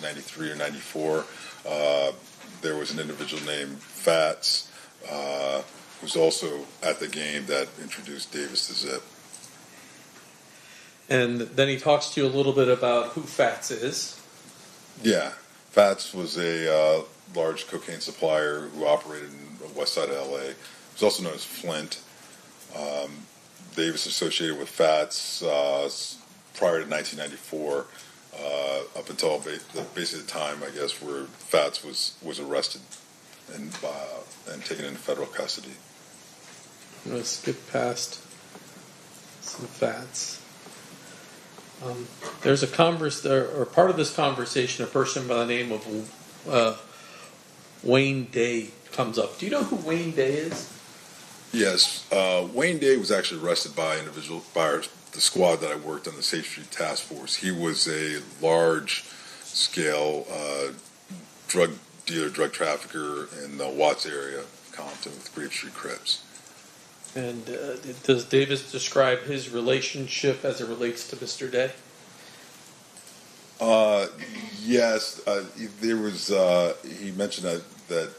1993 or 94. There was an individual named Fats, who was also at the game, that introduced Davis to Zip. And then he talks to you a little bit about who Fats is. Yeah, Fats was a large cocaine supplier who operated in the west side of L.A. He was also known as Flint. Davis associated with Fats prior to 1994, up until basically the time, I guess, where Fats was arrested and taken into federal custody. I'm going to skip past some Fats. There's a part of this conversation, a person by the name of Wayne Day comes up. Do you know who Wayne Day is? Yes, Wayne Day was actually arrested by the squad that I worked on, the Safe Street Task Force. He was a large-scale drug dealer, drug trafficker in the Watts area of Compton with Grape Street Crips. And does Davis describe his relationship as it relates to Mr. Day? Yes, there was. He mentioned that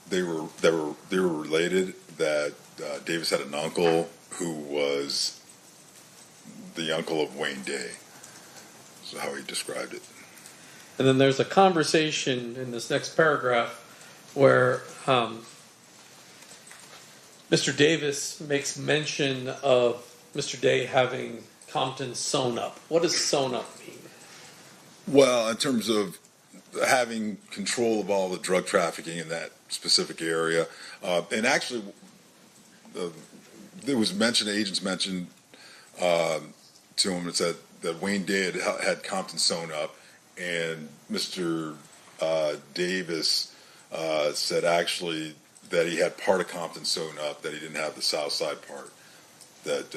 they were related. That Davis had an uncle who was the uncle of Wayne Day. That's how he described it. And then there's a conversation in this next paragraph where Mr. Davis makes mention of Mr. Day having Compton sewn up. What does sewn up mean? Well, in terms of having control of all the drug trafficking in that specific area, and actually, there was agents mentioned to him that Wayne Day had Compton sewn up, and Mr. Davis said actually that he had part of Compton sewn up, that he didn't have the south side part that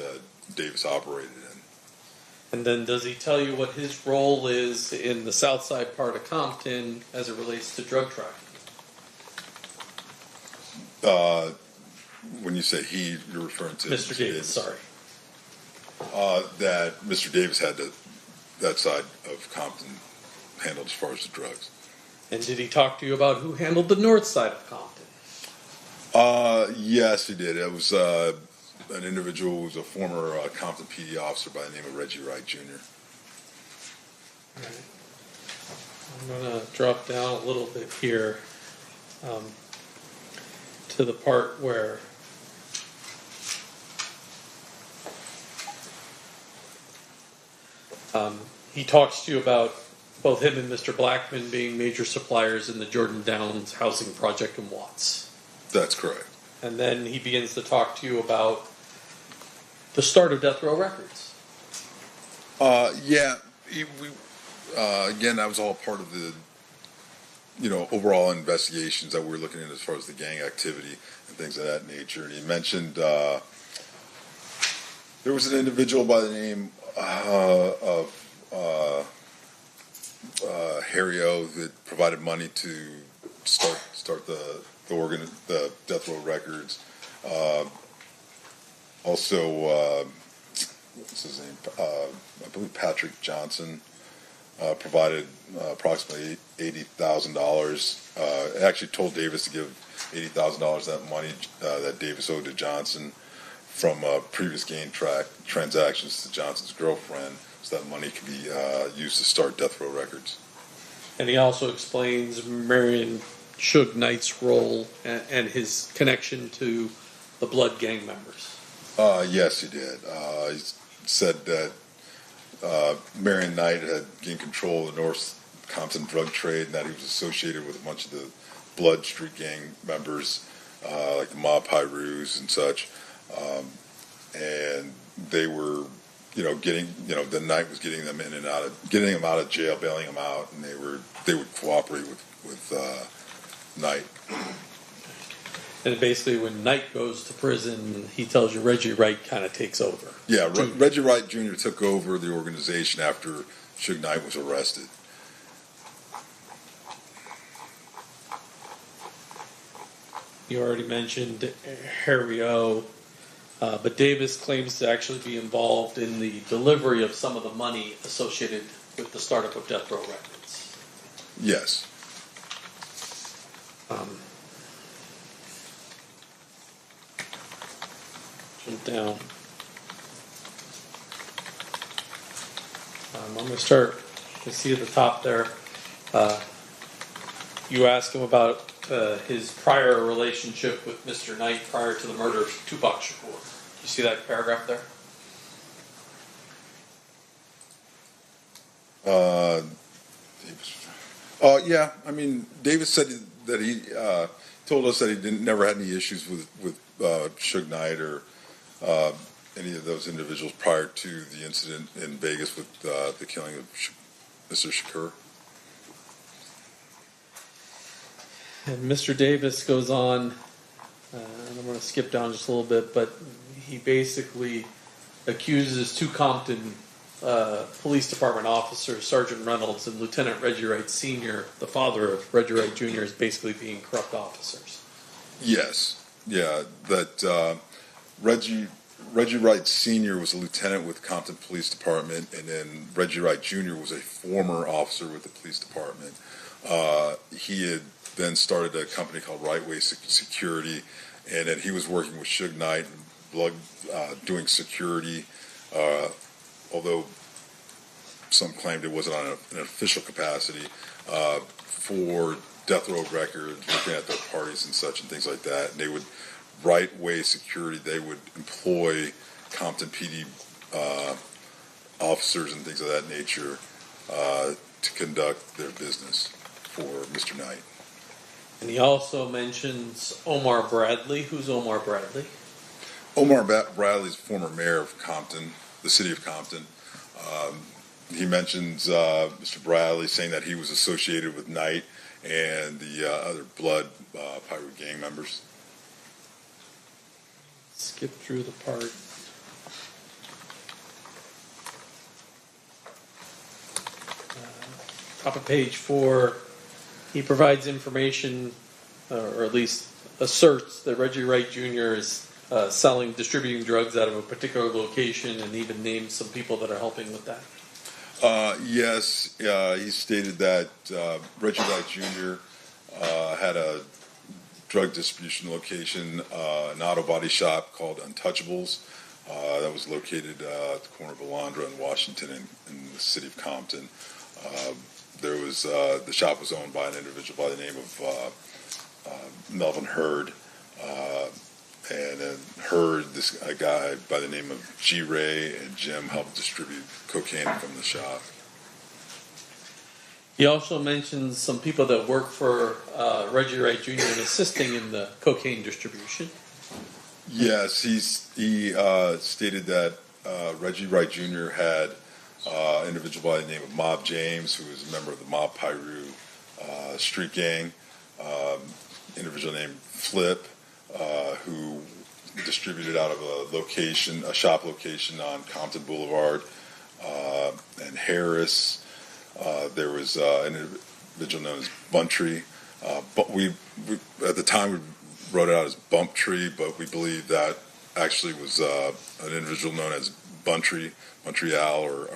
Davis operated in. And then does he tell you what his role is in the south side part of Compton as it relates to drug trafficking? When you say he, you're referring to Mr. Davis, sorry. That Mr. Davis had that side of Compton handled as far as the drugs. And did he talk to you about who handled the north side of Compton? Yes, he did. It was an individual who was a former Compton PD officer by the name of Reggie Wright Jr. All right. I'm going to drop down a little bit here to the part where he talks to you about both him and Mr. Blackman being major suppliers in the Jordan Downs housing project in Watts. That's correct. And then he begins to talk to you about the start of Death Row Records. Yeah. Again, that was all part of the overall investigations that we were looking at as far as the gang activity and things of that nature. And he mentioned there was an individual by the name of Harry O that provided money to start the Death Row Records. Also, what's his name? I believe Patrick Johnson provided approximately $80,000. Actually told Davis to give $80,000 of that money that Davis owed to Johnson from previous gang transactions to Johnson's girlfriend, so that money could be used to start Death Row Records. And he also explains Marion Suge Knight's role and his connection to the Blood gang members. Yes, he did. He said that Marion Knight had gained control of the North Compton drug trade, and that he was associated with a bunch of the Blood Street gang members, like the Mob Pyrus and such. And they were, the Knight was getting them in and out of, getting them out of jail, bailing them out, and they would cooperate with Knight. And basically, when Knight goes to prison, he tells you Reggie Wright kind of takes over. Yeah, Reggie Wright Jr. took over the organization after Suge Knight was arrested. You already mentioned Harry O, but Davis claims to actually be involved in the delivery of some of the money associated with the startup of Death Row Records. Yes. Jump down. I'm going to start. You see at the top there. You ask him about his prior relationship with Mr. Knight prior to the murder of Tupac Shakur. You see that paragraph there? Yeah. I mean, Davis said that he told us that he never had any issues with Suge Knight or any of those individuals prior to the incident in Vegas with the killing of Mr. Shakur. And Mr. Davis goes on, and I'm going to skip down just a little bit, but he basically accuses two Compton Police Department officers, Sergeant Reynolds and Lieutenant Reggie Wright Sr., the father of Reggie Wright Jr., as basically being corrupt officers. Yes. Yeah. That Reggie Wright Sr. was a lieutenant with Compton Police Department, and then Reggie Wright Jr. was a former officer with the police department. He had then started a company called Right Way Security, and then he was working with Suge Knight, doing security, although some claimed it wasn't on an official capacity, for Death Row Records, looking at their parties and such and things like that. And they would, Right Way Security, they would employ Compton PD officers and things of that nature to conduct their business for Mr. Knight. And he also mentions Omar Bradley. Who's Omar Bradley? Omar Bradley is former mayor of Compton, the city of Compton. He mentions Mr. Bradley saying that he was associated with Knight and the other Blood Pyro gang members. Skip through the part. Top of page 4, he provides information, or at least asserts that Reggie Wright Jr. is distributing drugs out of a particular location, and even names some people that are helping with that. Yes, he stated that Reggie Wright Jr. Had a drug distribution location, an auto body shop called Untouchables, that was located at the corner of Alondra and Washington in the city of Compton. There was the shop was owned by an individual by the name of Melvin Hurd, and then Hurd, a guy by the name of G. Ray and Jim helped distribute cocaine from the shop. He also mentions some people that work for Reggie Wright Jr. and assisting in the cocaine distribution. Yes, he stated that Reggie Wright Jr. had an individual by the name of Mob James, who was a member of the Mob Pyru street gang, individual named Flip, who distributed out of a shop location on Compton Boulevard, and Harris. There was an individual known as Buntry. But we at the time we wrote it out as Bump Tree, but we believe that actually was an individual known as Buntry Al, or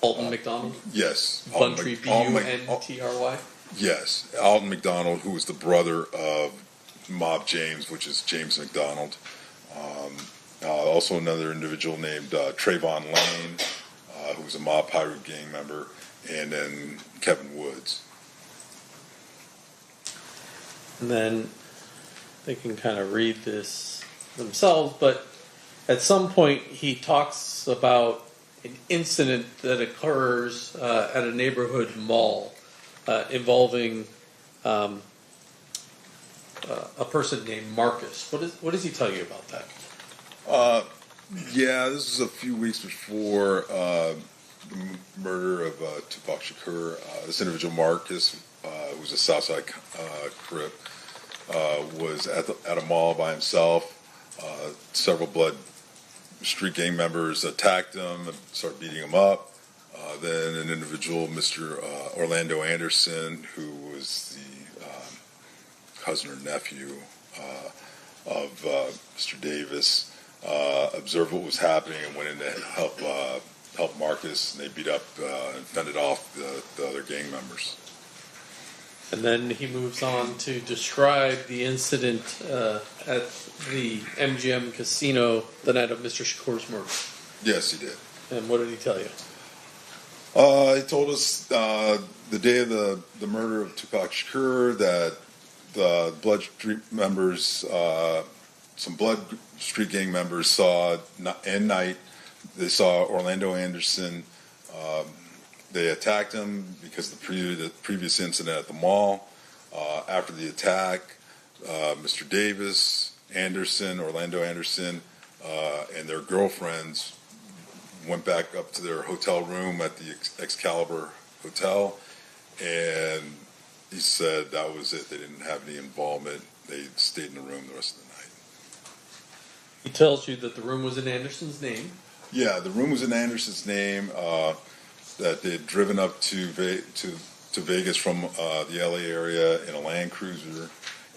Alton McDonald? Yes. Buntry, Buntry. Yes, Alton McDonald, who was the brother of Mob James, which is James McDonald. Also another individual named Trayvon Lane, who was a Mob Pyro gang member, and then Kevin Woods. And then they can kind of read this themselves, but at some point he talks about an incident that occurs at a neighborhood mall involving a person named Marcus. What does he tell you about that? Yeah, this was a few weeks before the murder of Tupac Shakur. This individual, Marcus, who was a Southside Crip, was at a mall by himself. Several Blood street gang members attacked him and started beating him up. Then an individual, Mr. Orlando Anderson, who was the cousin or nephew of Mr. Davis, observed what was happening and went in to help Marcus, and they beat up and fended off the other gang members. And then he moves on to describe the incident at the MGM casino the night of Mr. Shakur's murder. Yes, he did. And what did he tell you? He told us the day of the murder of Tupac Shakur that the Blood Street members, some Blood Street gang members saw at night. They saw Orlando Anderson. They attacked him because of the previous incident at the mall. After the attack, Mr. Davis, Anderson, Orlando Anderson, and their girlfriends went back up to their hotel room at the Excalibur Hotel, and he said that was it. They didn't have any involvement. They stayed in the room the rest of the night. He tells you that the room was in Anderson's name. Yeah, the room was in Anderson's name. That they had driven up to Vegas from the LA area in a Land Cruiser,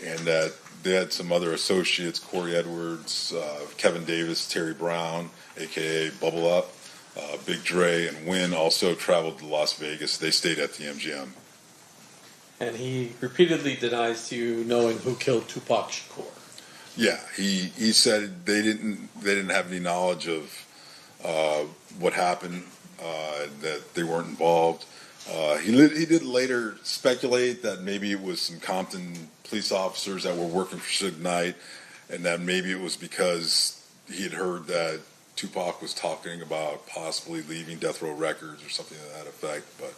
and that they had some other associates, Corey Edwards, Kevin Davis, Terry Brown, a.k.a. Bubble Up, Big Dre, and Wynn also traveled to Las Vegas. They stayed at the MGM. And he repeatedly denies to you knowing who killed Tupac Shakur. Yeah, he said they didn't have any knowledge of what happened, that they weren't involved. He did later speculate that maybe it was some Compton police officers that were working for Suge Knight, and that maybe it was because he had heard that Tupac was talking about possibly leaving Death Row Records or something to that effect. But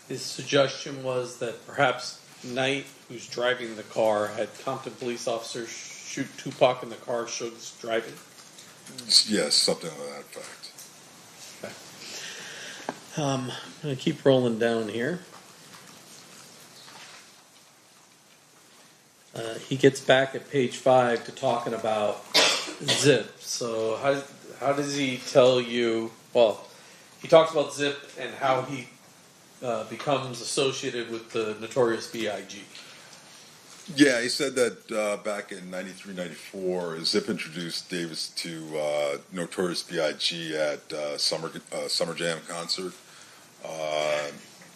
his suggestion was that perhaps Knight, who's driving the car, had Compton police officers shoot Tupac in the car Suge's driving. yes, something to that effect. I'm going to keep rolling down here. He gets back at page 5 to talking about Zip. So how does he tell you? Well, he talks about Zip and how he becomes associated with the Notorious B.I.G. Yeah, he said that back in 93, 94, Zip introduced Davis to Notorious B.I.G. at Summer Jam concert.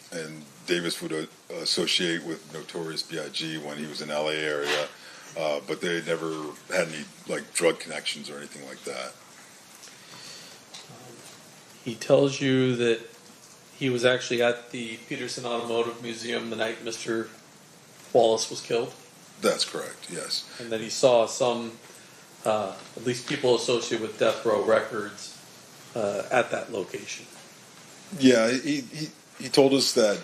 And Davis would associate with Notorious B.I.G. when he was in LA area, but they never had any like drug connections or anything like that. He tells you that he was actually at the Peterson Automotive Museum the night Mr. Wallace was killed. That's correct, yes. And that he saw some, at least people associated with Death Row Records at that location. Yeah, he told us that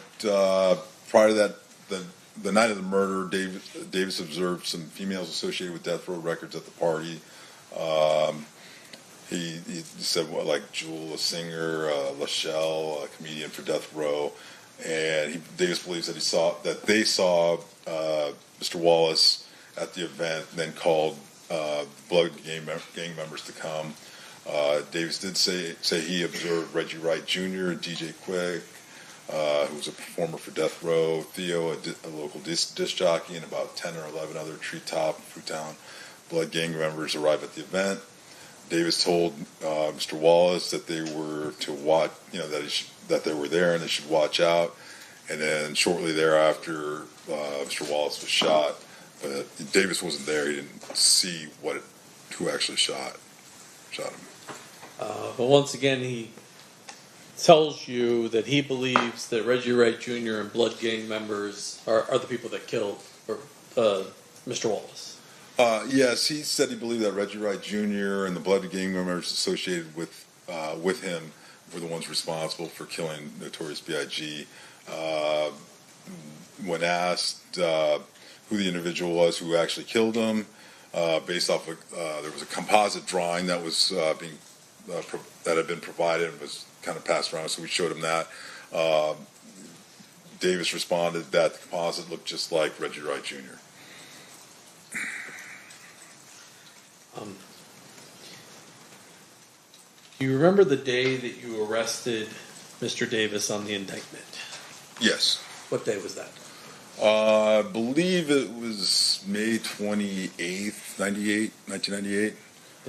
prior to that, the night of the murder, Davis observed some females associated with Death Row Records at the party. He said, like Jewel, a singer, LaShelle, a comedian for Death Row, and Davis believes that they saw Mr. Wallace at the event, and then called Blood gang members to come. Davis did say he observed Reggie Wright Jr. and DJ Quick, who was a performer for Death Row, Theo, a local disc jockey, and about 10 or 11 other Treetop and Fruitown Blood gang members arrived at the event. Davis told Mr. Wallace that they were to watch, that they were there and they should watch out. And then shortly thereafter, Mr. Wallace was shot, but Davis wasn't there. He didn't see who actually shot him. But once again, he tells you that he believes that Reggie Wright Jr. and Blood gang members are the people that killed Mr. Wallace. Yes, he said he believed that Reggie Wright Jr. and the Blood gang members associated with him were the ones responsible for killing Notorious B.I.G. When asked who the individual was who actually killed him, based off of there was a composite drawing that was that had been provided and was kind of passed around, so we showed him that. Davis responded that the composite looked just like Reggie Wright Jr. Do you remember the day that you arrested Mr. Davis on the indictment? Yes. What day was that? I believe it was May 28th, 1998.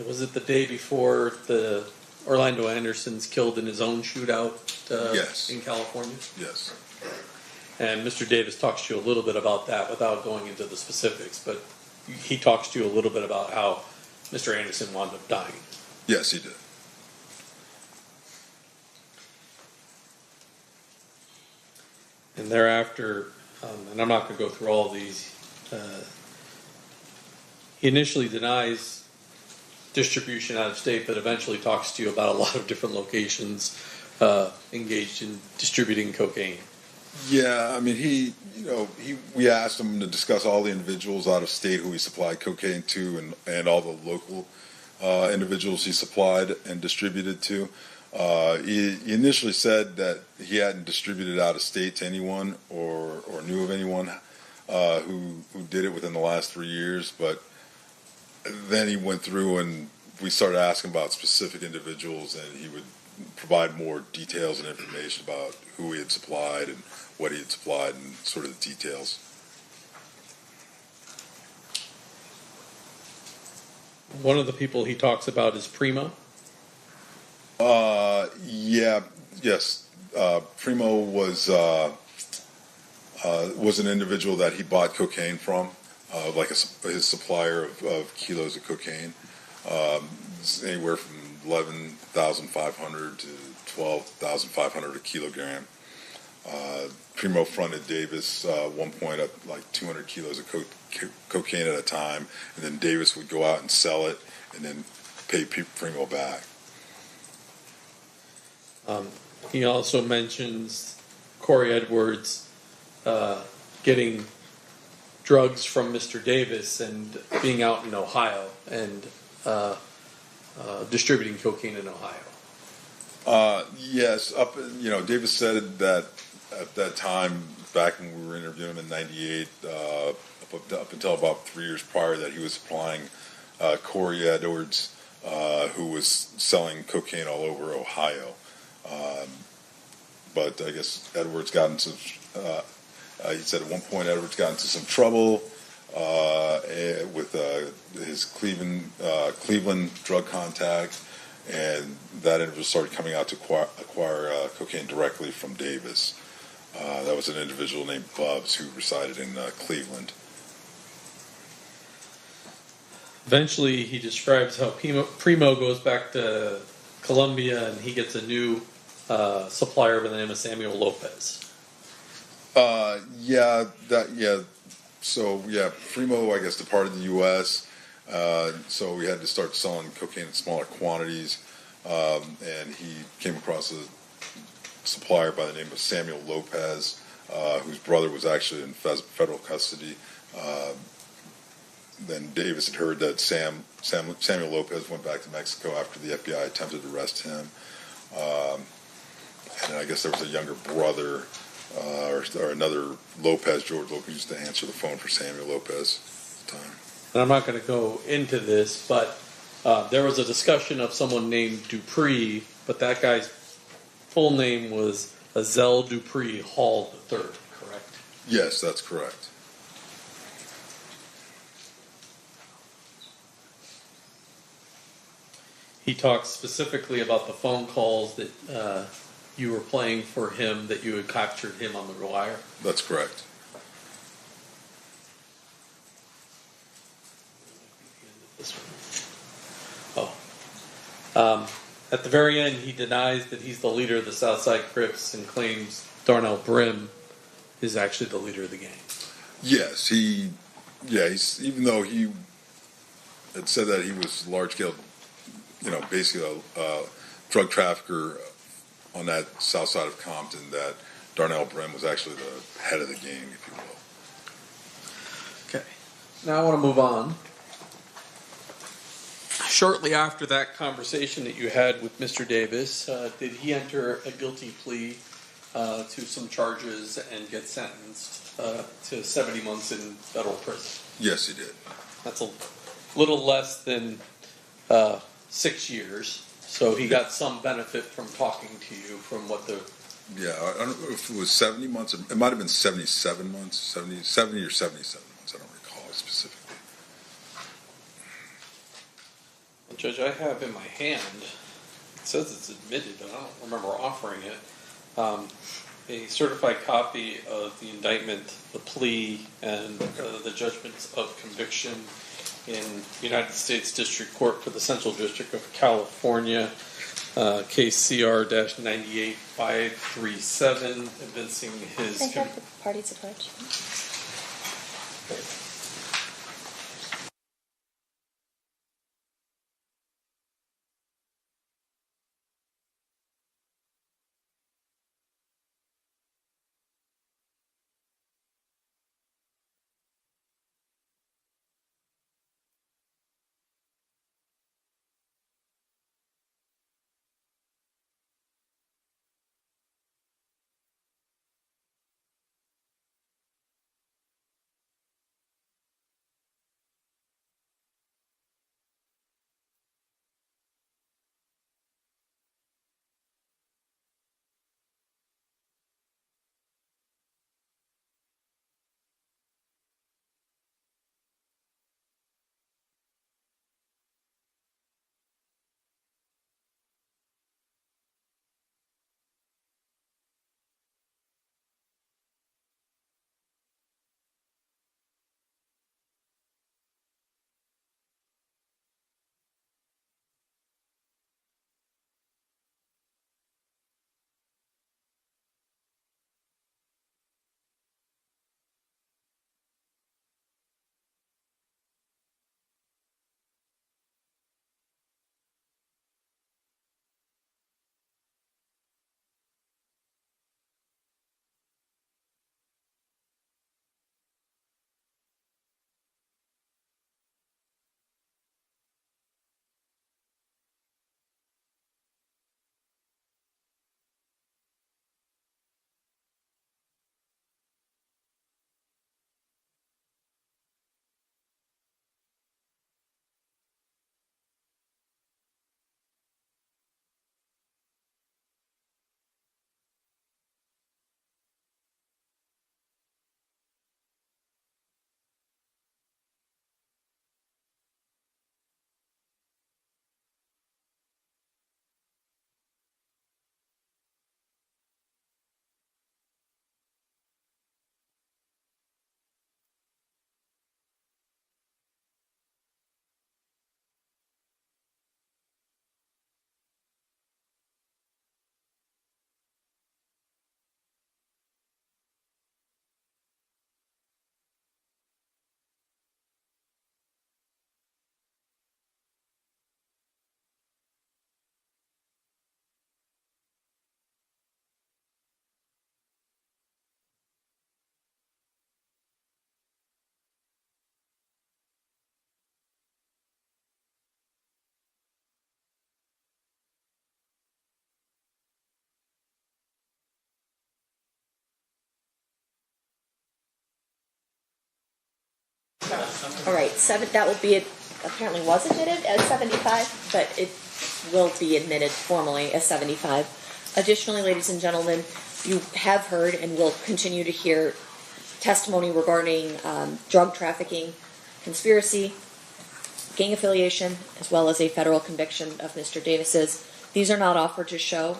Was it the day before the Orlando Anderson's killed in his own shootout Yes. in California? Yes. And Mr. Davis talks to you a little bit about that without going into the specifics, but he talks to you a little bit about how Mr. Anderson wound up dying. Yes, he did. And thereafter, and I'm not going to go through all these, he initially denies distribution out of state, but eventually talks to you about a lot of different locations engaged in distributing cocaine. Yeah, I mean, we asked him to discuss all the individuals out of state who he supplied cocaine to, and all the local individuals he supplied and distributed to. He initially said that he hadn't distributed out of state to anyone or knew of anyone who did it within the last 3 years, but then he went through and we started asking about specific individuals, and he would provide more details and information about who he had supplied and what he had supplied and sort of the details. One of the people he talks about is Primo. Yes. Primo was an individual that he bought cocaine from, his supplier of kilos of cocaine, anywhere from 11,500 to 12,500 a kilogram. Primo fronted Davis one point up like 200 kilos of cocaine at a time, and then Davis would go out and sell it and then pay Primo back. He also mentions Corey Edwards getting drugs from Mr. Davis and being out in Ohio and distributing cocaine in Ohio. Yes, Davis said that at that time, back when we were interviewing him in '98, up until about 3 years prior, that he was supplying Corey Edwards, who was selling cocaine all over Ohio. But I guess Edwards got into, he said at one point Edwards got into some trouble with his Cleveland drug contact, and that individual started coming out to acquire cocaine directly from Davis. That was an individual named Bubs who resided in Cleveland. Eventually, he describes how Primo goes back to Colombia and he gets a new supplier by the name of Samuel Lopez. Primo, I guess, departed the U.S., so we had to start selling cocaine in smaller quantities, and he came across a supplier by the name of Samuel Lopez, whose brother was actually in federal custody. Then Davis had heard that Samuel Lopez went back to Mexico after the FBI attempted to arrest him. And I guess there was a younger brother or another Lopez, George Lopez, used to answer the phone for Samuel Lopez at the time. And I'm not going to go into this, but there was a discussion of someone named Dupree, but that guy's full name was Azel Dupree Hall III, correct? Yes, that's correct. He talks specifically about the phone calls that you were playing for him, that you had captured him on the wire. That's correct. At the very end, he denies that he's the leader of the Southside Crips and claims Darnell Brim is actually the leader of the gang. Yes, he's even though he had said that he was large-scale, basically a drug trafficker on that south side of Compton, that Darnell Brim was actually the head of the gang, if you will. Okay. Now I want to move on. Shortly after that conversation that you had with Mr. Davis, did he enter a guilty plea to some charges and get sentenced to 70 months in federal prison? Yes, he did. That's a little less than 6 years. So he got some benefit from talking to you from what the... Yeah, I don't know if it was 70 months. It might have been 77 months, 70 or 77 months. I don't recall specifically. Well, Judge, I have in my hand, it says it's admitted, but I don't remember offering it. a certified copy of the indictment, the plea, and the judgments of conviction in United States District Court for the Central District of California, case CR-98537, evincing his... Can I have the party to pledge? All right, that will be, apparently was admitted as 75, but it will be admitted formally as 75. Additionally, ladies and gentlemen, you have heard and will continue to hear testimony regarding drug trafficking, conspiracy, gang affiliation, as well as a federal conviction of Mr. Davis's. These are not offered to show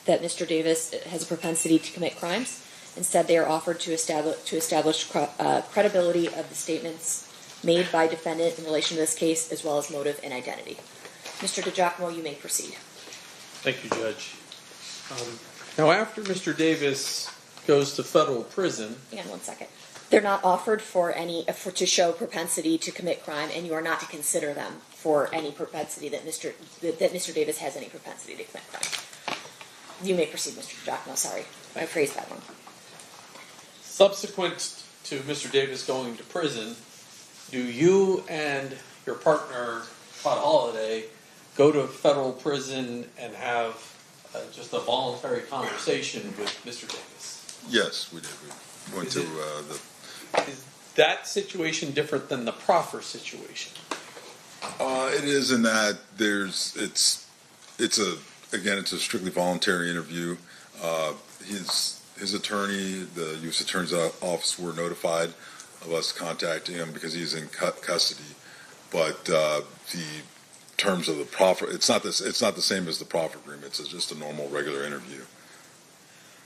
that Mr. Davis has a propensity to commit crimes. Instead, they are offered to establish credibility of the statements made by defendant in relation to this case, as well as motive and identity. Mr. DiGiacomo, you may proceed. Thank you, Judge. Now, after Mr. Davis goes to federal prison... Hang on one second. They're not offered to show propensity to commit crime, and you are not to consider them for any propensity that Mr. Davis has any propensity to commit crime. You may proceed, Mr. DiGiacomo. Sorry, I phrased that wrong. Subsequent to Mr. Davis going to prison, do you and your partner, Todd Holliday, go to federal prison and have just a voluntary conversation with Mr. Davis? Yes, we did. We went Is that situation different than the proffer situation? It is in that it's a strictly voluntary interview. His attorney, the U.S. Attorney's Office, were notified of us contacting him because he's in custody. But the terms of the proffer, it's not the same as the proffer agreement. It's just a normal, regular interview.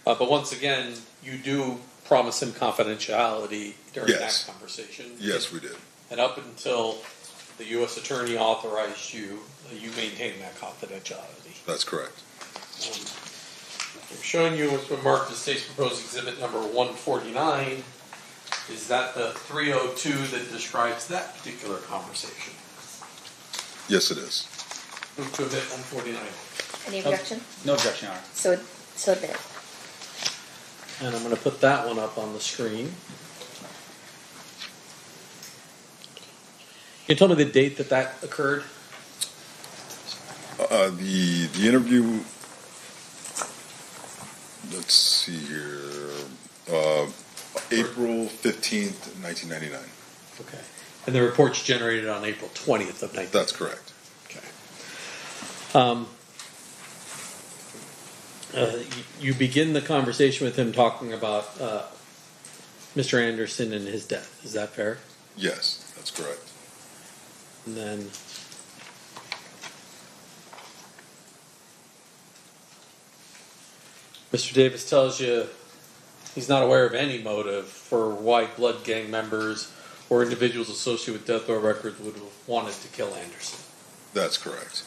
But once again, you do promise him confidentiality during Yes. that conversation. Yes, we did. And up until the U.S. Attorney authorized you, you maintain that confidentiality. That's correct. I'm showing you what's been marked as state's proposed exhibit number 149. Is that the 302 that describes that particular conversation? Yes, it is. Move to admit 149. Any objection? No objection, Your Honor. So admitted. And I'm going to put that one up on the screen. Can you tell me the date that occurred? The interview. Let's see here. April 15th, 1999. Okay. And the report's generated on April 20th of 19. That's correct. Okay. You begin the conversation with him talking about Mr. Anderson and his death. Is that fair? Yes, that's correct. And then Mr. Davis tells you he's not aware of any motive for why blood gang members or individuals associated with death row records would have wanted to kill Anderson. That's correct.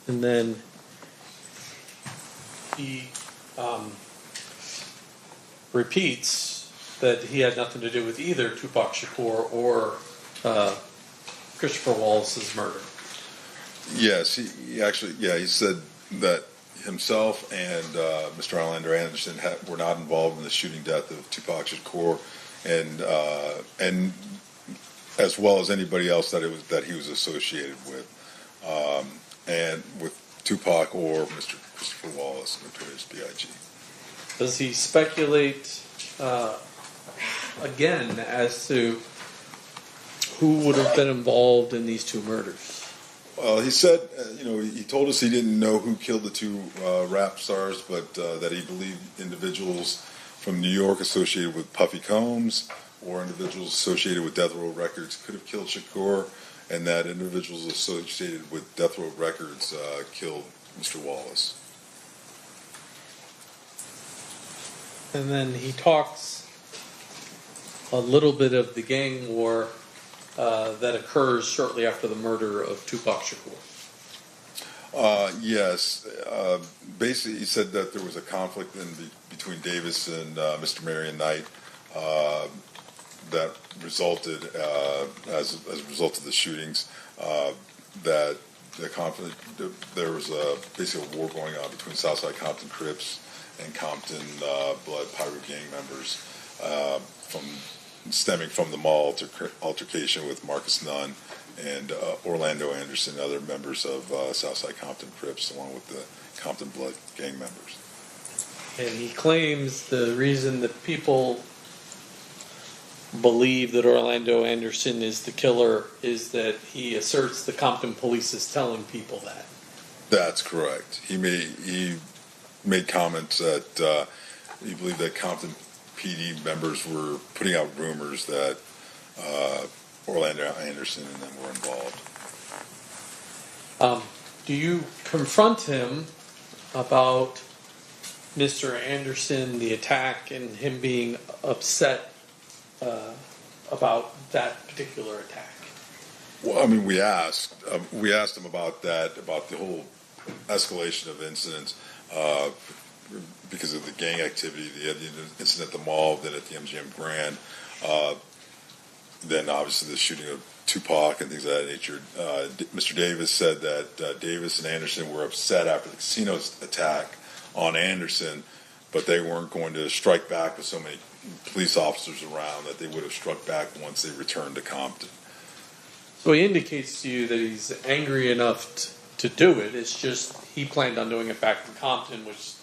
And then he repeats that he had nothing to do with either Tupac Shakur or Christopher Wallace's murder. Yes, he actually, he said that himself and Mr. Orlando Anderson were not involved in the shooting death of Tupac Shakur, and as well as anybody else that he was associated with, and with Tupac or Mr. Christopher Wallace, Notorious B.I.G. Does he speculate again as to who would have been involved in these two murders? Well, he said, he told us he didn't know who killed the two rap stars, but that he believed individuals from New York associated with Puffy Combs or individuals associated with Death Row Records could have killed Shakur, and that individuals associated with Death Row Records killed Mr. Wallace. And then he talks a little bit of the gang war that occurs shortly after the murder of Tupac Shakur. Yes. Basically, he said that there was a conflict between Davis and Mr. Marion Knight that resulted, as a result of the shootings, that the conflict, there was basically a war going on between Southside Compton Crips and Compton Blood Pirate gang members, stemming from the mall altercation with Marcus Nunn and Orlando Anderson, other members of Southside Compton Crips, along with the Compton Blood gang members. And he claims the reason that people believe that Orlando Anderson is the killer is that he asserts the Compton police is telling people that. That's correct. He made comments that he believed that Compton PD members were putting out rumors that Orlando Anderson and them were involved. Do you confront him about Mr. Anderson, the attack, and him being upset about that particular attack? Well, I mean, we asked him about that, about the whole escalation of incidents because of the gang activity. They had the incident at the mall, then at the MGM Grand, then obviously the shooting of Tupac and things of that nature. Mr. Davis said that Davis and Anderson were upset after the casino's attack on Anderson, but they weren't going to strike back with so many police officers around that they would have struck back once they returned to Compton. So he indicates to you that he's angry enough to do it. It's just he planned on doing it back in Compton, which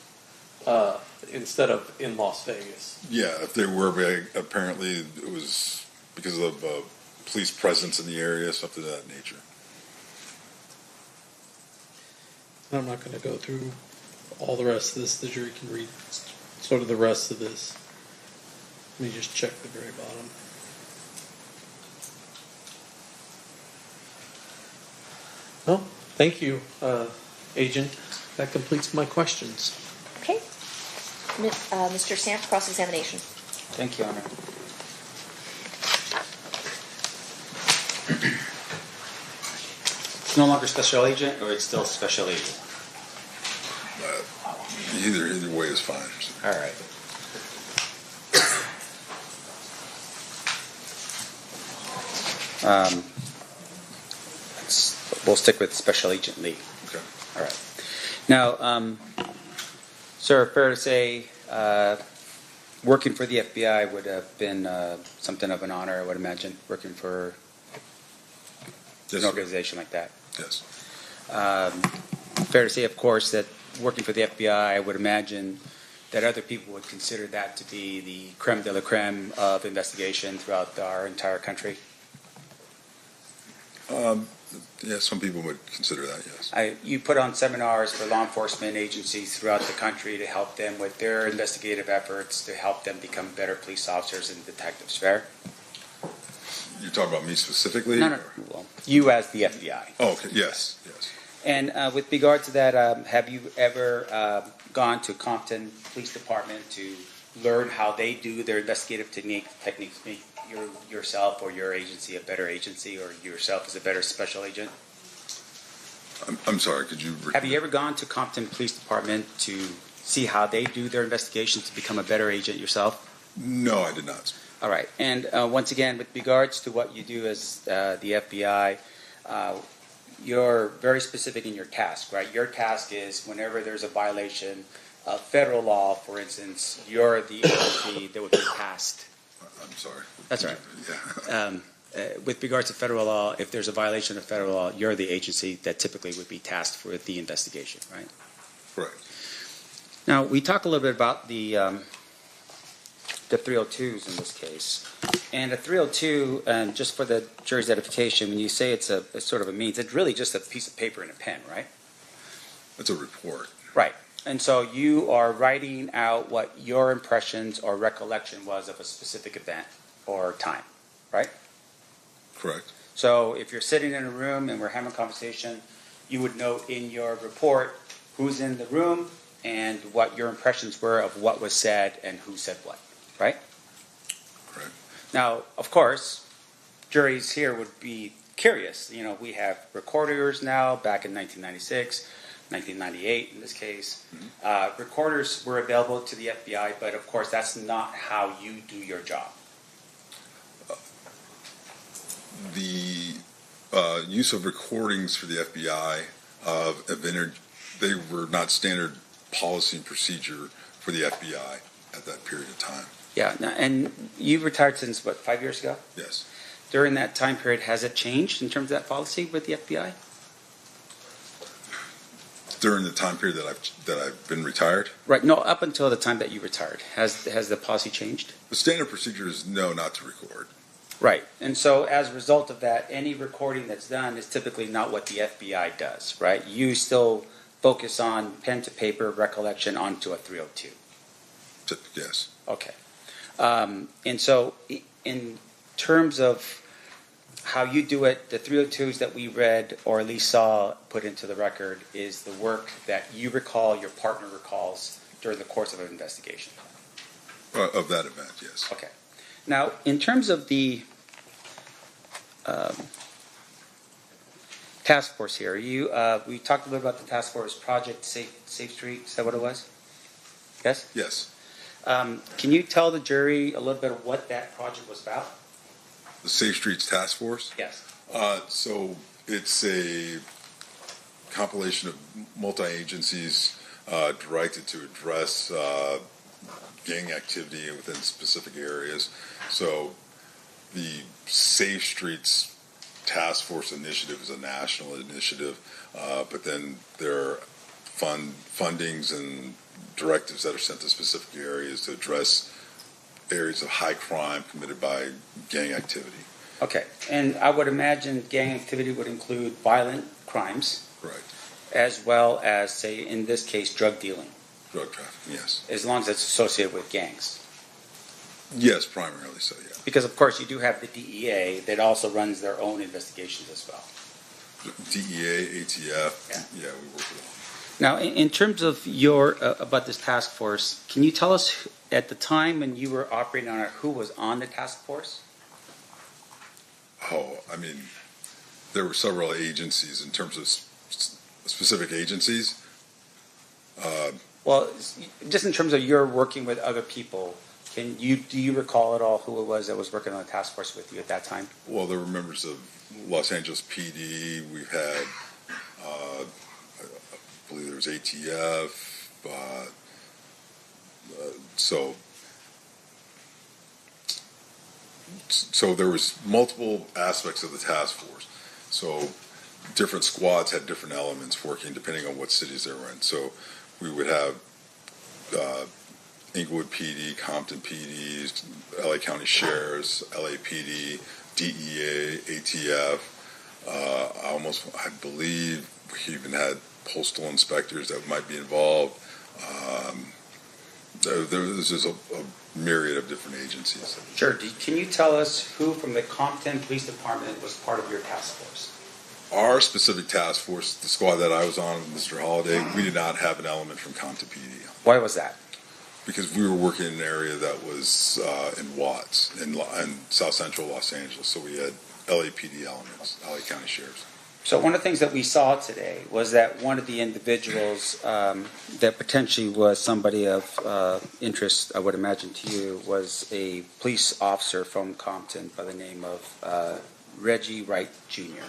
instead of in Las Vegas. Yeah, if they were, apparently it was because of police presence in the area, something of that nature. I'm not going to go through all the rest of this. The jury can read sort of the rest of this. Let me just check the very bottom. No? Thank you, Agent. That completes my questions. Okay. Mr. Stamp, cross-examination. Thank you, Honor. It's no longer special agent, or it's still special agent? Either way is fine. All right. We'll stick with special agent Lee. Okay. All right. Now, sir, fair to say, working for the FBI would have been something of an honor, I would imagine, working for Yes, an organization like that. Yes. Fair to say, of course, that working for the FBI, I would imagine that other people would consider that to be the creme de la creme of investigation throughout our entire country. Yeah, some people would consider that, yes. You put on seminars for law enforcement agencies throughout the country to help them with their investigative efforts, to help them become better police officers and detectives, fair? You're talking about me specifically? No. Well, you as the FBI. Oh, okay. Yes. And with regard to that, have you ever gone to Compton Police Department to learn how they do their investigative techniques, make yourself or your agency a better agency, or yourself as a better special agent? I'm sorry, could you repeat? Have you ever gone to Compton Police Department to see how they do their investigations to become a better agent yourself? No, I did not. All right. And once again, with regards to what you do as the FBI, you're very specific in your task, right? Your task is whenever there's a violation of federal law, for instance, you're the agency that would be tasked. I'm sorry. That's right. Yeah. With regards to federal law, if there's a violation of federal law, you're the agency that typically would be tasked with the investigation, right? Correct. Now, we talk a little bit about the 302s in this case. And a 302, just for the jury's edification, when you say it's a sort of a means, it's really just a piece of paper and a pen, right? It's a report. Right. And so you are writing out what your impressions or recollection was of a specific event or time, right? Correct. So if you're sitting in a room and we're having a conversation, you would note in your report who's in the room and what your impressions were of what was said and who said what, right? Correct. Now, of course, juries here would be curious. You know, we have recorders now, back in 1996, 1998 in this case. Mm-hmm. Recorders were available to the FBI, but of course that's not how you do your job. The use of recordings for the FBI they were not standard policy and procedure for the FBI at that period of time. Yeah, and you've retired since, what, 5 years ago? Yes. During that time period, has it changed in terms of that policy with the FBI? During the time period that I've been retired? Right, no, up until the time that you retired. Has the policy changed? The standard procedure is no, not to record. Right, and so as a result of that, any recording that's done is typically not what the FBI does, right? You still focus on pen to paper recollection onto a 302. Yes. Okay. And so in terms of how you do it, the 302s that we read or at least saw put into the record is the work that you recall, your partner recalls during the course of an investigation. Of that event, yes. Okay. Now, in terms of the task force here, we talked a little about the task force project Safe Street. Is that what it was? Yes? Yes. Can you tell the jury a little bit of what that project was about? The Safe Streets Task Force? Yes. So it's a compilation of multi-agencies directed to address gang activity within specific areas. So the Safe Streets Task Force initiative is a national initiative, but then there are fundings and directives that are sent to specific areas to address areas of high crime committed by gang activity. Okay, and I would imagine gang activity would include violent crimes. Right. As well as, say, in this case, drug dealing. Drug trafficking, yes. As long as it's associated with gangs. Yes, primarily so, yeah. Because, of course, you do have the DEA that also runs their own investigations as well. DEA, ATF, yeah, we work with them. Now, in terms of your about this task force, can you tell us at the time when you were operating on it, who was on the task force? Oh, I mean, there were several agencies in terms of specific agencies. Well, just in terms of your working with other people, do you recall at all who it was that was working on the task force with you at that time? Well, there were members of Los Angeles PD. We've had, I believe there was ATF. So there was multiple aspects of the task force. So different squads had different elements working depending on what cities they were in. So we would have Inglewood PD, Compton PD, LA County Sheriffs, LAPD, DEA, ATF. I believe we even had postal inspectors that might be involved. There was just a myriad of different agencies. Sure. Can you tell us who from the Compton Police Department was part of your task force? Our specific task force, the squad that I was on with Mr. Holliday, we did not have an element from Compton PD. Why was that? Because we were working in an area that was in Watts, in South Central Los Angeles. So we had LAPD elements, LA County Sheriffs. So one of the things that we saw today was that one of the individuals that potentially was somebody of interest, I would imagine to you, was a police officer from Compton by the name of Reggie Wright Jr.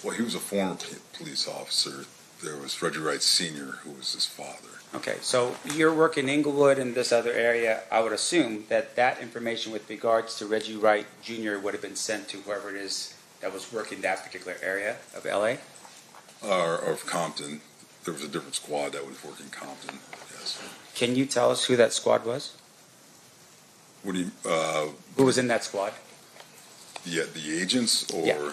Well, he was a former police officer. There was Reggie Wright Sr., who was his father. Okay, so your work in Inglewood and this other area, I would assume that that information with regards to Reggie Wright Jr. would have been sent to whoever it is that was working that particular area of LA? Or of Compton. There was a different squad that was working Compton, yes. Can you tell us who that squad was? What do you, Who was in that squad? the agents, or, Yeah.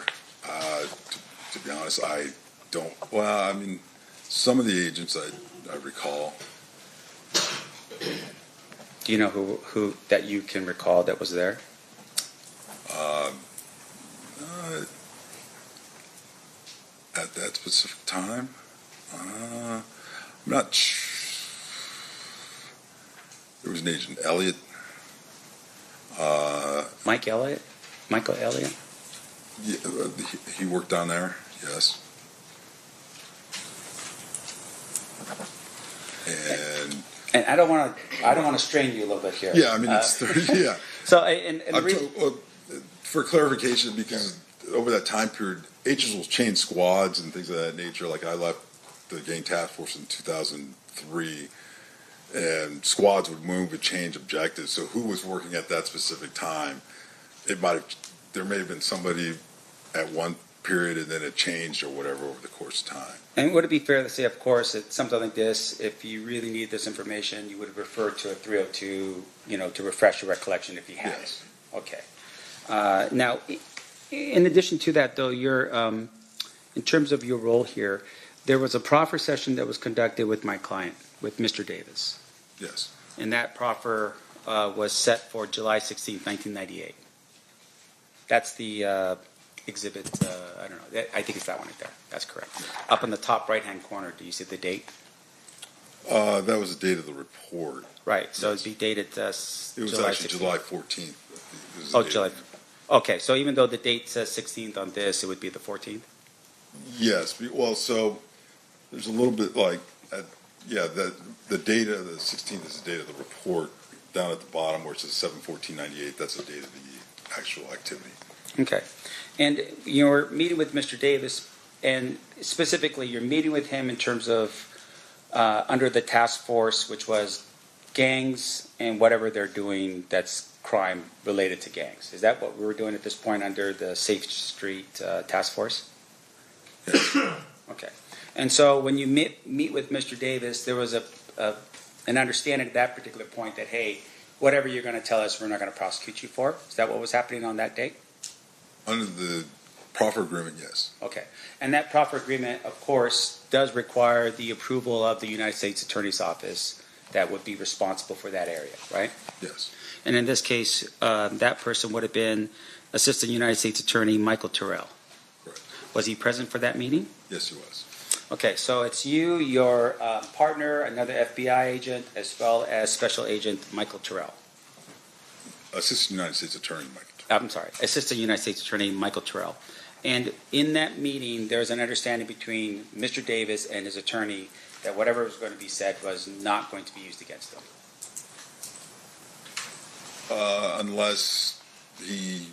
to be honest, I don't, well, I mean, some of the agents I recall. Do you know who that you can recall that was there? At that specific time, I'm not there was an agent, Elliott. Michael Elliott? Yeah, he worked down there, yes. And I don't want to strain you a little bit here. Yeah, I mean, it's yeah. So and the reason, For clarification, because over that time period, agents will change squads and things of that nature. Like I left the gang task force in 2003, and squads would move and change objectives. So who was working at that specific time? There may have been somebody at one period and then it changed or whatever over the course of time. and would it be fair to say, of course, that something like this, if you really need this information, you would have referred to a 302, to refresh your recollection if you had Yes. it. Okay. Now, in addition to that, though, in terms of your role here, there was a proffer session that was conducted with my client, with Mr. Davis. Yes. And that proffer was set for July 16, 1998. That's the exhibit, I don't know, I think it's that one right there. That's correct. Up in the top right-hand corner, do you see the date? That was the date of the report. Right, so it'd be dated It was July actually 16th. July 14th. It was the Oh, date. July. Okay, so even though the date says 16th on this, it would be the 14th? Yes. Well, so there's a little bit like, the date of the 16th is the date of the report. Down at the bottom where it says 7/14/98, that's the date of the actual activity. Okay. And you're meeting with Mr. Davis, and specifically you're meeting with him in terms of under the task force, which was gangs and whatever they're doing that's crime related to gangs. Is that what we were doing at this point under the Safe Street task force? Yes. Okay. And so when you meet with Mr. Davis, there was an understanding at that particular point that, hey, whatever you're going to tell us, we're not going to prosecute you for. Is that what was happening on that date? Under the proffer agreement, yes. Okay. And that proffer agreement, of course, does require the approval of the United States Attorney's Office that would be responsible for that area, right? Yes. And in this case, that person would have been Assistant United States Attorney Michael Terrell. Correct. Was he present for that meeting? Yes, he was. Okay, so it's you, your partner, another FBI agent, as well as Special Agent Michael Terrell. Assistant United States Attorney Mike. I'm sorry, Assistant United States Attorney Michael Terrell. And in that meeting, there was an understanding between Mr. Davis and his attorney that whatever was going to be said was not going to be used against them. Unless he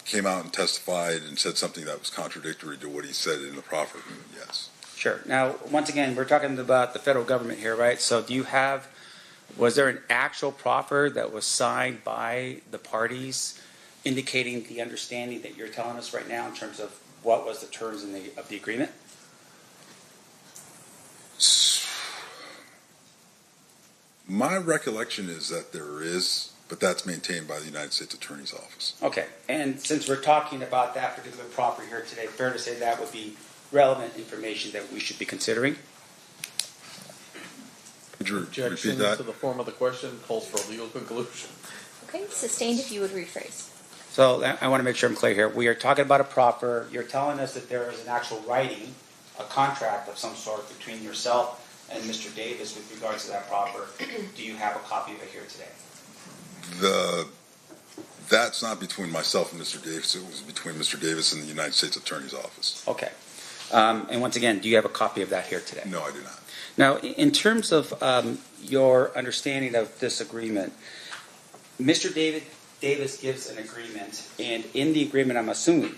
came out and testified and said something that was contradictory to what he said in the proffer agreement, yes. Sure. Now, once again, we're talking about the federal government here, right? So was there an actual proffer that was signed by the parties indicating the understanding that you're telling us right now in terms of what was the terms of the agreement? My recollection is that there is, but that's maintained by the United States Attorney's Office. Okay. And since we're talking about that particular proffer here today, fair to say that would be relevant information that we should be considering? Could you Objection repeat that? to the form of the question calls for a legal conclusion. Okay, sustained if you would rephrase. So I want to make sure I'm clear here. We are talking about a proffer. You're telling us that there is an actual writing, a contract of some sort between yourself and Mr. Davis with regards to that proffer. Do you have a copy of it here today? That's not between myself and Mr. Davis. It was between Mr. Davis and the United States Attorney's Office. Okay. And once again, do you have a copy of that here today? No, I do not. Now, in terms of your understanding of this agreement, Mr. Davis gives an agreement, and in the agreement, I'm assuming,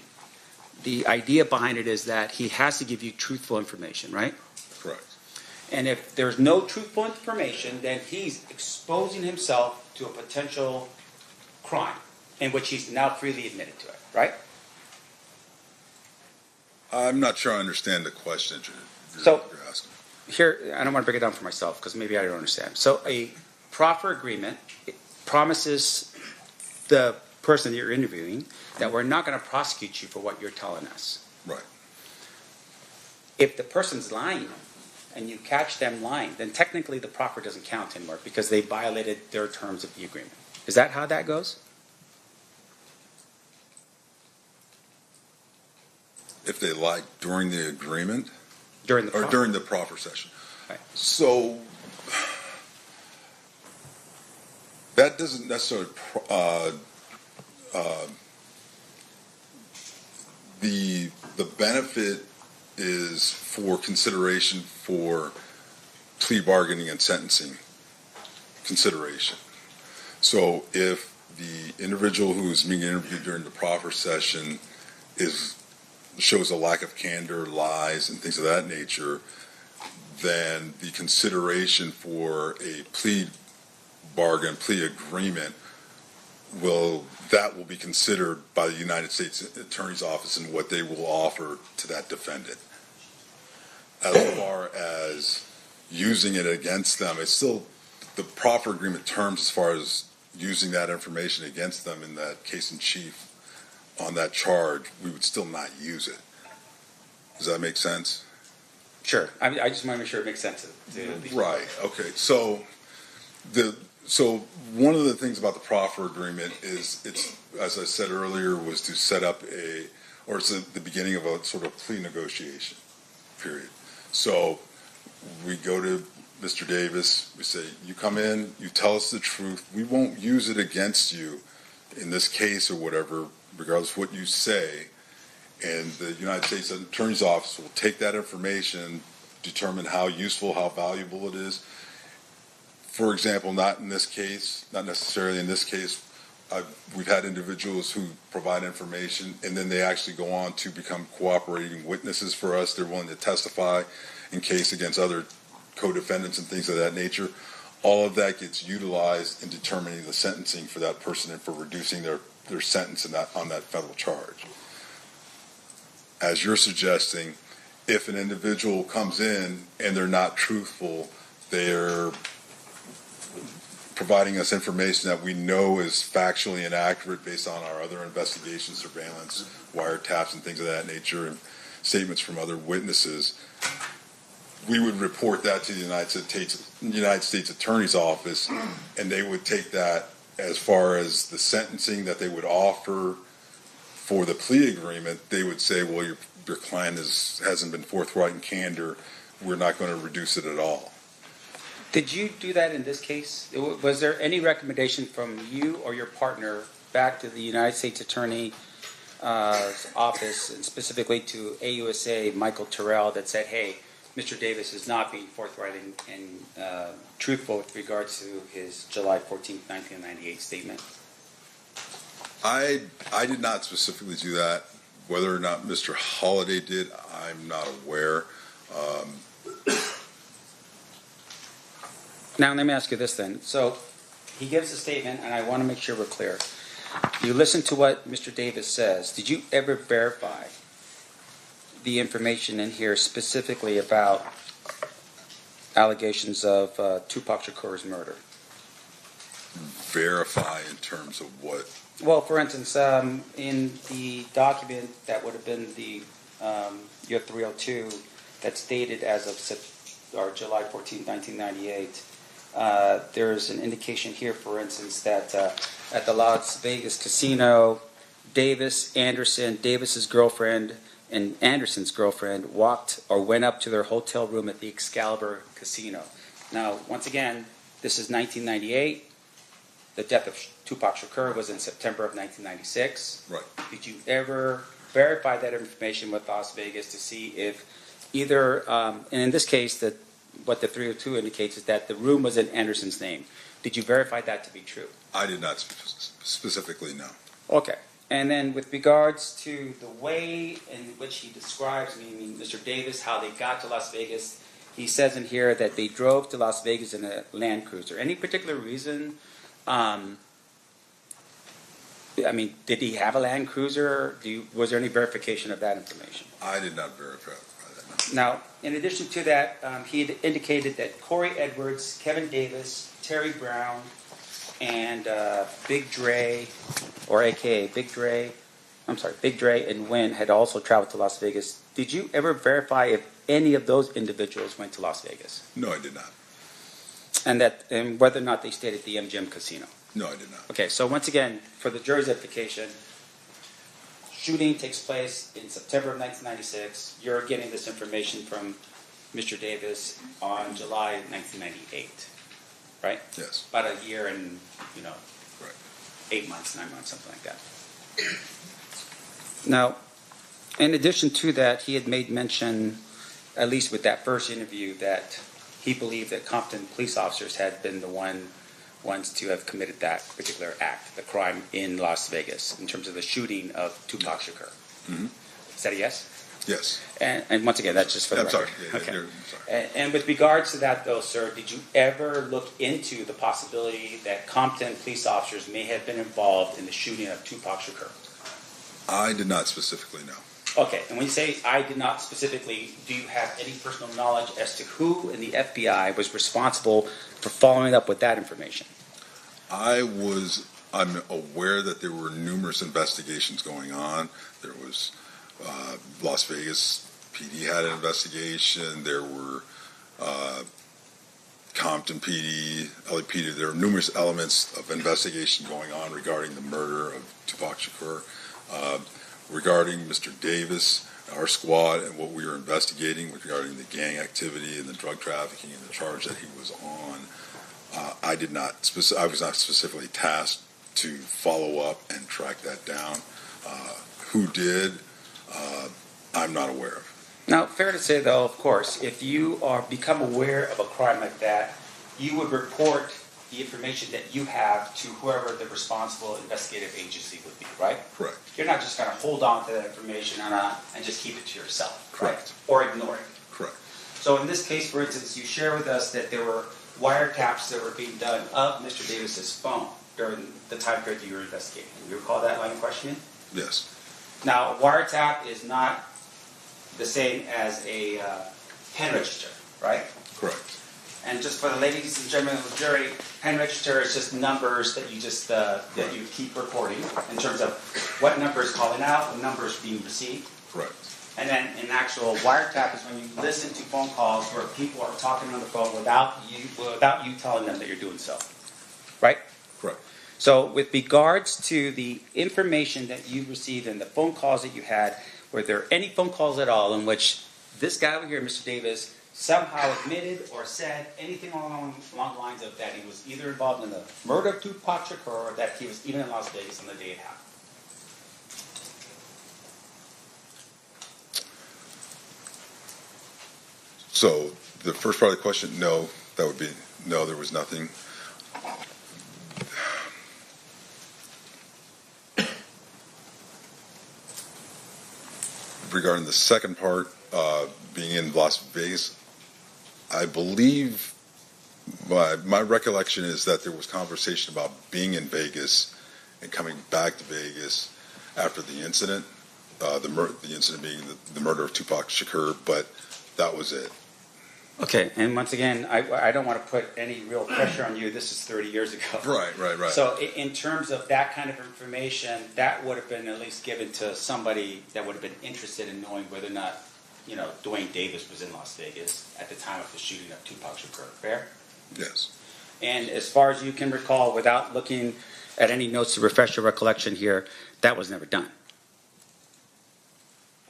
the idea behind it is that he has to give you truthful information, right? Correct. And if there's no truthful information, then he's exposing himself to a potential crime in which he's now freely admitted to it, right? I'm not sure I understand the question that So- you're asking. Here, I don't want to break it down for myself because maybe I don't understand. So a proffer agreement promises the person that you're interviewing that we're not going to prosecute you for what you're telling us. Right. If the person's lying and you catch them lying, then technically the proffer doesn't count anymore because they violated their terms of the agreement. Is that how that goes? If they lied during the agreement During the or proffer? during the proffer session. Right. So that doesn't necessarily the benefit is for consideration for plea bargaining and sentencing consideration. So if the individual who is being interviewed during the proffer session shows a lack of candor, lies, and things of that nature, then the consideration for a plea bargain, plea agreement, will be considered by the United States Attorney's Office and what they will offer to that defendant. As far as using it against them, it's still the proffer agreement terms as far as using that information against them in that case in chief on that charge, we would still not use it. Does that make sense? Sure. I just want to make sure it makes sense. Right. Okay. So one of the things about the proffer agreement is it's, as I said earlier, was to set up it's the beginning of a sort of plea negotiation period. So we go to Mr. Davis, we say, you come in, you tell us the truth, we won't use it against you in this case or whatever, regardless of what you say, and the United States Attorney's Office will take that information, determine how useful, how valuable it is. For example, not in this case, not necessarily in this case, we've had individuals who provide information and then they actually go on to become cooperating witnesses for us. They're willing to testify in case against other co-defendants and things of that nature. All of that gets utilized in determining the sentencing for that person and for reducing their sentence on that federal charge. As you're suggesting, if an individual comes in and they're not truthful, they're providing us information that we know is factually inaccurate based on our other investigations, surveillance, wiretaps, and things of that nature, and statements from other witnesses, we would report that to the United States Attorney's Office, and they would take that as far as the sentencing that they would offer for the plea agreement. They would say, well, your client hasn't been forthright and candor, we're not going to reduce it at all. Did you do that in this case? Was there any recommendation from you or your partner back to the United States Attorney office, and specifically to AUSA Michael Terrell, that said, hey, Mr. Davis is not being forthright and truthful with regards to his July 14th, 1998 statement? I did not specifically do that. Whether or not Mr. Holliday did, I'm not aware. Now, let me ask you this then. So he gives a statement, and I want to make sure we're clear. You listen to what Mr. Davis says. Did you ever verify the information in here specifically about allegations of Tupac Shakur's murder? Verify in terms of what? Well, for instance, in the document that would have been the your 302 that's dated as of July 14, 1998, there's an indication here, for instance, that at the Las Vegas casino, Davis, Anderson, Davis's girlfriend, and Anderson's girlfriend walked or went up to their hotel room at the Excalibur Casino. Now, once again, this is 1998. The death of Tupac Shakur was in September of 1996. Right. Did you ever verify that information with Las Vegas to see if either, and in this case, what the 302 indicates is that the room was in Anderson's name. Did you verify that to be true? I did not specifically know. Okay. And then with regards to the way in which he describes, meaning Mr. Davis, how they got to Las Vegas, he says in here that they drove to Las Vegas in a Land Cruiser. Any particular reason? I mean, did he have a Land Cruiser? Was there any verification of that information? I did not verify that. Now, in addition to that, he had indicated that Corey Edwards, Kevin Davis, Terry Brown, and Big Dre, or AKA Big Dre, Big Dre and Wynn had also traveled to Las Vegas. Did you ever verify if any of those individuals went to Las Vegas? No, I did not. And whether or not they stayed at the MGM Casino? No, I did not. Okay, so once again, for the jury's edification, shooting takes place in September of 1996. You're getting this information from Mr. Davis on July 1998, right? Yes. About a year and, Right. 8 months, 9 months, something like that. Now, in addition to that, he had made mention, at least with that first interview, that he believed that Compton police officers had been the ones to have committed that particular act, the crime in Las Vegas, in terms of the shooting of Tupac Shakur. Mm-hmm. Is that a yes? Yes. And once again, that's just for the I'm record. sorry. Yeah, Okay. I'm sorry. And with regards to that, though, sir, did you ever look into the possibility that Compton police officers may have been involved in the shooting of Tupac Shakur? I did not specifically know. Okay, and when you say I did not specifically, do you have any personal knowledge as to who in the FBI was responsible for following up with that information? I'm aware that there were numerous investigations going on. There was Las Vegas PD had an investigation. There were Compton PD, LAPD. There were numerous elements of investigation going on regarding the murder of Tupac Shakur. Regarding Mr. Davis, our squad, and what we were investigating regarding the gang activity and the drug trafficking and the charge that he was on, I was not specifically tasked to follow up and track that down. Who did? I'm not aware of. Now, fair to say, though, of course, if you become aware of a crime like that, you would report the information that you have to whoever the responsible investigative agency would be, right? Correct. You're not just going to hold on to that information and just keep it to yourself, Correct. Right? Or ignore it. Correct. So in this case, for instance, you share with us that there were wiretaps that were being done of Mr. Davis's phone during the time period that you were investigating. Do you recall that line of questioning? Yes. Now, a wiretap is not the same as a pen register, right? Correct. And just for the ladies and gentlemen of the jury, pen register is just numbers that you that you keep recording in terms of what number is calling out, what number is being received. Correct. And then an actual wiretap is when you listen to phone calls where people are talking on the phone without you telling them that you're doing so, right? Correct. So with regards to the information that you received and the phone calls that you had, were there any phone calls at all in which this guy over here, Mr. Davis, somehow admitted or said anything along the lines of that he was either involved in the murder of Tupac Shakur or that he was even in Las Vegas on the day it happened? So the first part of the question, no, that would be no. There was nothing. Regarding the second part, being in Las Vegas, I believe my recollection is that there was conversation about being in Vegas and coming back to Vegas after the incident, the incident being the murder of Tupac Shakur, but that was it. Okay, and once again, I don't want to put any real pressure on you. This is 30 years ago. Right. So in terms of that kind of information, that would have been at least given to somebody that would have been interested in knowing whether or not, Duane Davis was in Las Vegas at the time of the shooting of Tupac Shakur. Fair? Yes. And as far as you can recall, without looking at any notes to refresh your recollection here, that was never done.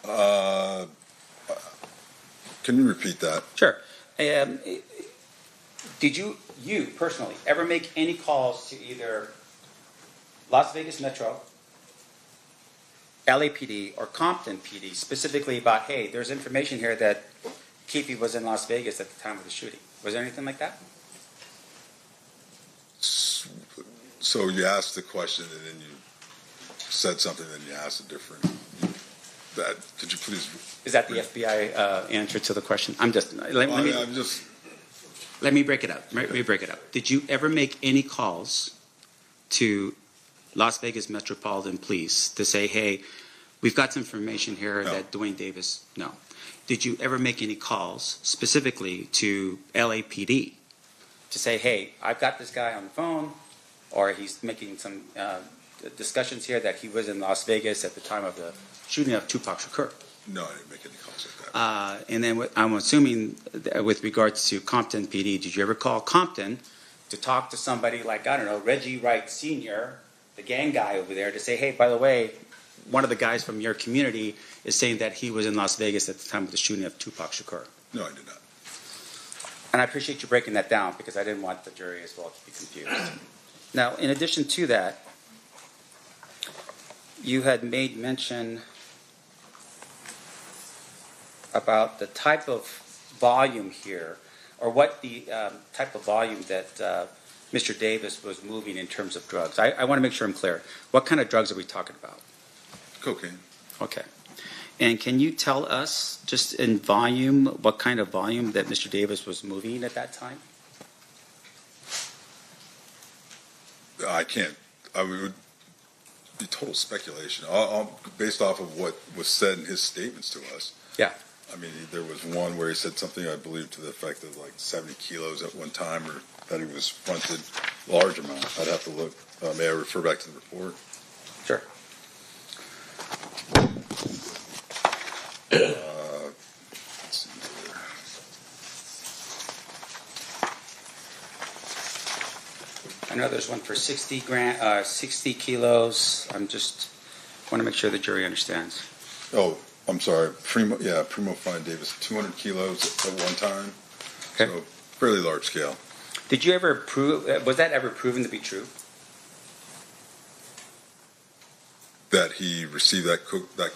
Can you repeat that? Sure. Did you personally ever make any calls to either Las Vegas Metro, LAPD, or Compton PD specifically about, hey, there's information here that Keffe was in Las Vegas at the time of the shooting? Was there anything like that? So you asked the question and then you said something, then you asked a different. Could you please? Is that the FBI answer to the question? Let me break it up. Let me break it up. Did you ever make any calls to Las Vegas Metropolitan Police to say, hey, we've got some information here that Duane Davis? No. Did you ever make any calls specifically to LAPD to say, hey, I've got this guy on the phone, or he's making some discussions here that he was in Las Vegas at the time of the shooting of Tupac Shakur? No, I didn't make any calls like that. And then I'm assuming with regards to Compton PD, did you ever call Compton to talk to somebody like, I don't know, Reggie Wright Sr., the gang guy over there, to say, hey, by the way, one of the guys from your community is saying that he was in Las Vegas at the time of the shooting of Tupac Shakur? No, I did not. And I appreciate you breaking that down because I didn't want the jury as well to be confused. Now, in addition to that, you had made mention about the type of volume here, or what the type of volume that Mr. Davis was moving in terms of drugs. I want to make sure I'm clear. What kind of drugs are we talking about? Cocaine. Okay. And can you tell us, just in volume, what kind of volume that Mr. Davis was moving at that time? I can't. I would be total speculation, based off of what was said in his statements to us. Yeah. I mean, there was one where he said something, I believe, to the effect of like 70 kilos at one time, or that he was fronted large amount. I'd have to look. May I refer back to the report? Sure. Let's see here. I know there's one for 60 kilos. I'm just want to make sure the jury understands. Oh, I'm sorry. Primo Fine Davis, 200 kilos at one time. Okay. So fairly large scale. Did you ever prove? Was that ever proven to be true? That he received that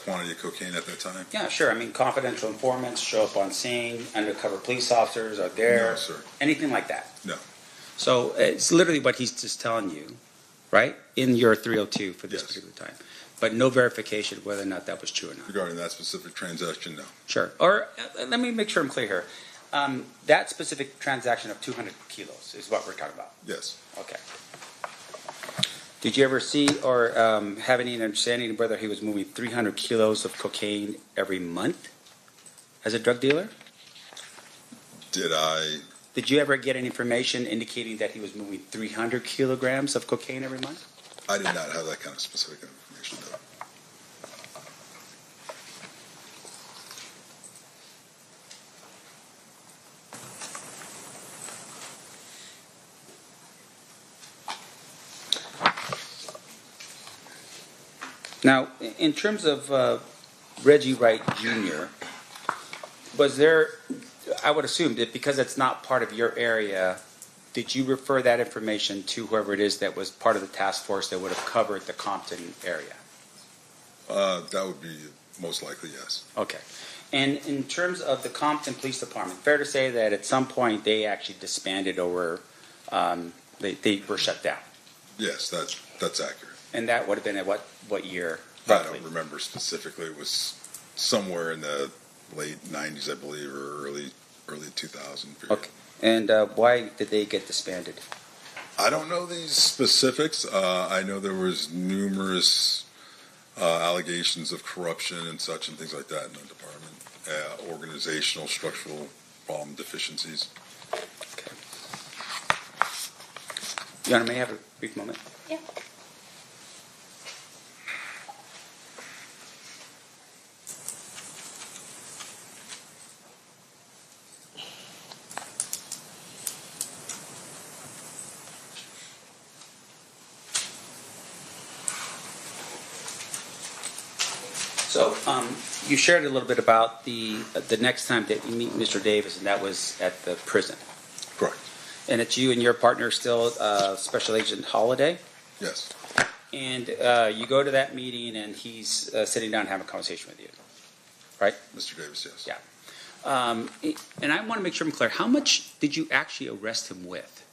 quantity of cocaine at that time? Yeah, sure. I mean, confidential informants show up on scene. Undercover police officers are there. No, sir. Anything like that? No. So it's literally what he's just telling you, right? In your 302 for this particular time. But no verification of whether or not that was true or not. Regarding that specific transaction, no. Sure. Or let me make sure I'm clear here. That specific transaction of 200 kilos is what we're talking about. Yes. Okay. Did you ever see or have any understanding of whether he was moving 300 kilos of cocaine every month as a drug dealer? Did I? Did you ever get any information indicating that he was moving 300 kilograms of cocaine every month? I did not have that kind of specific information, no. Now, in terms of Reggie Wright Jr., was there, I would assume that because it's not part of your area, did you refer that information to whoever it is that was part of the task force that would have covered the Compton area? That would be most likely, yes. Okay. And in terms of the Compton Police Department, fair to say that at some point they actually disbanded or they were shut down? Yes, that's accurate. And that would have been at what year? I Roughly? don't remember specifically. It was somewhere in the late 90s, I believe, or early 2000 period. Okay. And why did they get disbanded? I don't know these specifics. I know there was numerous allegations of corruption and such and things like that in the department. Organizational, structural problem deficiencies. Okay. Your Honor, may I have a brief moment? Yeah. So you shared a little bit about the next time that you meet Mr. Davis, and that was at the prison. Correct. And it's you and your partner still, Special Agent Holliday? Yes. And you go to that meeting, and he's sitting down having a conversation with you, right? Mr. Davis, yes. Yeah. And I want to make sure I'm clear. How much did you actually arrest him with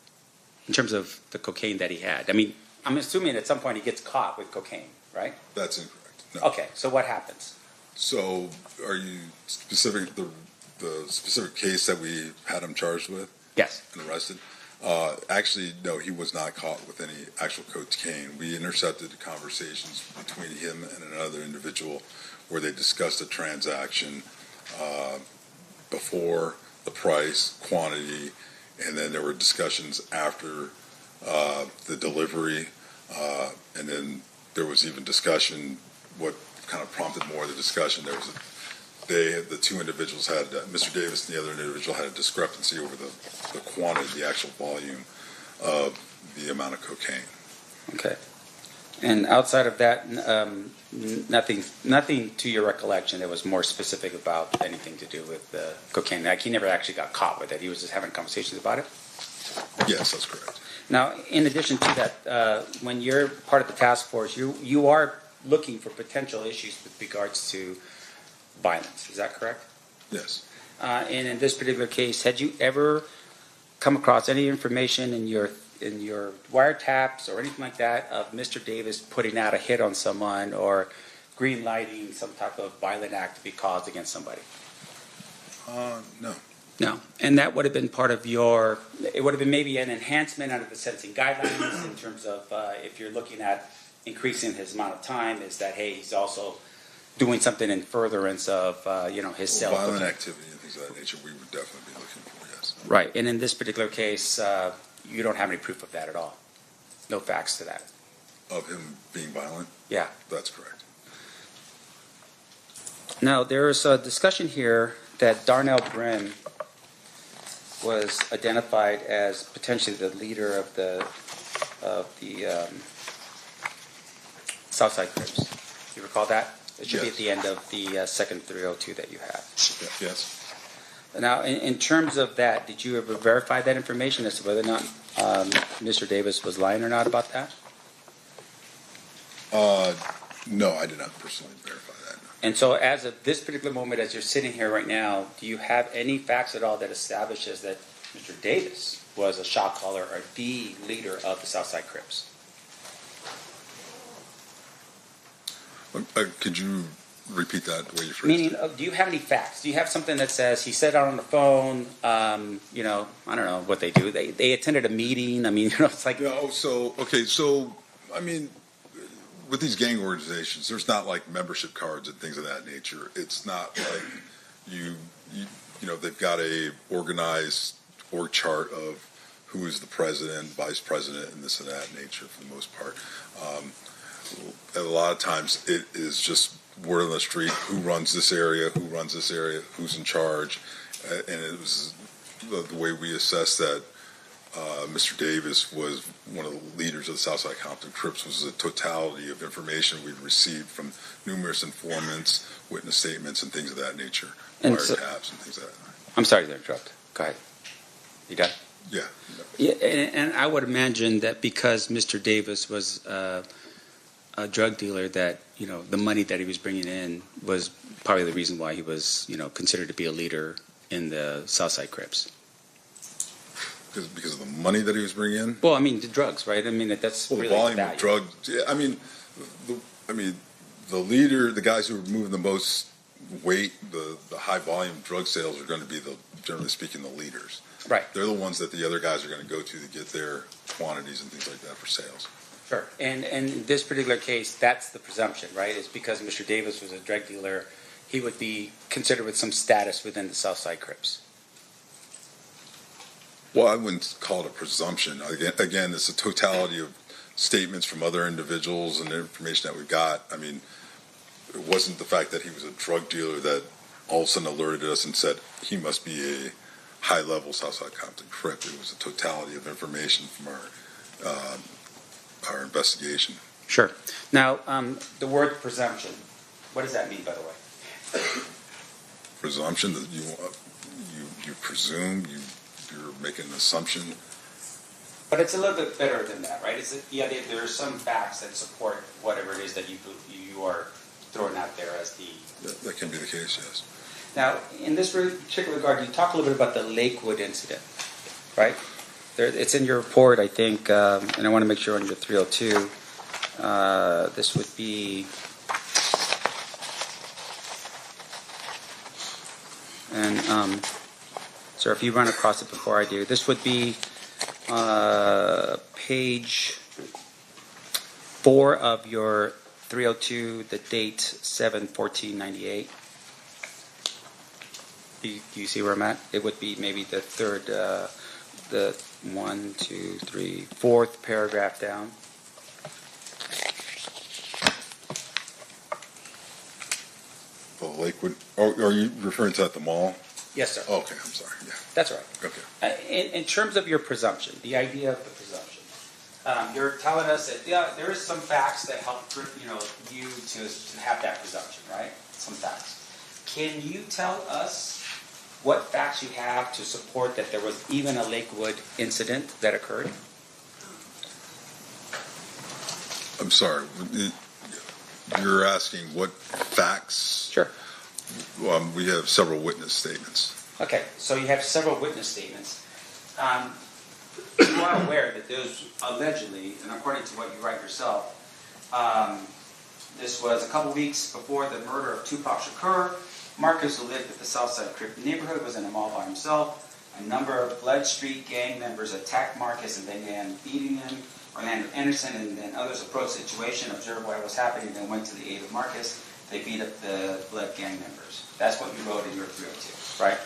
in terms of the cocaine that he had? I mean, I'm assuming at some point he gets caught with cocaine, right? That's incorrect. No. Okay, so what happens? So, are you specific the specific case that we had him charged with Yes. and arrested? Actually, no, he was not caught with any actual cocaine. We intercepted conversations between him and another individual where they discussed a transaction before, the price, quantity, and then there were discussions after the delivery, and then there was even discussion. What kind of prompted more of the discussion? There was the two individuals had Mr. Davis and the other individual had a discrepancy over the quantity, the actual volume of the amount of cocaine. Okay. And outside of that, nothing to your recollection that was more specific about anything to do with the cocaine. Like he never actually got caught with it. He was just having conversations about it. Yes, that's correct. Now, in addition to that, when you're part of the task force, you are looking for potential issues with regards to violence. Is that correct? Yes. And in this particular case, had you ever come across any information in your wiretaps or anything like that of Mr. Davis putting out a hit on someone or green lighting some type of violent act to be caused against somebody? No. No. And that would have been part of it would have been maybe an enhancement under the sentencing guidelines in terms of if you're looking at increasing his amount of time, is that, hey, he's also doing something in furtherance of, his self. Violent activity and things of that nature, we would definitely be looking for, yes. Right. And in this particular case, you don't have any proof of that at all. No facts to that. Of him being violent? Yeah. That's correct. Now, there's a discussion here that Darnell Brim was identified as potentially the leader of the Southside Crips. You recall that? It should be Yes. at the end of the second 302 that you have. Yes. Now, in terms of that, did you ever verify that information as to whether or not Mr. Davis was lying or not about that? No, I did not personally verify that. No. And so as of this particular moment, as you're sitting here right now, do you have any facts at all that establishes that Mr. Davis was a shot caller or the leader of the Southside Crips? Could you repeat that the way you phrased Meaning, it? do you have any facts? Do you have something that says he said out on the phone, I don't know what they do. They attended a meeting. I mean, it's like... No, so I mean, with these gang organizations, there's not like membership cards and things of that nature. It's not like they've got a organized org chart of who is the president, vice president, and this and that nature for the most part. A lot of times it is just word on the street, who runs this area, who's in charge, and it was the way we assess that Mr. Davis was one of the leaders of the Southside Compton Crips was the totality of information we'd received from numerous informants, witness statements, and things of that nature, And so- wiretaps and things like that. I'm sorry to interrupt. Go ahead. You done? Yeah. Yeah, and I would imagine that because Mr. Davis was a drug dealer, that the money that he was bringing in was probably the reason why he was considered to be a leader in the Southside Crips. Because of the money that he was bringing in. Well, I mean the drugs, right? I mean that's Well, the really volume value. of drugs. Yeah, the leader, the guys who are moving the most weight, the high volume drug sales are going to be generally speaking, the leaders. Right. They're the ones that the other guys are going to go to get their quantities and things like that for sales. Sure. And in this particular case, that's the presumption, right? Is because Mr. Davis was a drug dealer, he would be considered with some status within the Southside Crips. Well, I wouldn't call it a presumption. Again, it's a totality of statements from other individuals and the information that we got. I mean, it wasn't the fact that he was a drug dealer that all of a sudden alerted us and said he must be a high-level Southside Compton Crip. It was a totality of information from our investigation. Sure. Now, the word presumption, what does that mean, by the way? Presumption that you presume, you're making an assumption. But it's a little bit better than that, right? There are some facts that support whatever it is that you are throwing out there as the... That can be the case, yes. Now, in this particular regard, you talk a little bit about the Lakewood incident, right? It's in your report, I think, and I want to make sure on your 302, this would be... And, sir, if you run across it before I do, this would be page 4 of your 302, the date 7/14/98. Do you see where I'm at? It would be maybe the third, the 1, 2, 3, 4th paragraph down. The Lakewood, are you referring to at the mall? Yes, sir. Oh, okay, I'm sorry, yeah. That's right. Okay. In terms of your presumption, the idea of the presumption, you're telling us that there is some facts that help you to have that presumption, right? Some facts. Can you tell us what facts you have to support that there was even a Lakewood incident that occurred? I'm sorry. You're asking what facts? Sure. We have several witness statements. Okay, so you have several witness statements. You are aware that there's allegedly, and according to what you write yourself, this was a couple weeks before the murder of Tupac Shakur. Marcus, who lived at the Southside Crip neighborhood, was in a mall by himself. A number of Blood Street gang members attacked Marcus and began beating him. Orlando Anderson and then others approached the situation, observed what was happening, and then went to the aid of Marcus. They beat up the Blood gang members. That's what you wrote in your 302, right?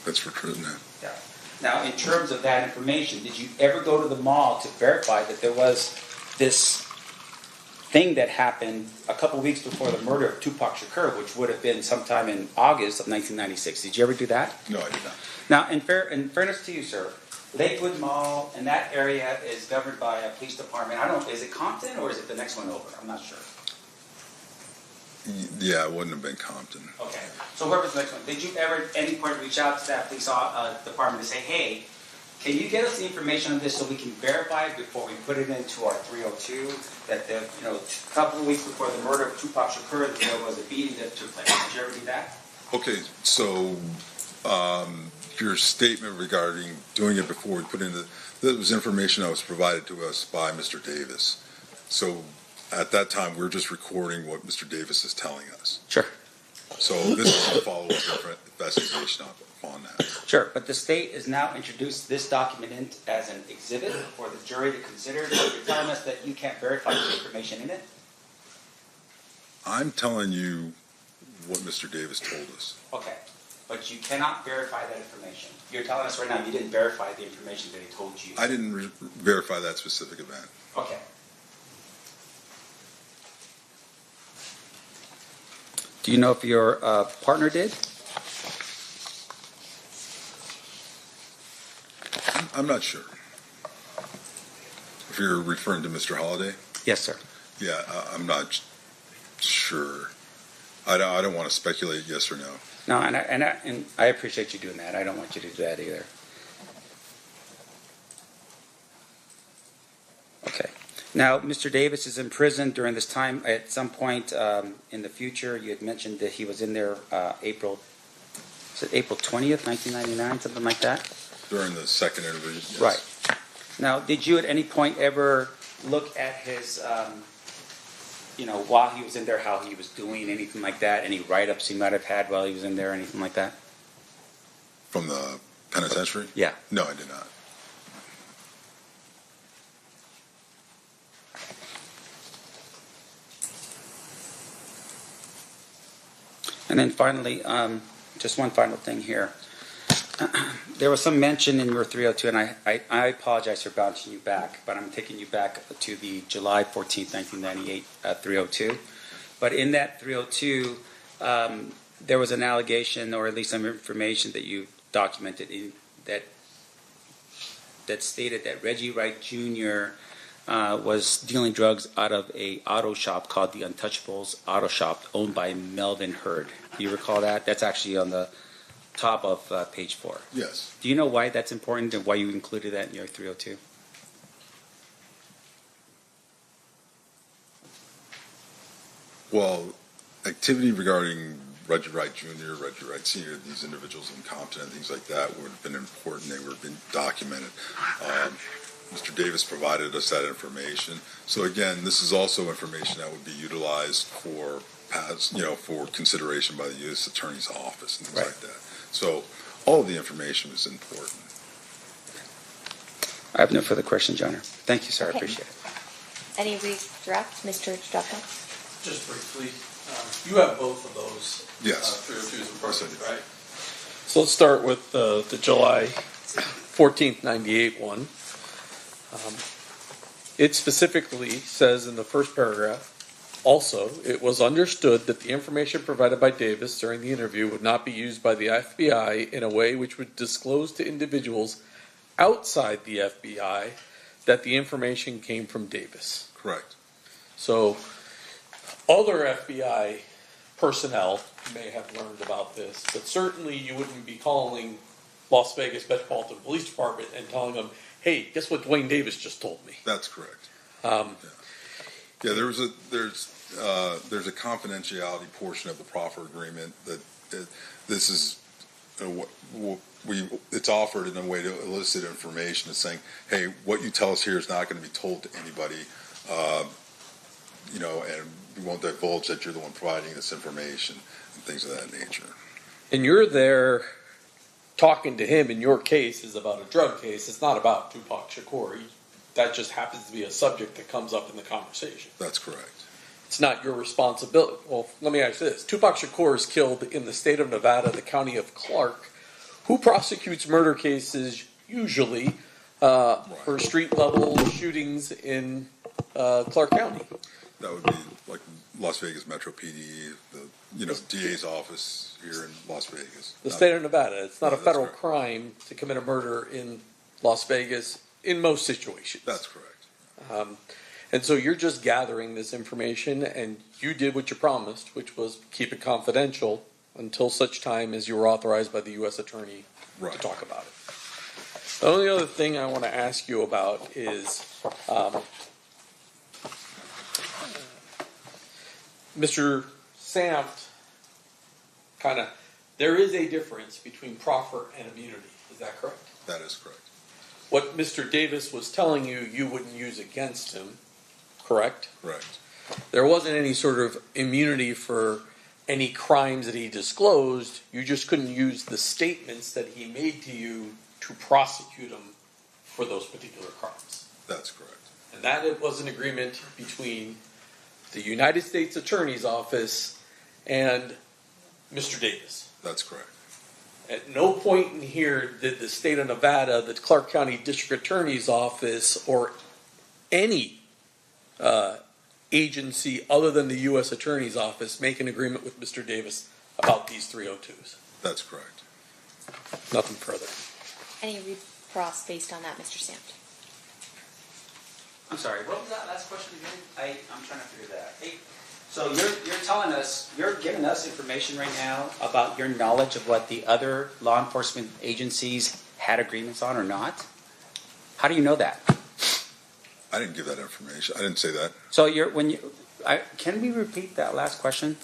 That's for true now. Yeah. Now, in terms of that information, did you ever go to the mall to verify that there was this thing that happened a couple weeks before the murder of Tupac Shakur, which would have been sometime in August of 1996? Did you ever do that? No, I did not. Now, in fairness to you, sir, Lakewood Mall and that area is governed by a police department. I don't know, is it Compton or is it the next one over? I'm not sure. Yeah, it wouldn't have been Compton. Okay. So whoever's the next one, did you ever at any point reach out to that police department to say, hey, can you get us the information on this so we can verify it before we put it into our 302 that a couple of weeks before the murder of Tupac Shakur, there was a beating that took place? Did you ever do that? Okay, so your statement regarding doing it before we put in that was information that was provided to us by Mr. Davis. So at that time, we were just recording what Mr. Davis is telling us. Sure. So this is a follow-up investigation upon that. Sure, but the state has now introduced this document in as an exhibit for the jury to consider. So you're telling us that you can't verify the information in it? I'm telling you what Mr. Davis told us. Okay, but you cannot verify that information. You're telling us right now you didn't verify the information that he told you. I didn't verify that specific event. Okay. Do you know if your partner did? I'm not sure. you're referring to Mr. Holliday, Yes, sir. yeah, I'm not sure. I don't want to speculate yes or no. No, and I appreciate you doing that. I don't want you to do that either. Okay. Now, Mr. Davis is in prison during this time. At some point in the future, you had mentioned that he was in there April 20th, 1999, something like that? During the second interview, yes. Right. Now, did you at any point ever look at his, while he was in there, how he was doing, anything like that? Any write-ups he might have had while he was in there, anything like that? From the penitentiary? Yeah. No, I did not. And then finally, just one final thing here. There was some mention in your 302, and I apologize for bouncing you back, but I'm taking you back to the July 14th, 1998 302. But in that 302, there was an allegation, or at least some information that you documented that stated that Reggie Wright Jr. Was dealing drugs out of a auto shop called the Untouchables Auto Shop, owned by Melvin Hurd. Do you recall that? That's actually on the top of page 4. Yes. Do you know why that's important and why you included that in your 302? Well, activity regarding Reggie Wright Jr., Reggie Wright Sr., these individuals incompetent, things like that would have been important. They would have been documented. Mr. Davis provided us that information. So again, this is also information that would be utilized for for consideration by the U.S. Attorney's Office and things Right. like that. So all of the information is important. I have no further questions, Your Honor. Thank you, sir. I Okay. appreciate it. Any redirect, Mr. Strupka? Just briefly, you have both of those. Yes. 302s in Yes, I person, do. right? So let's start with the July 14th, 98 one. It specifically says in the first paragraph, also, it was understood that the information provided by Davis during the interview would not be used by the FBI in a way which would disclose to individuals outside the FBI that the information came from Davis. Correct. So, other FBI personnel may have learned about this, but certainly you wouldn't be calling Las Vegas Metropolitan Police Department and telling them, hey, guess what Duane Davis just told me? That's correct. Yeah, there's a confidentiality portion of the proffer agreement that this is it's offered in a way to elicit information. It's saying, hey, what you tell us here is not going to be told to anybody, and we won't divulge that you're the one providing this information and things of that nature. And you're there talking to him, in your case, is about a drug case. It's not about Tupac Shakur. That just happens to be a subject that comes up in the conversation. That's correct. It's not your responsibility. Well, let me ask you this. Tupac Shakur is killed in the state of Nevada, the county of Clark. Who prosecutes murder cases usually for street-level shootings in Clark County? That would be like Las Vegas Metro PD, the DA's office here in Las Vegas. The state of Nevada. It's not a that's federal correct. crime to commit a murder in Las Vegas in most situations. That's correct. And so you're just gathering this information, and you did what you promised, which was keep it confidential until such time as you were authorized by the U.S. Attorney Right. to talk about it. The only other thing I want to ask you about is Mr. Sampt, there is a difference between proffer and immunity. Is that correct? That is correct. What Mr. Davis was telling you, you wouldn't use against him, correct? Correct. There wasn't any sort of immunity for any crimes that he disclosed. You just couldn't use the statements that he made to you to prosecute him for those particular crimes. That's correct. And that it was an agreement between the United States Attorney's Office and Mr. Davis. That's correct. At no point in here did the state of Nevada, the Clark County District Attorney's Office, or any agency other than the U.S. Attorney's Office make an agreement with Mr. Davis about these 302s. That's correct. Nothing further. Any recross based on that, Mr. Sampt? I'm sorry, what was that last question again? I'm trying to figure that out. Hey, so you're telling us, you're giving us information right now about your knowledge of what the other law enforcement agencies had agreements on or not? How do you know that? I didn't give that information. I didn't say that. So can we repeat that last question?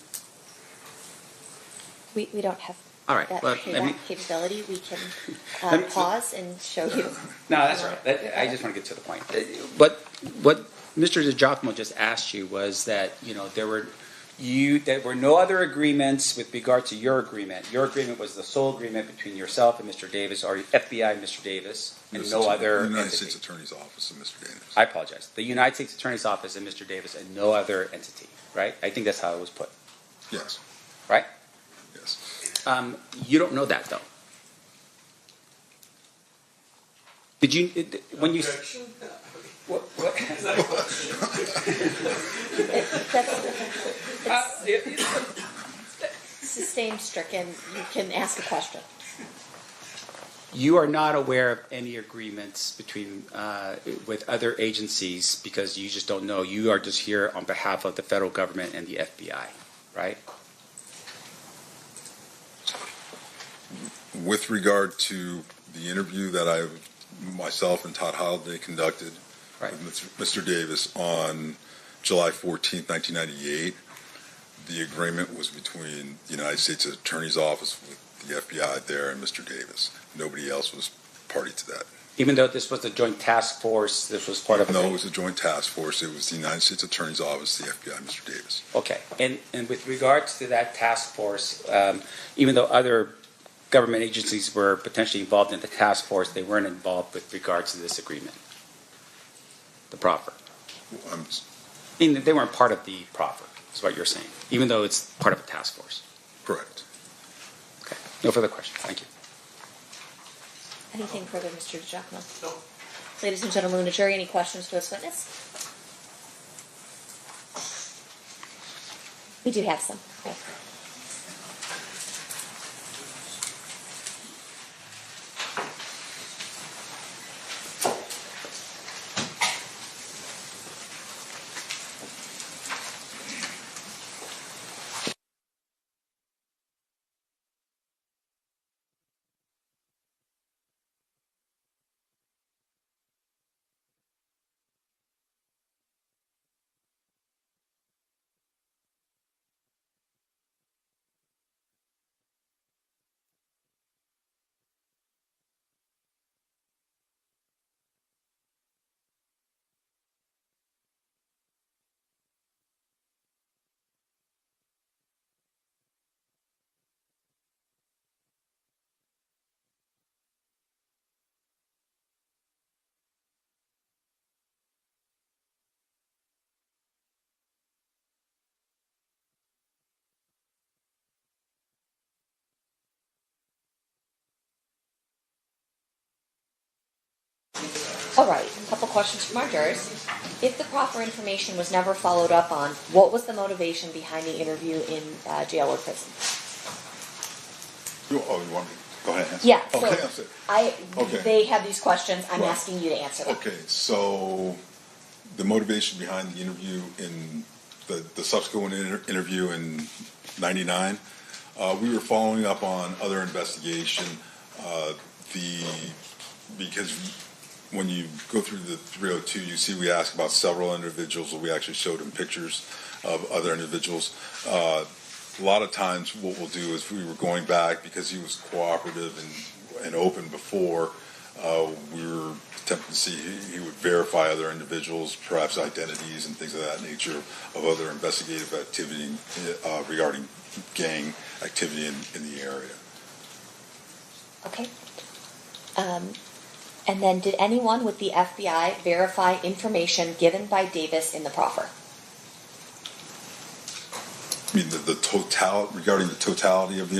We don't have All right, that, well, that capability. We can pause and show you. No, that's all right. I just want to get to the point. What Mr. DiGiacomo just asked you was that there were no other agreements with regard to your agreement. Your agreement was the sole agreement between yourself and Mr. Davis, or FBI and Mr. Davis, and no other. The United entity. States Attorney's Office and Mr. Davis. I apologize. The United States Attorney's Office and Mr. Davis, and no other entity. Right? I think that's how it was put. Yes. Right? Yes. You don't know that though. Did you when you? What? Sustained stricken. You can ask a question. You are not aware of any agreements between with other agencies because you just don't know. You are just here on behalf of the federal government and the FBI, right? With regard to the interview that myself and Todd Holiday conducted with Mr. Davis on July 14th, 1998, the agreement was between the United States Attorney's Office with the FBI there and Mr. Davis. Nobody else was party to that. Even though this was a joint task force, this was part of. No, it was a joint task force. It was the United States Attorney's Office, the FBI, Mr. Davis. Okay, and with regards to that task force, even though other government agencies were potentially involved in the task force, they weren't involved with regards to this agreement, the proffer. I mean, they weren't part of the proffer, is what you're saying, even though it's part of a task force. Correct. Okay, no further questions. Thank you. Anything further, Mr. DiGiacomo? No. Ladies and gentlemen of the jury, any questions for this witness? We do have some. Okay. All right, a couple questions from our jurors. If the proper information was never followed up on, what was the motivation behind the interview in jail or prison? You want me to go ahead and answer? Yeah, Okay. They have these questions. I'm Right. asking you to answer them. Okay, so the motivation behind the interview in the subsequent interview in '99, we were following up on other investigation. Because when you go through the 302, you see we asked about several individuals, or we actually showed him pictures of other individuals. A lot of times what we'll do is we were going back because he was cooperative and open before. We were attempting to see he would verify other individuals, perhaps identities and things of that nature of other investigative activity regarding gang activity in the area. Okay. And then did anyone with the FBI verify information given by Davis in the proffer? I mean, regarding the totality of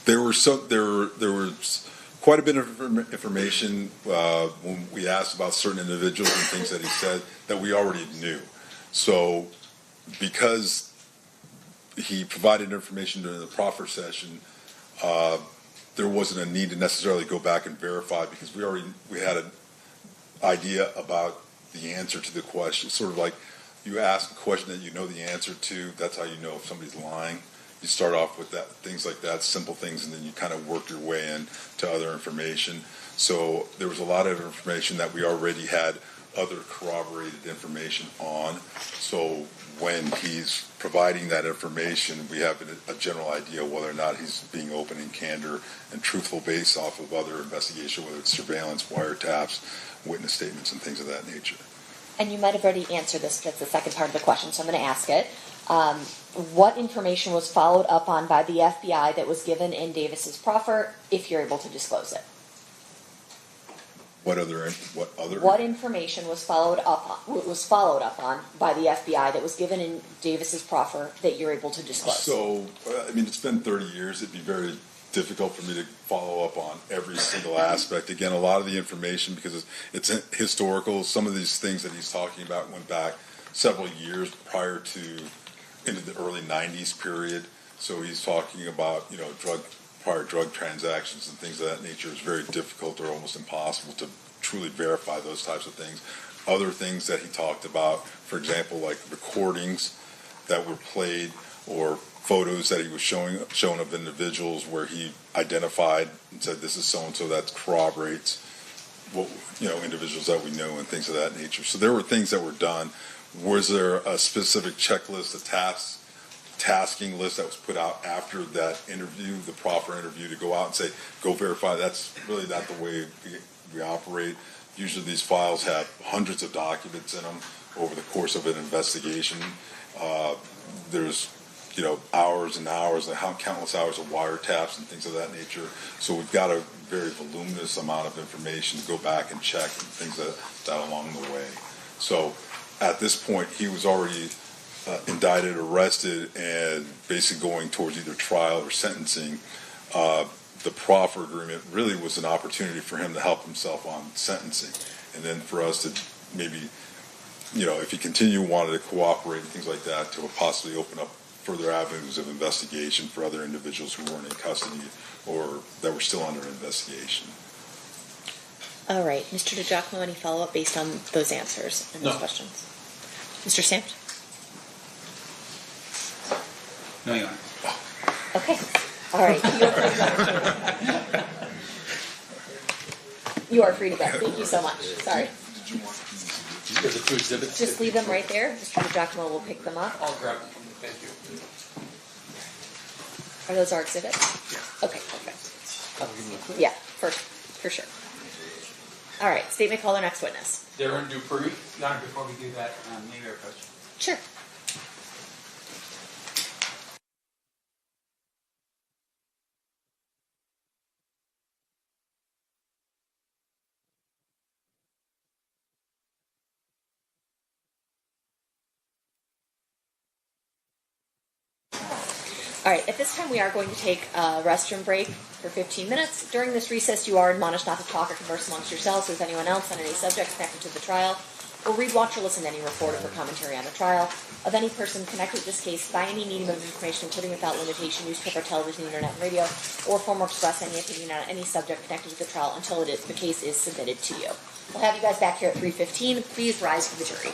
there was quite a bit of information when we asked about certain individuals and things that he said that we already knew. So because he provided information during the proffer session, there wasn't a need to necessarily go back and verify because we had an idea about the answer to the question. Sort of like you ask a question that you know the answer to. That's how you know if somebody's lying. You start off with that, things like that, simple things, and then you kind of work your way in to other information. So there was a lot of information that we already had other corroborated information on. So when he's providing that information, we have a general idea whether or not he's being open and candor and truthful based off of other investigation, whether it's surveillance, wiretaps, witness statements, and things of that nature. And you might have already answered this. That's the second part of the question, so I'm going to ask it. What information was followed up on by the FBI that was given in Davis's proffer, if you're able to disclose it? What information was followed up on by the FBI that was given in Davis's proffer that you're able to disclose? So, I mean, it's been 30 years. It'd be very difficult for me to follow up on every single aspect. Again, a lot of the information, because it's historical, some of these things that he's talking about went back several years prior to into the early 90s period. So he's talking about, prior drug transactions and things of that nature. Is very difficult or almost impossible to truly verify those types of things. Other things that he talked about, for example, like recordings that were played or photos that he was showing of individuals where he identified and said this is so and so, that corroborates what individuals that we know and things of that nature. So there were things that were done. Was there a specific checklist, tasking list that was put out after that interview, the proper interview, to go out and say, go verify? That's really not the way we operate. Usually these files have hundreds of documents in them over the course of an investigation. There's hours and hours and countless hours of wiretaps and things of that nature. So we've got a very voluminous amount of information to go back and check and things that along the way. So at this point, he was already indicted, arrested, and basically going towards either trial or sentencing. The proffer agreement really was an opportunity for him to help himself on sentencing. And then for us to maybe, if he wanted to cooperate and things like that, to possibly open up further avenues of investigation for other individuals who weren't in custody or that were still under investigation. All right. Mr. DiGiacomo, any follow-up based on those answers and those questions? Mr. Stampt? No, Your Honor. Okay. All right. You are free to go. Thank you so much. Sorry. The two exhibits. Just leave them right there. Mr. DiGiacomo will pick them up. I'll grab them. Thank you. Are those our exhibits? Yeah. Okay, perfect. Yeah, for sure. All right, state may call their next witness. Darren Dupree. Your Honor, before we do that, may we approach? Sure. All right, at this time we are going to take a restroom break for 15 minutes. During this recess, you are admonished not to talk or converse amongst yourselves with anyone else on any subject connected to the trial, or read, watch, or listen to any report or for commentary on the trial of any person connected to this case by any medium of information, including without limitation, newspaper, television, internet, and radio, or form or express any opinion on any subject connected to the trial until the case is submitted to you. We'll have you guys back here at 3:15. Please rise for the jury.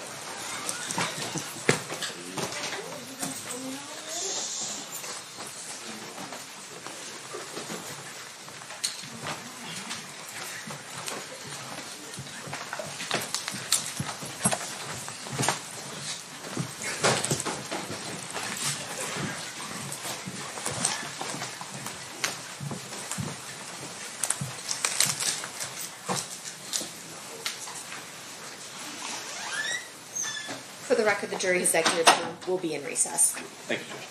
For the record, the jury executive room will be in recess. Thank you, Judge.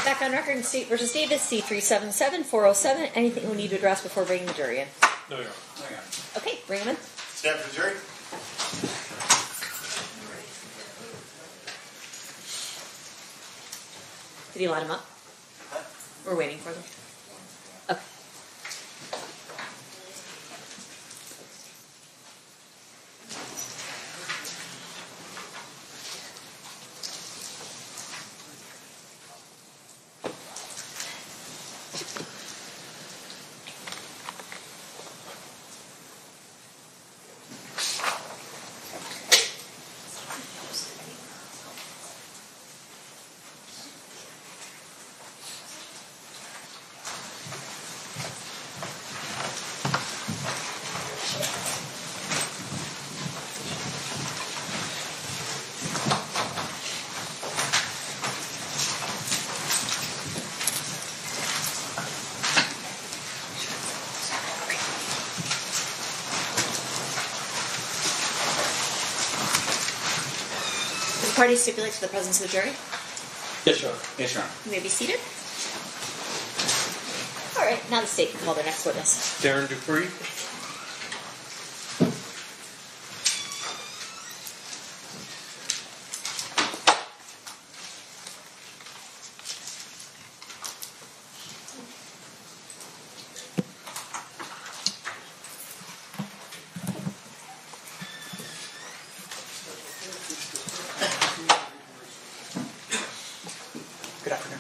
Back on record in State versus Davis, C-377-407. Anything we need to address before bringing the jury in? No, Your Honor. Okay, bring them in. Stand for the jury. Did you line them up? We're waiting for them. Okay. The party stipulates to the presence of the jury. Yes, Your Honor. Yes, Your Honor. You may be seated. All right, now the state can call their next witness. Darren Dupree. Good afternoon.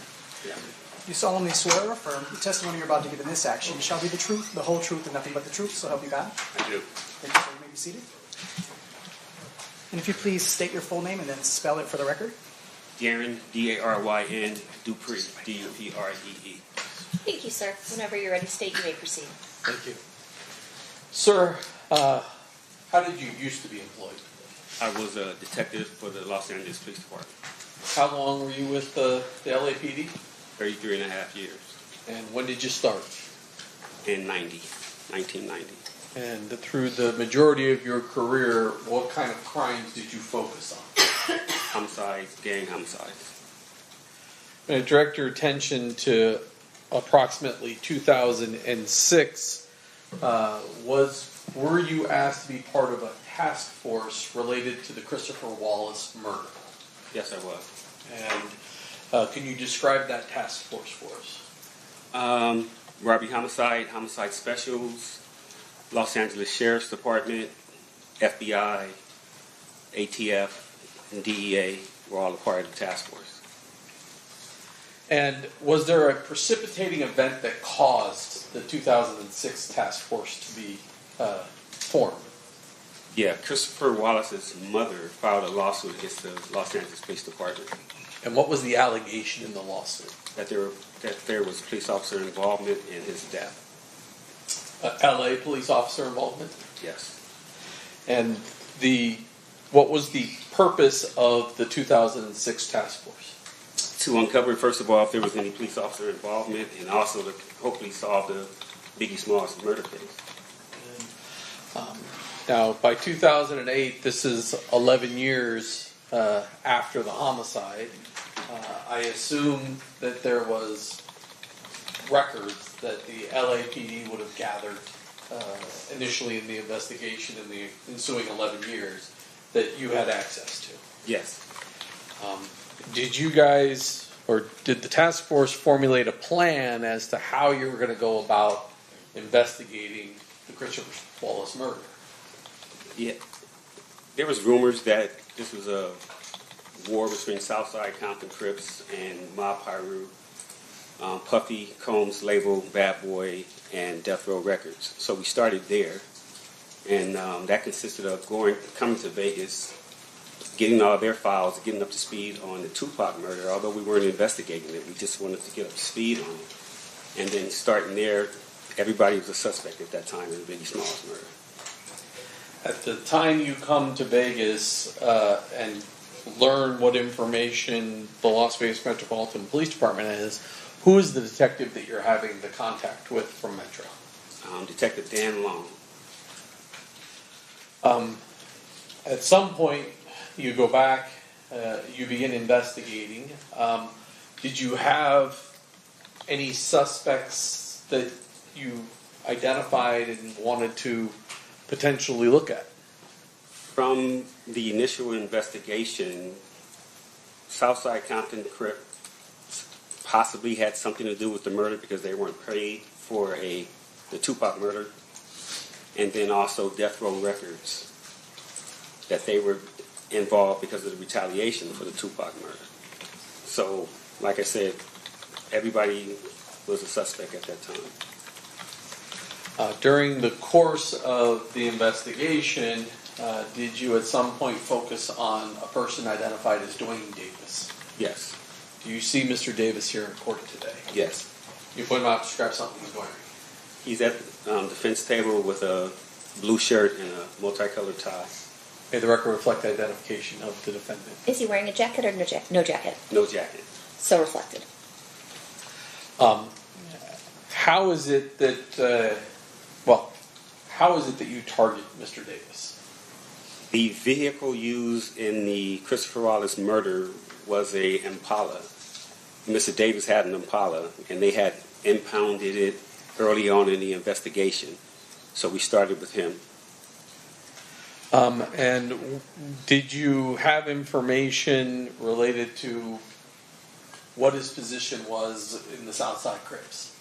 You solemnly swear or affirm the testimony you're about to give in this action shall be the truth, the whole truth, and nothing but the truth, so help you God? I do. Thank you, sir. You may be seated. And if you please state your full name and then spell it for the record. Darren, D-A-R-Y-N, Dupree, D-U-P-R-E-E. Thank you, sir. Whenever you're ready to state, you may proceed. Thank you. Sir, how did you used to be employed? I was a detective for the Los Angeles Police Department, How long were you with the LAPD? 33 and a half years, And when did you start? in 1990. And through the majority of your career, what kind of crimes did you focus on? Homicides, gang homicides. I direct your attention to approximately 2006. Were you asked to be part of a task force related to the Christopher Wallace murder? Yes, I was. And can you describe that task force for us? Robbery homicide, homicide specials, Los Angeles Sheriff's Department, FBI, ATF, and DEA were all a part of the task force. And was there a precipitating event that caused the 2006 task force to be formed? Yeah, Christopher Wallace's mother filed a lawsuit against the Los Angeles Police Department And what was the allegation in the lawsuit? that there was police officer involvement in his death. LA police officer involvement? Yes. And what was the purpose of the 2006 task force? To uncover, first of all, if there was any police officer involvement, and also to hopefully solve the Biggie Smalls murder case. Now, by 2008, this is 11 years after the homicide. I assume that there was records that the LAPD would have gathered initially in the investigation in the ensuing 11 years that you had access to. Yes. Did you guys, or did the task force formulate a plan as to how you were going to go about investigating the Christopher Wallace murder? Yeah. There was rumors that this was a war between Southside Compton Crips and Mob Piru. Puffy Combs label Bad Boy and Death Row Records. So we started there, and that consisted of coming to Vegas, getting all their files, getting up to speed on the Tupac murder. Although we weren't investigating it, we just wanted to get up to speed on it. And then starting there, everybody was a suspect at that time in the Biggie Smalls murder. At the time you come to Vegas and learn what information the Las Vegas Metropolitan Police Department has, who is the detective that you're having the contact with from Metro? Detective Dan Long. At some point, you go back, you begin investigating. Did you have any suspects that you identified and wanted to potentially look at? From the initial investigation, Southside Compton Crip possibly had something to do with the murder because they weren't paid for the Tupac murder, and then also Death Row Records, that they were involved because of the retaliation for the Tupac murder. So, like I said, everybody was a suspect at that time. During the course of the investigation, did you at some point focus on a person identified as Duane Davis? Yes. Do you see Mr. Davis here in court today? Yes. You point him out, describe something he's wearing. He's at the defense table with a blue shirt and a multicolored tie. May the record reflect the identification of the defendant. Is he wearing a jacket or no jacket? No jacket. So reflected. How is it that, how is it that you target Mr. Davis? The vehicle used in the Christopher Wallace murder was a Impala. Mr. Davis had an Impala, and they had impounded it early on in the investigation. So we started with him. And did you have information related to what his position was in the Southside Crips?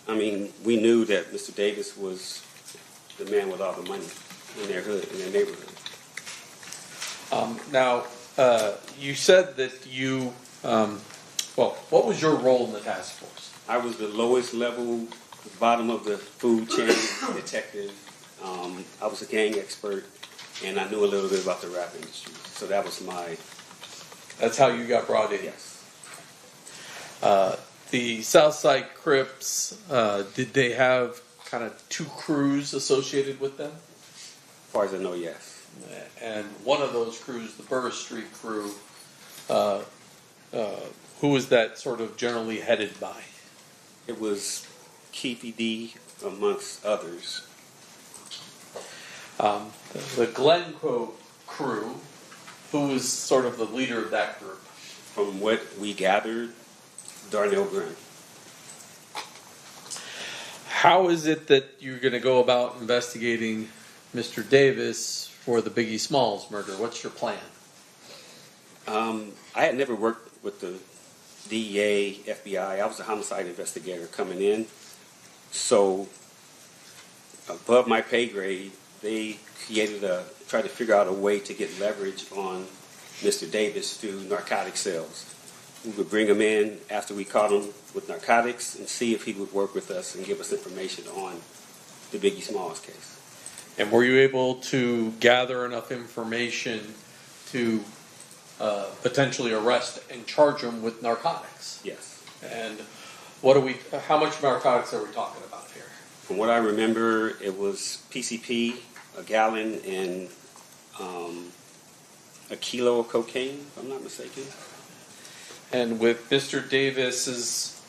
I mean, we knew that Mr. Davis was the man with all the money in their hood, in their neighborhood. Now, you said that you, what was your role in the task force? I was the lowest level, bottom of the food chain detective. I was a gang expert, and I knew a little bit about the rap industry. So that was my... That's how you got brought in? Yes. The Southside Crips, did they have kind of two crews associated with them? As far as I know, yes. And one of those crews, the Burris Street crew, who was that sort of generally headed by? It was Keffe D, amongst others. The Glencoe crew, who was sort of the leader of that group? From what we gathered, Duane. How is it that you're going to go about investigating Mr. Davis for the Biggie Smalls murder? What's your plan? I had never worked with the DEA, FBI. I was a homicide investigator coming in. So above my pay grade, they tried to figure out a way to get leverage on Mr. Davis through narcotic sales. We would bring him in after we caught him with narcotics and see if he would work with us and give us information on the Biggie Smalls case. And were you able to gather enough information to potentially arrest and charge him with narcotics? Yes. And how much narcotics are we talking about here? From what I remember, it was PCP, a gallon, and a kilo of cocaine, if I'm not mistaken. And with Mr. Davis's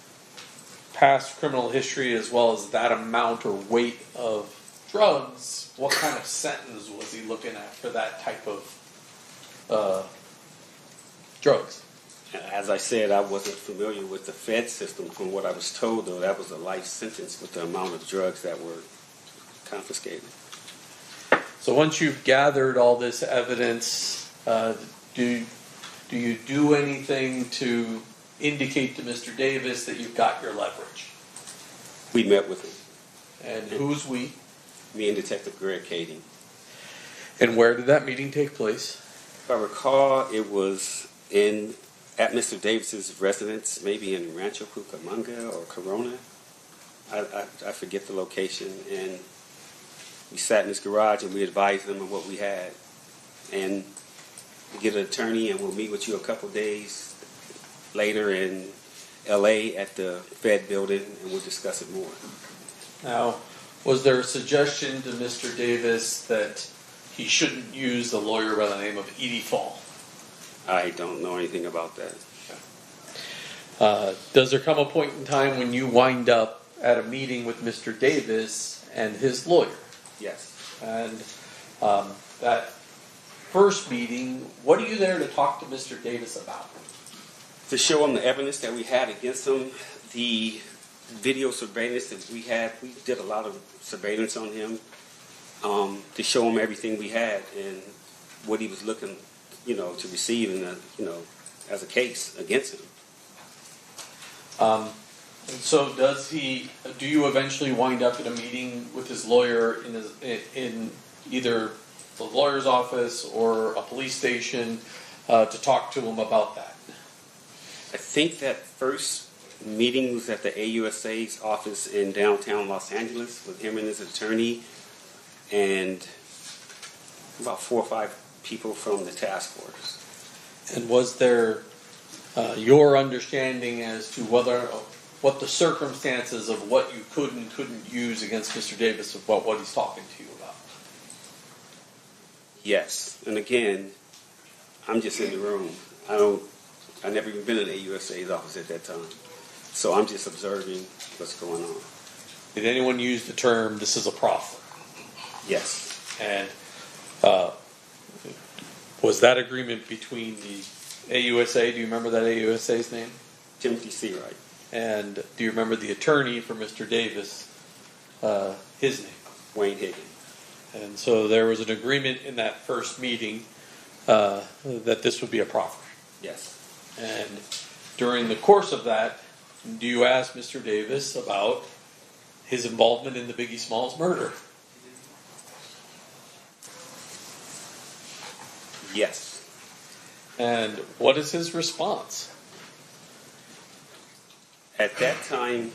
past criminal history as well as that amount or weight of drugs, what kind of sentence was he looking at for that type of drugs? As I said, I wasn't familiar with the Fed system. From what I was told, though, that was a life sentence with the amount of drugs that were confiscated. So once you've gathered all this evidence, do you do anything to indicate to Mr. Davis that you've got your leverage? We met with him. And who's we? Me and Detective Greg Kading. And where did that meeting take place? If I recall, it was at Mr. Davis's residence, maybe in Rancho Cucamonga or Corona. I forget the location. And we sat in his garage and we advised him of what we had. And we get an attorney and we'll meet with you a couple days later in L.A. at the Fed building and we'll discuss it more. Now, was there a suggestion to Mr. Davis that he shouldn't use a lawyer by the name of Edie Fall? I don't know anything about that. Does there come a point in time when you wind up at a meeting with Mr. Davis and his lawyer? Yes. And that first meeting, what are you there to talk to Mr. Davis about? to show him the evidence that we had against him, the video surveillance that we had. We did a lot of surveillance on him to show him everything we had and what he was looking, to receive in as a case against him. And so do you eventually wind up in a meeting with his lawyer in either the lawyer's office or a police station to talk to him about that? I think that first meeting was at the AUSA's office in downtown Los Angeles with him and his attorney and about 4 or 5 people from the task force. And was there your understanding as to what the circumstances of what you could and couldn't use against Mr. Davis of what he's talking to you about? Yes, and again, I'm just in the room. I never even been in the AUSA's office at that time, so I'm just observing what's going on. Did anyone use the term "this is a proffer"? Yes, And was that agreement between the AUSA? Do you remember that AUSA's name? Timothy Seawright. And do you remember the attorney for Mr. Davis? His name. Wayne Higgins. And so there was an agreement in that first meeting that this would be a proffer. Yes. And during the course of that, do you ask Mr. Davis about his involvement in the Biggie Smalls murder? Yes. And what is his response? At that time,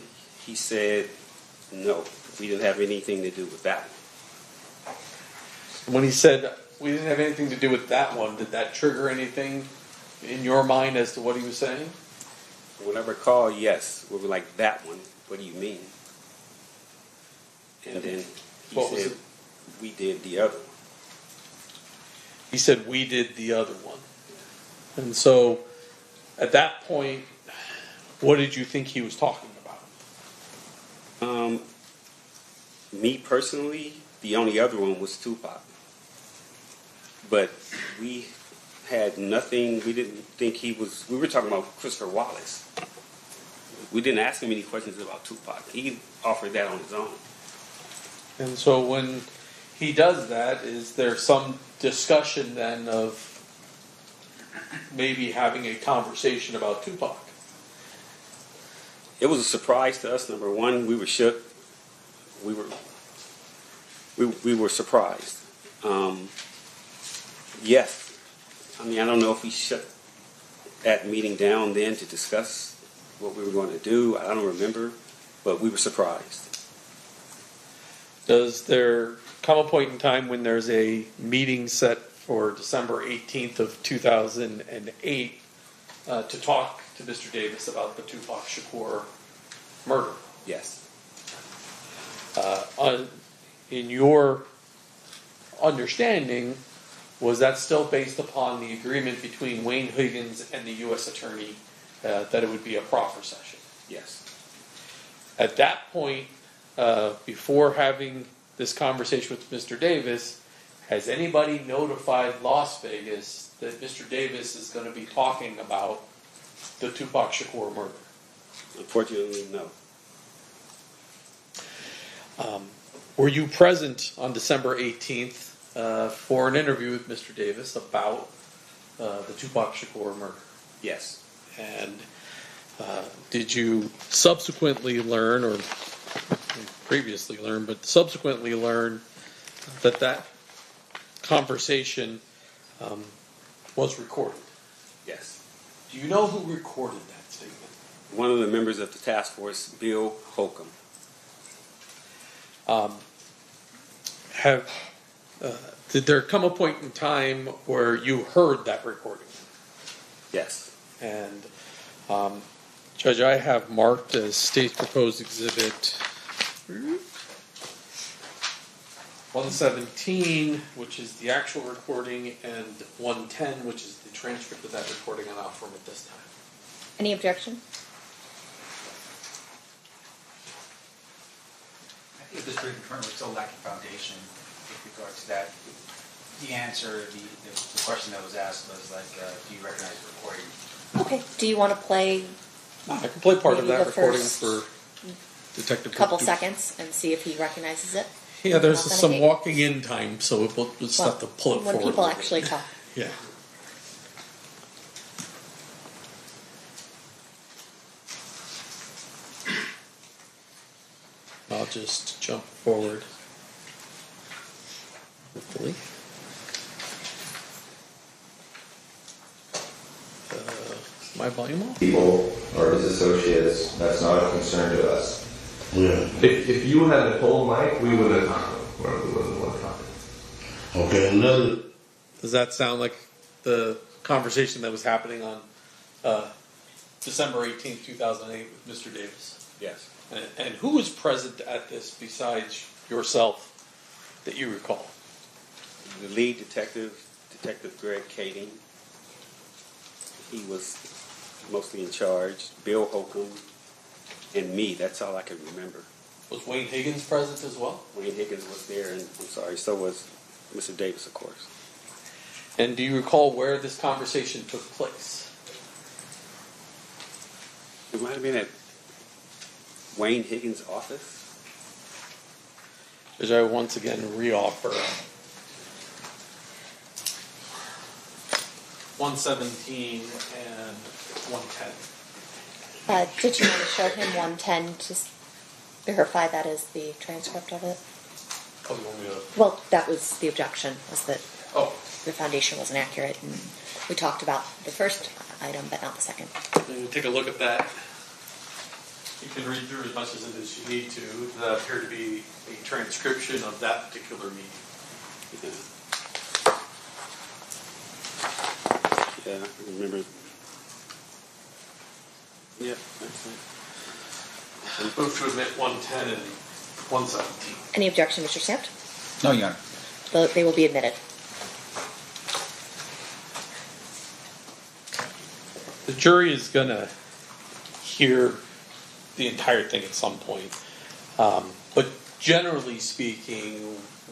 he said, no, we didn't have anything to do with that. When he said we didn't have anything to do with that one, did that trigger anything in your mind as to what he was saying? When I recall, yes, we were like, that one, what do you mean? And then he What was said, it? we did the other one. He said we did the other one. And so at that point, what did you think he was talking about? Me personally, the only other one was Tupac. But we had nothing, we didn't think we were talking about Christopher Wallace. We didn't ask him any questions about Tupac. He offered that on his own. And so when he does that, is there some discussion then of maybe having a conversation about Tupac? It was a surprise to us. Number one, we were shook. We were surprised. Yes. I mean, I don't know if we shut that meeting down then to discuss what we were going to do. I don't remember, but we were surprised. Does there come a point in time when there's a meeting set for December 18th of 2008 to talk to Mr. Davis about the Tupac Shakur murder? Yes. In your understanding, was that still based upon the agreement between Wayne Higgins and the U.S. Attorney that it would be a proffer session? Yes. At that point, before having this conversation with Mr. Davis, has anybody notified Las Vegas that Mr. Davis is going to be talking about the Tupac Shakur murder? Unfortunately, no. Were you present on December 18th for an interview with Mr. Davis about the Tupac Shakur murder? Yes. And did you subsequently learn, or previously learn, but subsequently learn that conversation was recorded? Yes. Do you know who recorded that statement? One of the members of the task force, Bill Holcomb. Did there come a point in time where you heard that recording? Yes. And Judge, I have marked as State Proposed Exhibit 117, which is the actual recording, and 110, which is the transcript of that recording, and I'll form it this time. Any objection? I think at this point, we're still lacking foundation with regard to that. The answer, the question that was asked was like, do you recognize the recording? Okay, do you want to play I can play part of Maybe that the recording first for Detective. a couple Du- seconds and see if he recognizes it? Yeah, there's Authenticate? some walking in time, so we'll just have to pull it when forward. people a little bit. actually talk. Yeah. I'll just jump forward. Hopefully. My volume off? People or his associates, that's not a concern to us. Yeah. If you hadn't told Mike, we wouldn't have talked to him. We wouldn't want to talk to him. Okay, another. Does that sound like the conversation that was happening on December 18th, 2008 with Mr. Davis? Yes. And who was present at this besides yourself that you recall? The lead detective, Detective Greg Kading, he was mostly in charge. Bill Holcomb and me. That's all I can remember. Was Wayne Higgins present as well? Wayne Higgins was there, and I'm sorry, so was Mr. Davis, of course. And do you recall where this conversation took place? It might have been at Wayne Higgins' office. As I once again reoffer 117 and 110. Did you want to show him 110 to verify that is the transcript of it? Oh, you want me to? Well, that was the objection, was that Oh, the foundation wasn't accurate, and we talked about the first item, but not the second. take a look at that. You can read through as much as it is you need to. That appeared to be a transcription of that particular meeting. Yeah, I remember. Yeah, that's it. Move to admit 110 and 117. Any objection, Mr. Stampt? No, Your Honor. They will be admitted. The jury is going to hear the entire thing at some point. But generally speaking,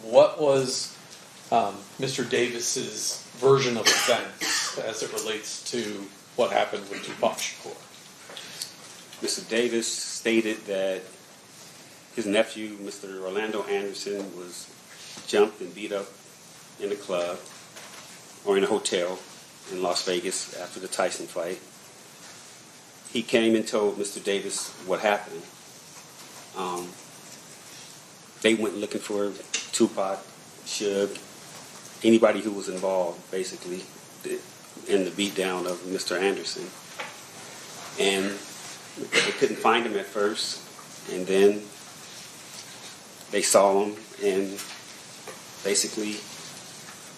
what was Mr. Davis's version of events as it relates to what happened with Tupac Shakur? Mr. Davis stated that his nephew, Mr. Orlando Anderson, was jumped and beat up in a club or in a hotel in Las Vegas after the Tyson fight. He came and told Mr. Davis what happened. They went looking for Tupac, Suge, anybody who was involved, basically, in the beatdown of Mr. Anderson. And they couldn't find him at first, and then they saw him, and basically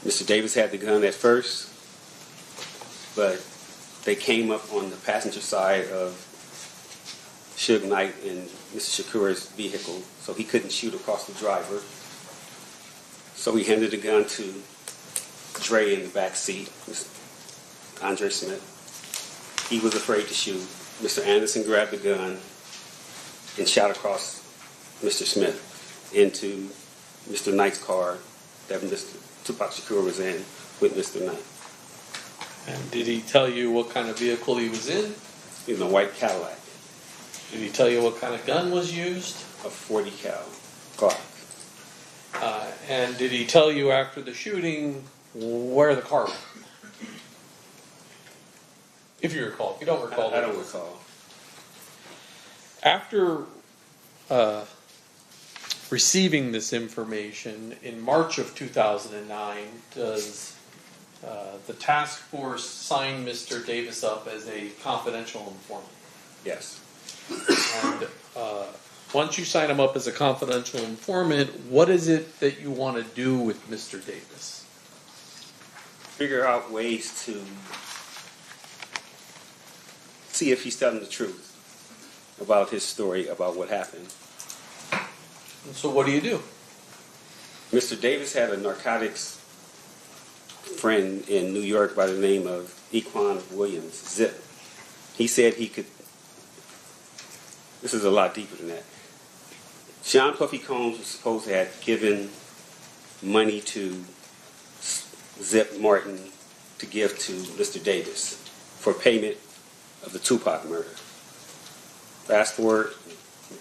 Mr. Davis had the gun at first, but they came up on the passenger side of Suge Knight and Mr. Shakur's vehicle, so he couldn't shoot across the driver. So he handed the gun to Dre in the back seat, Andre Smith. He was afraid to shoot. Mr. Anderson grabbed the gun and shot across Mr. Smith into Mr. Knight's car that Mr. Tupac Shakur was in with Mr. Knight. And did he tell you what kind of vehicle he was in? He was in a white Cadillac, Did he tell you what kind of gun was used? a 40 cal Glock. And did he tell you after the shooting where the car went? If you recall. If you don't recall. I don't recall. After receiving this information in March of 2009, does the task force sign Mr. Davis up as a confidential informant? Yes. And once you sign him up as a confidential informant, what is it that you want to do with Mr. Davis? Figure out ways to see if he's telling the truth about his story about what happened. And so what do you do? Mr. Davis had a narcotics friend in New York by the name of Equan Williams, Zip. He said he could. This is a lot deeper than that. Sean Puffy Combs was supposed to have given money to Zip Martin to give to Mr. Davis for payment of the Tupac murder. Fast forward,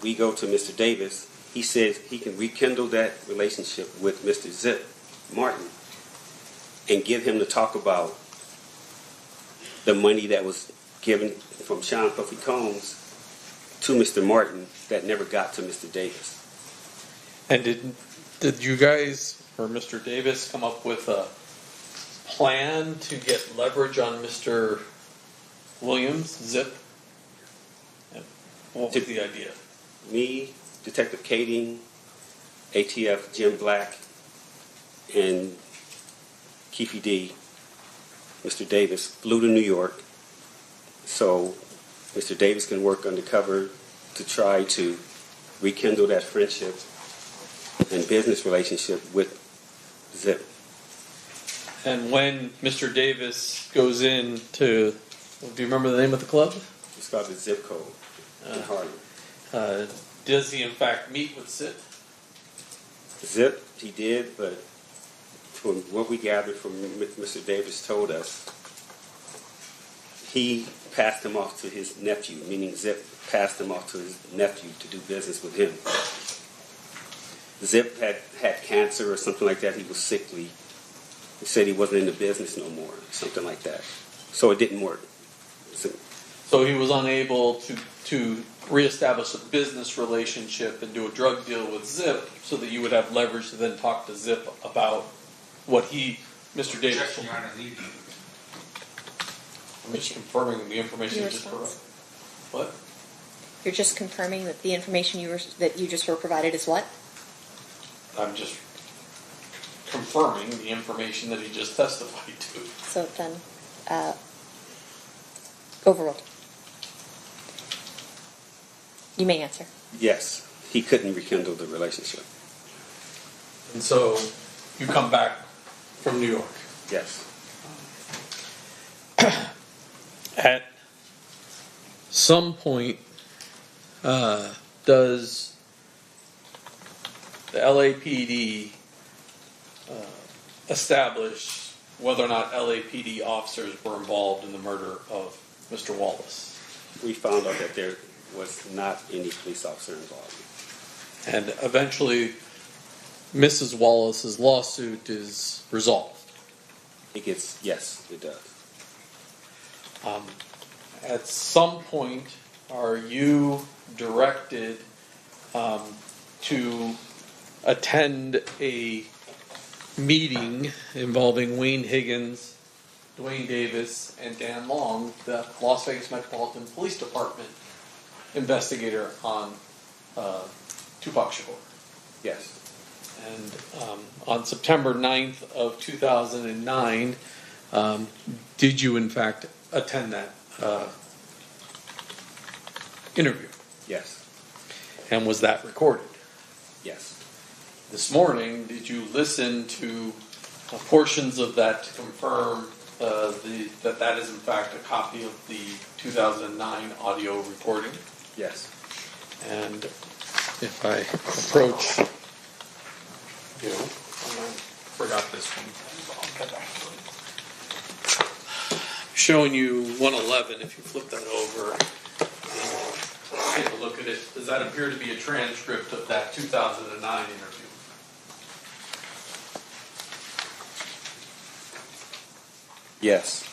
we go to Mr. Davis. He says he can rekindle that relationship with Mr. Zip Martin and get him to talk about the money that was given from Sean Puffy Combs to Mr. Martin that never got to Mr. Davis. And did you guys or Mr. Davis come up with a plan to get leverage on Mr. Williams, Zip? And what was the idea? Me, Detective Kading, ATF Jim Black, and Keffe D, Mr. Davis, flew to New York so Mr. Davis can work undercover to try to rekindle that friendship and business relationship with Zip. And when Mr. Davis goes in to, do you remember the name of the club? It's called the Zip Code in Harlem. Does he in fact meet with Zip? Zip, he did, but from what we gathered from Mr. Davis told us, he passed him off to his nephew, meaning Zip passed him off to his nephew to do business with him. Zip had cancer or something like that. He was sickly. He said he wasn't in the business no more, something like that. So it didn't work. So he was unable to reestablish a business relationship and do a drug deal with Zip so that you would have leverage to then talk to Zip about what Mr. Davis... Objection, Your Honor, leave. I'm just confirming the information you just provided. What? You're just confirming that the information that you just were provided is what? I'm just confirming the information that he just testified to. So then, overruled. You may answer. Yes, he couldn't rekindle the relationship. And so you come back from New York. Yes. At some point, does the LAPD establish whether or not LAPD officers were involved in the murder of Mr. Wallace? We found out that there was not any police officer involved. And eventually, Mrs. Wallace's lawsuit is resolved. Yes, it does. At some point, are you directed to attend a meeting involving Wayne Higgins, Duane Davis, and Dan Long, the Las Vegas Metropolitan Police Department investigator on Tupac Shakur? Yes. And on September 9th of 2009, did you in fact attend that interview? Yes. And was that recorded? Yes. This morning, did you listen to portions of that to confirm that is in fact a copy of the 2009 audio recording? Yes. And if I approach you, I forgot this one. I'll get back to it. Showing you 111, if you flip that over, take a look at it. Does that appear to be a transcript of that 2009 interview? Yes.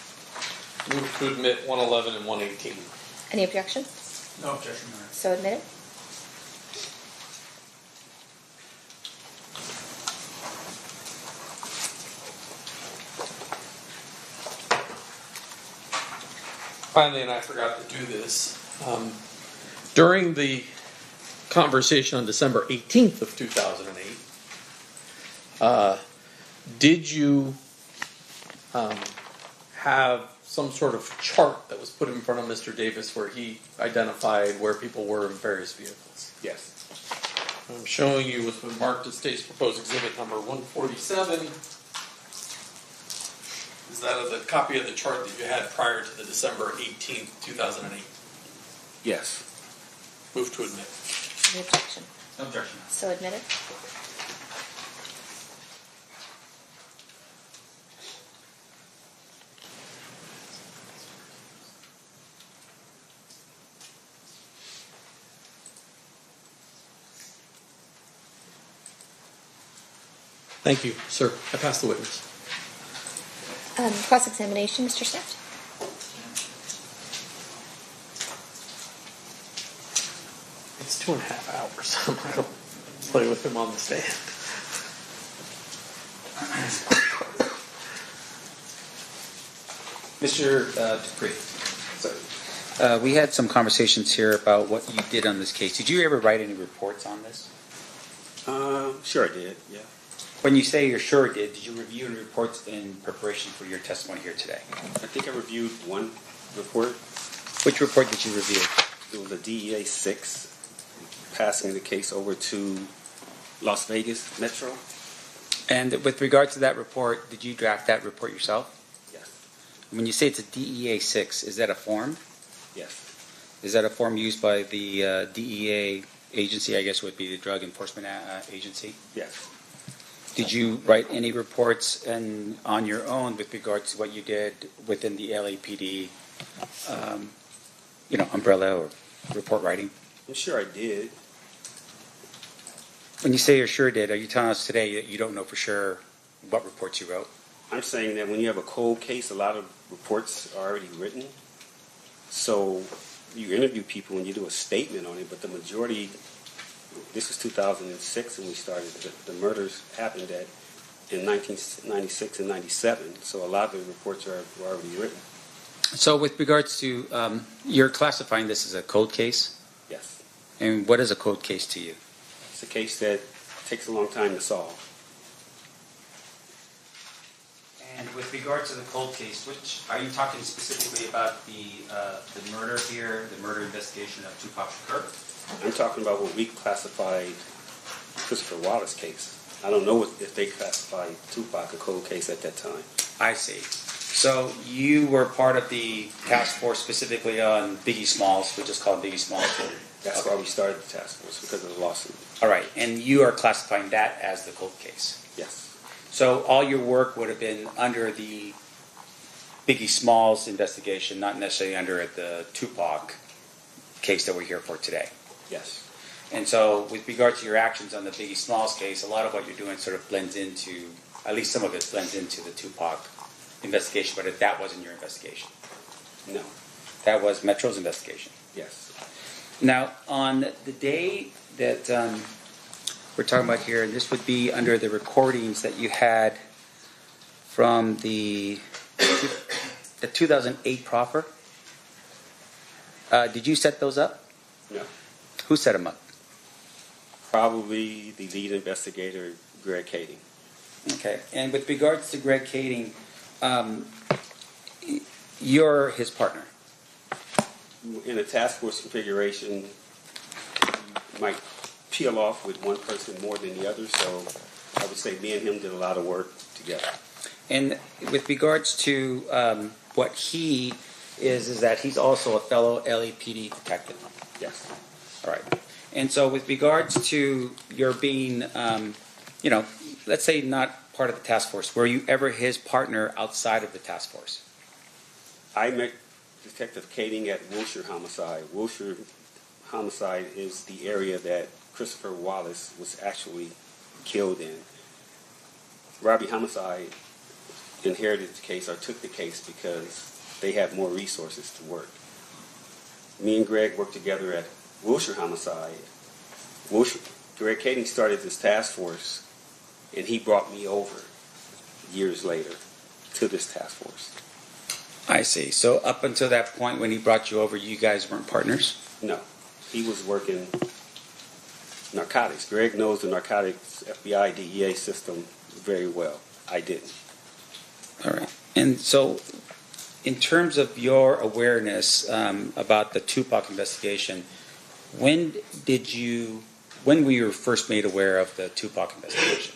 Move to admit 111 and 118. Any objection? No objection, Your Honor. So admitted. Finally, and I forgot to do this, during the conversation on December 18th of 2008, did you have some sort of chart that was put in front of Mr. Davis where he identified where people were in various vehicles? Yes. I'm showing you what's been marked as State's Proposed Exhibit number 147. Is that the copy of the chart that you had prior to the December 18th, 2008? Yes. Move to admit. Any objection? No objection. So admitted. Thank you, sir. I pass the witness. Cross-examination, Mr. Smith. It's 2.5 hours. I'm not going to play with him on the stand. Mr. Dupree. We had some conversations here about what you did on this case. Did you ever write any reports on this? Sure I did, yeah. When you say you're sure did you review any reports in preparation for your testimony here today? I think I reviewed one report. Which report did you review? It was a DEA 6 passing the case over to Las Vegas Metro. And with regard to that report, did you draft that report yourself? Yes. When you say it's a DEA 6, is that a form? Yes. Is that a form used by the DEA agency, I guess would be the Drug Enforcement Agency? Yes. Did you write any reports on your own with regards to what you did within the LAPD, umbrella or report writing? I'm sure I did. When you say you're sure did, are you telling us today that you don't know for sure what reports you wrote? I'm saying that when you have a cold case, a lot of reports are already written. So you interview people and you do a statement on it, but the majority, this was 2006 when we started, the murders happened in 1996 and 97, so a lot of the reports were already written. So with regards to, you're classifying this as a cold case? Yes. And what is a cold case to you? It's a case that takes a long time to solve. And with regard to the cold case, which are you talking specifically about the murder here, the murder investigation of Tupac Shakur? I'm talking about what we classified Christopher Wallace case. I don't know if they classified Tupac a cold case at that time. I see. So you were part of the task force specifically on Biggie Smalls, which is called Biggie Smalls. That's why we started the task force, because of the lawsuit. All right, and you are classifying that as the cold case. Yes. So all your work would have been under the Biggie Smalls investigation, not necessarily under the Tupac case that we're here for today. Yes. And so with regard to your actions on the Biggie Smalls case, a lot of what you're doing sort of blends into, at least some of it blends into the Tupac investigation, but that wasn't your investigation. No. That was Metro's investigation. Yes. Now, on the day that we're talking about here, and this would be under the recordings that you had from the 2008 proffer, did you set those up? No. Who set them up? Probably the lead investigator, Greg Kading. Okay, and with regards to Greg Kading, you're his partner. In a task force configuration, you might peel off with one person more than the other, so I would say me and him did a lot of work together. And with regards to what he is that he's also a fellow LAPD detective. Yes. All right. And so with regards to your being, let's say not part of the task force, were you ever his partner outside of the task force? I met Detective Kading at Wilshire Homicide. Wilshire Homicide is the area that Christopher Wallace was actually killed in. Robbie Homicide inherited the case or took the case because they had more resources to work. Me and Greg worked together at Wilshire Homicide. Greg Kading started this task force, and he brought me over years later to this task force. I see. So up until that point when he brought you over, you guys weren't partners? No. He was working narcotics. Greg knows the narcotics FBI, DEA system very well. I didn't. All right. And so in terms of your awareness about the Tupac investigation, when were you first made aware of the Tupac investigation?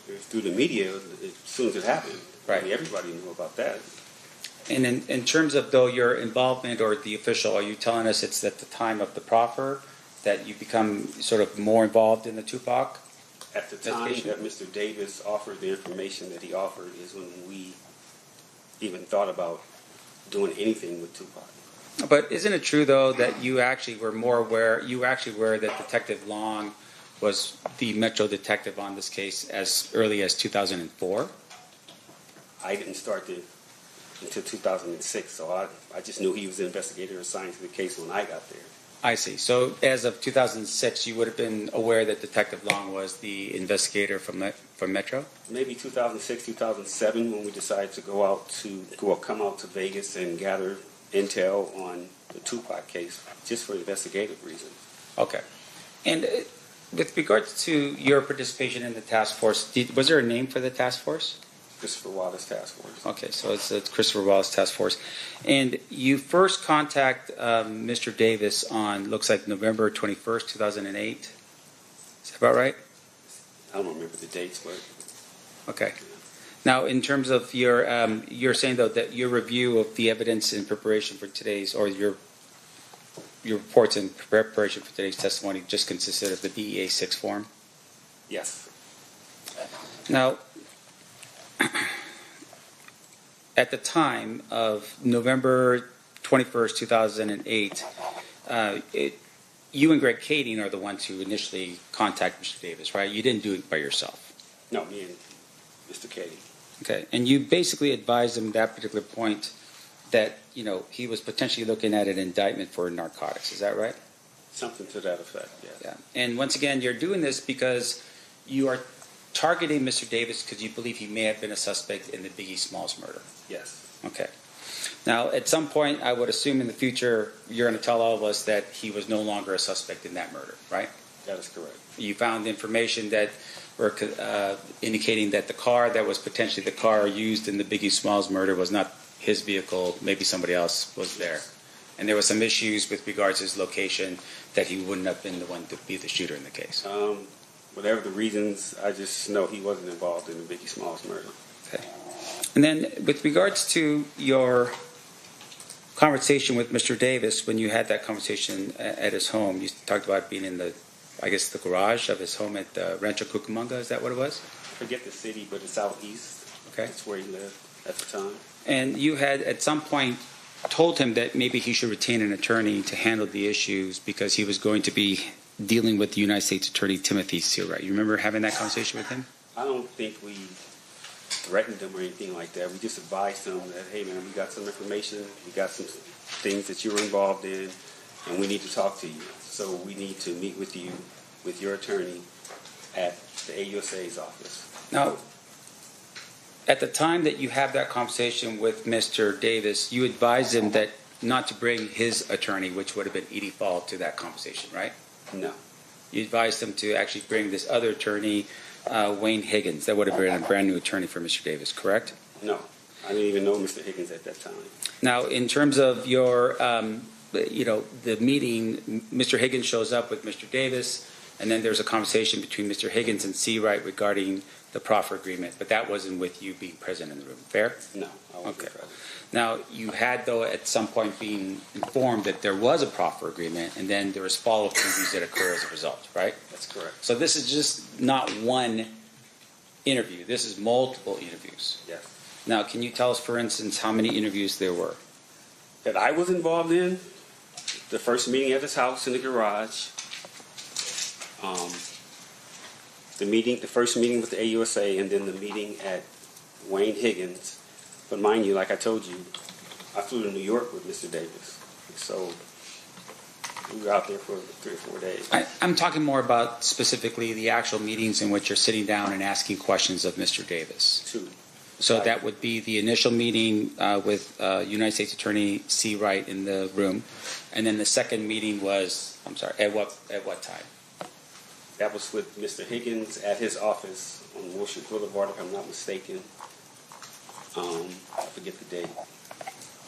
Through the media, as soon as it happened. Right. I mean, everybody knew about that. And in terms of, though, your involvement or the official, are you telling us it's at the time of the proffer that you become sort of more involved in the Tupac? At the time that Mr. Davis offered the information that he offered is when we even thought about doing anything with Tupac. But isn't it true, though, that you actually were more aware, you actually were that Detective Long was the Metro detective on this case as early as 2004? I didn't start until 2006, so I just knew he was an investigator assigned to the case when I got there. I see. So as of 2006, you would have been aware that Detective Long was the investigator from Metro? Maybe 2006, 2007, when we decided to come out to Vegas and gather intel on the Tupac case, just for investigative reasons. Okay. And with regards to your participation in the task force, was there a name for the task force? Christopher Wallace Task Force. Okay, so it's Christopher Wallace Task Force. And you first contact Mr. Davis on, looks like November 21st, 2008. Is that about right? I don't remember the dates, but... Okay. Now, in terms of your, you're saying, though, that your review of the evidence in preparation for today's, or your reports in preparation for today's testimony just consisted of the DEA 6 form? Yes. Now, at the time of November 21st, 2008, you and Greg Kading are the ones who initially contacted Mr. Davis, right? You didn't do it by yourself. No, me and Mr. Kading. Okay, and you basically advised him at that particular point that, you know, he was potentially looking at an indictment for narcotics. Is that right? Something to that effect, yes. Yeah. And once again, you're doing this because you are targeting Mr. Davis because you believe he may have been a suspect in the Biggie Smalls murder. Yes. Okay. Now, at some point, I would assume in the future, you're going to tell all of us that he was no longer a suspect in that murder, right? That is correct. You found information that were indicating that the car that was potentially the car used in the Biggie Smalls murder was not his vehicle, maybe somebody else was there. And there were some issues with regards to his location that he wouldn't have been the one to be the shooter in the case. Whatever the reasons, I just know he wasn't involved in the Biggie Smalls murder. Okay. And then with regards to your conversation with Mr. Davis, when you had that conversation at his home, you talked about being in the, I guess, the garage of his home at Rancho Cucamonga. Is that what it was? I forget the city, but it's out east. Okay. That's where he lived at the time. And you had at some point told him that maybe he should retain an attorney to handle the issues because he was going to be dealing with the United States Attorney Timothy Seawright. You remember having that conversation with him? I don't think we threatened him or anything like that. We just advised him that, hey, man, we got some information, we got some things that you were involved in, and we need to talk to you. So we need to meet with you, with your attorney, at the AUSA's office. Now, at the time that you have that conversation with Mr. Davis, you advised him that not to bring his attorney, which would have been Edie Fall, to that conversation, right? No. You advised him to actually bring this other attorney, Wayne Higgins. That would have been a brand new attorney for Mr. Davis, correct? No. I didn't even know Mr. Higgins at that time. Now, in terms of your, the meeting, Mr. Higgins shows up with Mr. Davis, and then there's a conversation between Mr. Higgins and Seawright regarding the proffer agreement, but that wasn't with you being present in the room. Fair? No, I wasn't present. Now, you had, though, at some point been informed that there was a proffer agreement, and then there was follow-up interviews that occur as a result, right? That's correct. So this is just not one interview. This is multiple interviews. Yes. Now, can you tell us, for instance, how many interviews there were? That I was involved in, the first meeting at his house in the garage, the first meeting with the AUSA, and then the meeting at Wayne Higgins. But mind you, like I told you, I flew to New York with Mr. Davis. So we were out there for 3 or 4 days. I'm talking more about specifically the actual meetings in which you're sitting down and asking questions of Mr. Davis. 2. So that would be the initial meeting with United States Attorney Seawright in the room, and then the second meeting was, I'm sorry, at what time? That was with Mr. Higgins at his office on Wilshire Boulevard, if I'm not mistaken. I forget the date.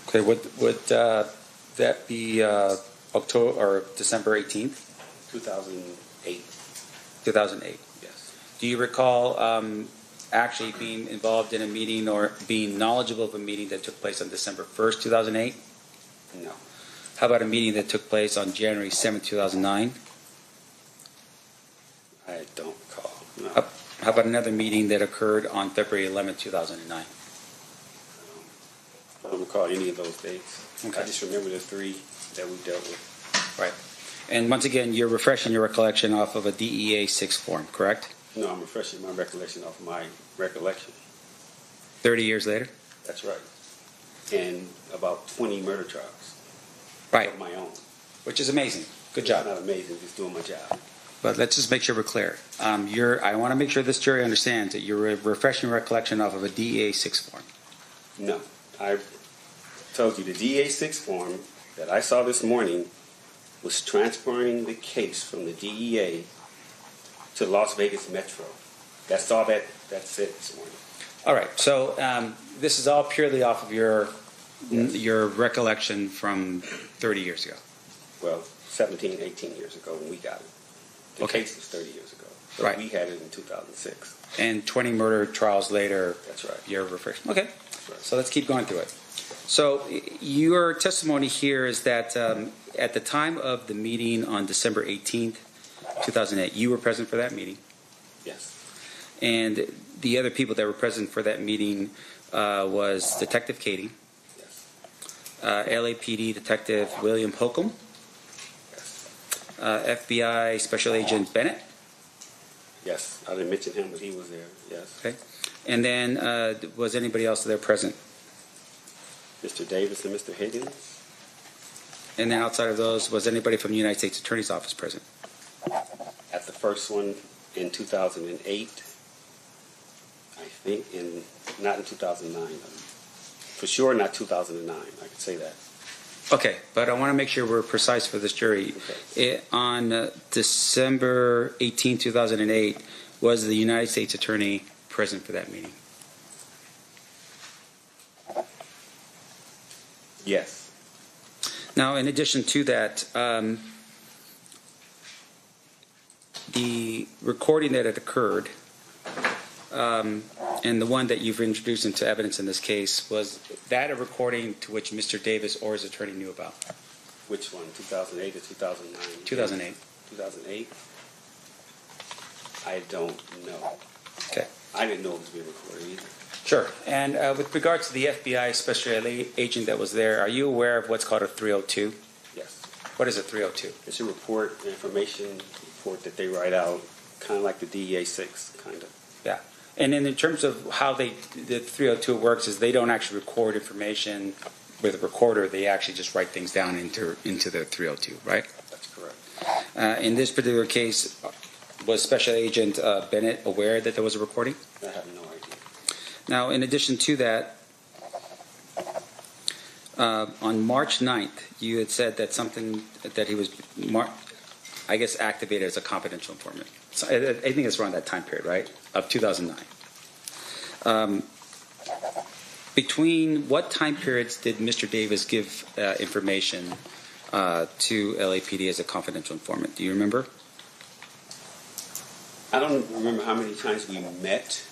Okay, would that be October or December 18th? 2008. 2008. Yes. Do you recall actually being involved in a meeting or being knowledgeable of a meeting that took place on December 1st, 2008? No. How about a meeting that took place on January 7th, 2009? I don't recall. No. How about another meeting that occurred on February 11th, 2009? I don't recall any of those dates. Okay. I just remember the 3 that we dealt with. Right. And once again, you're refreshing your recollection off of a DEA 6 form, correct? No, I'm refreshing my recollection off my recollection. 30 years later? That's right. And about 20 murder trials Right, of my own. which is amazing. Good It's job. not amazing, just doing my job. But let's just make sure we're clear. I want to make sure this jury understands that you're refreshing your recollection off of a DEA 6 form. No, I told you the DA 6 form that I saw this morning was transferring the case from the DEA to Las Vegas Metro. That's all that said this morning. All right, so this is all purely off of your recollection from 30 years ago. Well, 17, 18 years ago when we got it. The Okay. case was 30 years ago. But Right. we had it in 2006. And 20 murder trials later, That's right. you're refreshing. Okay, right. so let's keep going through it. So your testimony here is that at the time of the meeting on December 18th, 2008, you were present for that meeting. Yes. And the other people that were present for that meeting was Detective Katie, Yes. LAPD Detective William Holcomb, Yes. FBI Special Agent Bennett, Yes. I didn't mention him, but he was there. Yes. okay, and then was anybody else there present? Mr. Davis and Mr. Higgins. And then outside of those, was anybody from the United States Attorney's Office present? At the first one in 2008, I think, not in 2009. For sure, not 2009. I can say that. Okay, but I want to make sure we're precise for this jury. On December 18, 2008, was the United States Attorney present for that meeting? Yes. Now, in addition to that, the recording that had occurred and the one that you've introduced into evidence in this case, was that a recording to which Mr. Davis or his attorney knew about? Which one? 2008 or 2009? 2008. 2008? I don't know. Okay. I didn't know it was being recorded either. Sure. And with regard to the FBI special agent that was there, are you aware of what's called a 302? Yes. What is a 302? It's a report, an information report that they write out, kind of like the DEA 6, kind of. Yeah. And then in terms of how the 302 works is they don't actually record information with a recorder. They actually just write things down into the 302, right? That's correct. In this particular case, was Special Agent Bennett aware that there was a recording? I have no idea. Now, in addition to that, on March 9th, you had said that something that he was, I guess, activated as a confidential informant. So I think it's around that time period, right, of 2009. Between what time periods did Mr. Davis give information to LAPD as a confidential informant? Do you remember? I don't remember how many times we met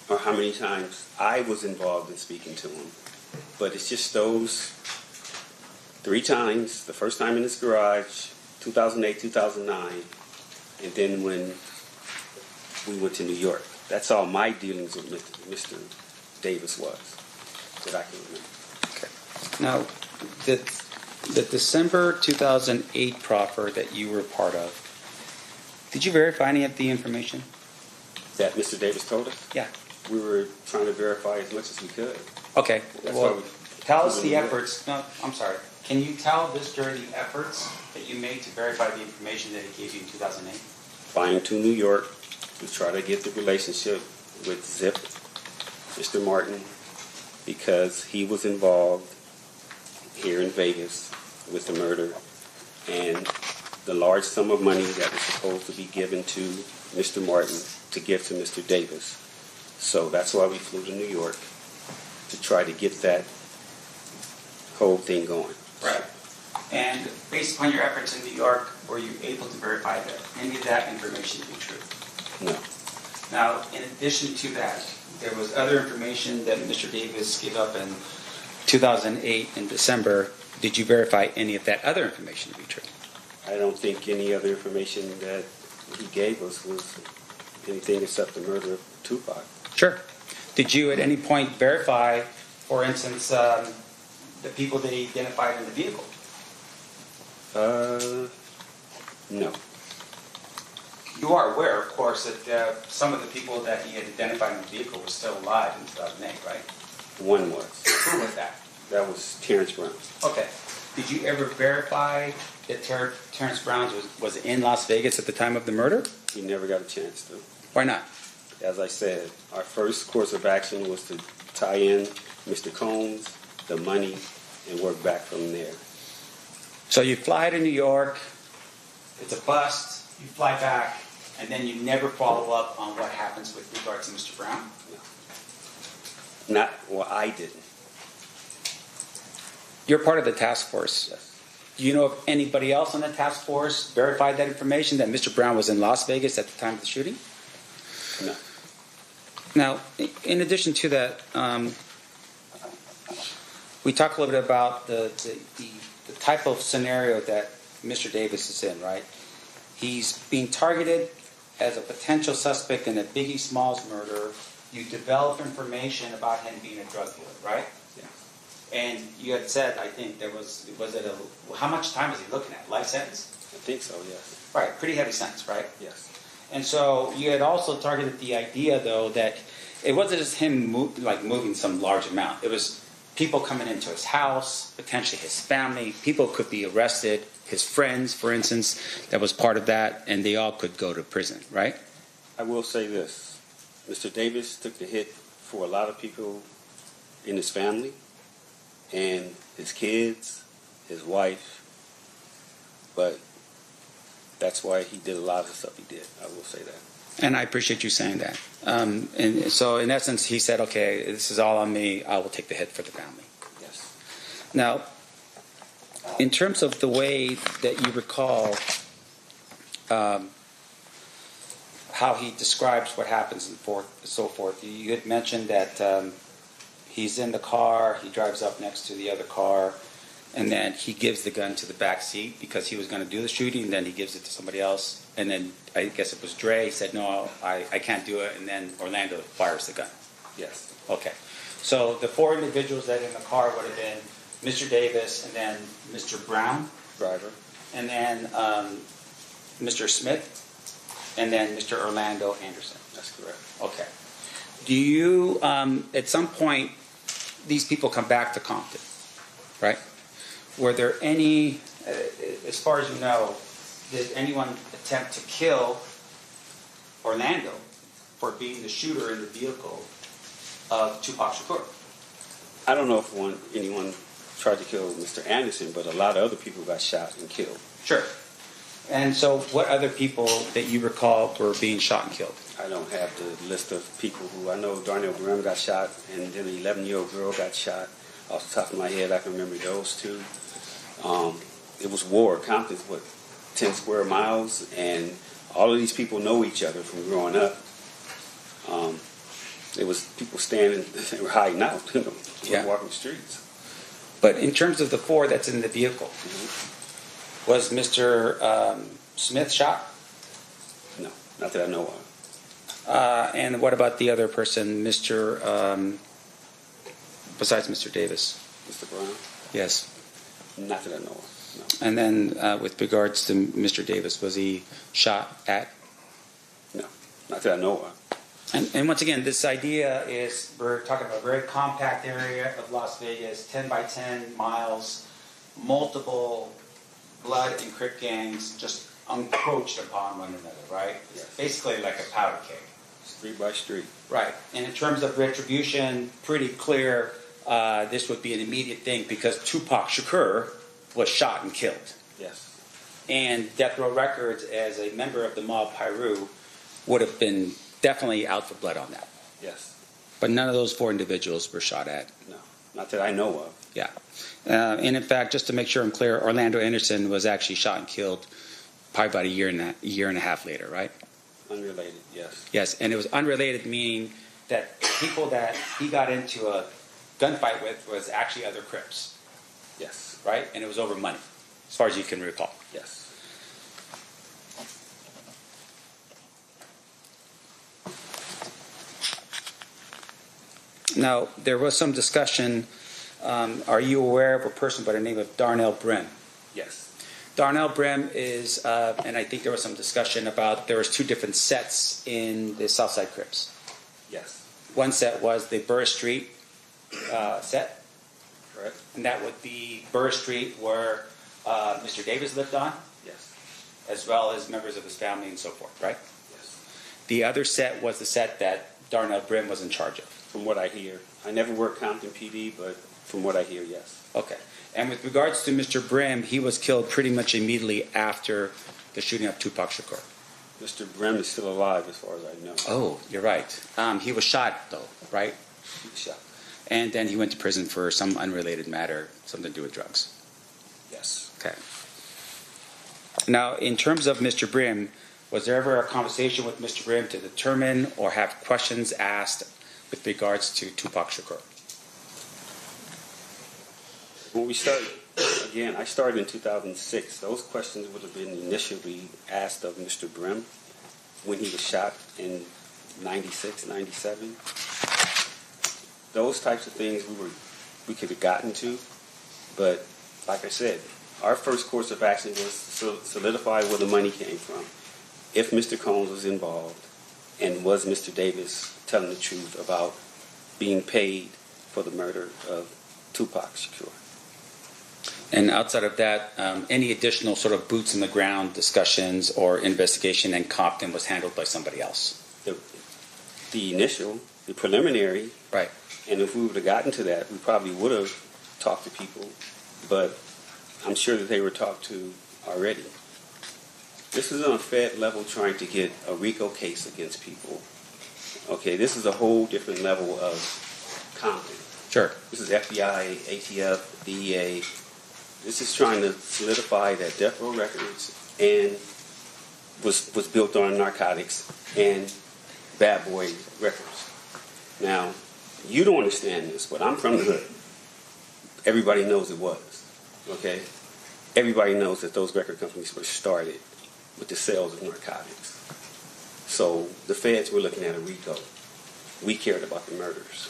or how many times I was involved in speaking to him. But it's just those 3 times, the first time in his garage, 2008, 2009, and then when we went to New York. That's all my dealings with Mr. Davis was, that I can remember. Okay. Now, the December 2008 proffer that you were a part of, did you verify any of the information? That Mr. Davis told us? Yeah. We were trying to verify as much as we could. Okay. That's why Well, we tell us put it the in there. efforts. No, I'm sorry. Can you tell this jury the efforts that you made to verify the information that he gave you in 2008? Flying to New York to try to get the relationship with Zip, Mr. Martin, because he was involved here in Vegas with the murder and the large sum of money that was supposed to be given to Mr. Martin to give to Mr. Davis. So that's why we flew to New York, to try to get that whole thing going. Right. And based upon your efforts in New York, were you able to verify that any of that information to be true? No. Now, in addition to that, there was other information that Mr. Davis gave up in 2008 in December. Did you verify any of that other information to be true? I don't think any other information that he gave us was anything except the murder of Tupac. Sure. Did you at any point verify, for instance, the people that he identified in the vehicle? No. You are aware, of course, that some of the people that he had identified in the vehicle were still alive in 2008, right? One was. Who was that? That was Terrence Brown. Okay. Did you ever verify that Terrence Brown was in Las Vegas at the time of the murder? He never got a chance to. Why not? As I said, our first course of action was to tie in Mr. Combs, the money, and work back from there. So you fly to New York, it's a bust, you fly back, and then you never follow up on what happens with regards to Mr. Brown? Not, well, I didn't. You're part of the task force. Yes. Do you know if anybody else on the task force verified that information, that Mr. Brown was in Las Vegas at the time of the shooting? No. Now, in addition to that, we talked a little bit about the type of scenario that Mr. Davis is in, right? He's being targeted as a potential suspect in a Biggie Smalls murder. You develop information about him being a drug dealer, right? Yeah. And you had said, I think how much time was he looking at? Life sentence? I think so, yes. Right, pretty heavy sentence, right? Yes. And so you had also targeted the idea, though, that it wasn't just him moving some large amount. It was people coming into his house, potentially his family. People could be arrested, his friends, for instance, that was part of that, and they all could go to prison, right? I will say this. Mr. Davis took the hit for a lot of people in his family and his kids, his wife, but that's why he did a lot of the stuff he did. I will say that. And I appreciate you saying that. And so, in essence, he said, okay, this is all on me. I will take the hit for the family. Yes. Now, in terms of the way that you recall how he describes what happens and so forth, you had mentioned that he's in the car, he drives up next to the other car, and then he gives the gun to the back seat because he was going to do the shooting, and then he gives it to somebody else. And then I guess it was Dre said, no, I can't do it, and then Orlando fires the gun. Yes. Okay. So the four individuals that in the car would have been Mr. Davis, and then Mr. Brown, Driver. and then Mr. Smith, and then Mr. Orlando Anderson. That's correct. Okay. Do you, at some point, these people come back to Compton, right? Were there any, as far as you know, did anyone attempt to kill Orlando for being the shooter in the vehicle of Tupac Shakur? I don't know if anyone tried to kill Mr. Anderson, but a lot of other people got shot and killed. Sure. And so what other people that you recall were being shot and killed? I don't have the list of people who I know. Darnell Graham got shot, and then an 11-year-old girl got shot. Off the top of my head, I can remember those two. It was war. Compton's, 10 square miles, and all of these people know each other from growing up. It was people standing, they were hiding out, walking the streets. But in terms of the four that's in the vehicle, was Mr. Smith shot? No, not that I know of. And what about the other person, besides Mr. Davis? Mr. Brown? Yes. Not that I know of. No. And then with regards to Mr. Davis, was he shot at? No, not that I know of. And once again, this idea is we're talking about a very compact area of Las Vegas, 10 by 10 miles, multiple blood and Crip gangs just encroached upon one another, right? Yes. It's basically like a powder keg. Street by street. Right. And in terms of retribution, pretty clear this would be an immediate thing because Tupac Shakur was shot and killed. Yes. And Death Row Records, as a member of the Mob Piru, would have been definitely out for blood on that. Yes. But none of those four individuals were shot at. No, not that I know of. Yeah. And in fact, just to make sure I'm clear, Orlando Anderson was actually shot and killed probably about a year and a half later, right? Unrelated, yes. Yes, and it was unrelated, meaning that people that he got into a gunfight with was actually other Crips, Yes. right? And it was over money, as far as you can recall. Yes. Now, there was some discussion. Are you aware of a person by the name of Darnell Brin? Yes. Darnell Brim is, and I think there was some discussion about there was two different sets in the Southside Crips. Yes. One set was the Burr Street set, Correct? and that would be Burr Street where Mr. Davis lived on, Yes. as well as members of his family and so forth, right? Yes. The other set was the set that Darnell Brim was in charge of. From what I hear. I never worked Compton PD, but from what I hear, yes. Okay. And with regards to Mr. Brim, he was killed pretty much immediately after the shooting of Tupac Shakur. Mr. Brim is still alive as far as I know. Oh, you're right. He was shot, though, right? He was shot. And then he went to prison for some unrelated matter, something to do with drugs. Yes. Okay. Now, in terms of Mr. Brim, was there ever a conversation with Mr. Brim to determine or have questions asked with regards to Tupac Shakur? When we started, again, I started in 2006. Those questions would have been initially asked of Mr. Brim when he was shot in 96, 97. Those types of things we could have gotten to, but like I said, our first course of action was to solidify where the money came from. If Mr. Combs was involved, and was Mr. Davis telling the truth about being paid for the murder of Tupac Shakur. And outside of that, any additional sort of boots in the ground discussions or investigation in Compton was handled by somebody else? The initial, the preliminary, right? And if we would have gotten to that, we probably would have talked to people, but I'm sure that they were talked to already. This is on a Fed level trying to get a RICO case against people. Okay, this is a whole different level of Compton. Sure. This is FBI, ATF, DEA. This is trying to solidify that Death Row Records and was built on narcotics and Bad Boy Records. Now, you don't understand this, but I'm from the hood. Everybody knows it was. Okay? Everybody knows that those record companies were started with the sales of narcotics. So the feds were looking at a RICO. We cared about the murders.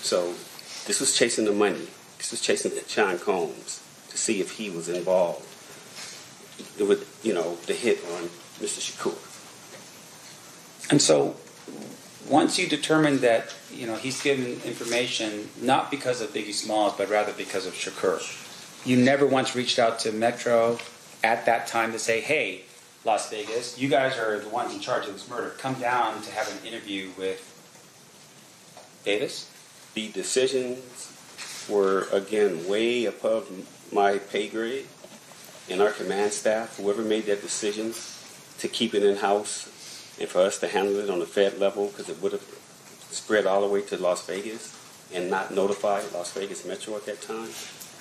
So this was chasing the money. This was chasing Sean Combs to see if he was involved with, the hit on Mr. Shakur. And so once you determine that, he's given information not because of Biggie Smalls, but rather because of Shakur, you never once reached out to Metro at that time to say, hey, Las Vegas, you guys are the ones in charge of this murder. Come down to have an interview with Davis? The decisions were, again, way above my pay grade. And our command staff, whoever made that decision to keep it in-house and for us to handle it on the Fed level, because it would have spread all the way to Las Vegas and not notify Las Vegas Metro at that time,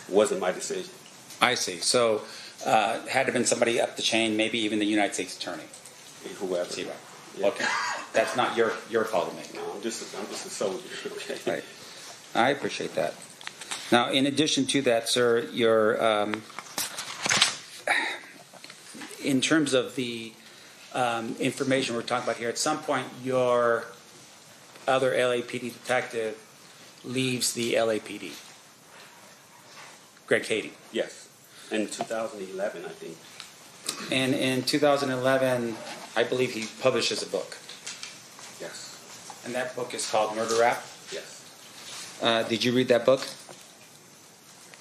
wasn't my decision. I see. So had it been somebody up the chain, maybe even the United States Attorney? Whoever. See, right. Yeah. Okay. That's not your call to make. No, I'm just a soldier. Okay. Right. I appreciate that. Now, in addition to that, sir, your in terms of the information we're talking about here, at some point your other LAPD detective leaves the LAPD. Greg Cady. Yes. In 2011, I think. And in 2011, I believe he publishes a book. Yes. And that book is called Murder Rap? Yes. Did you read that book?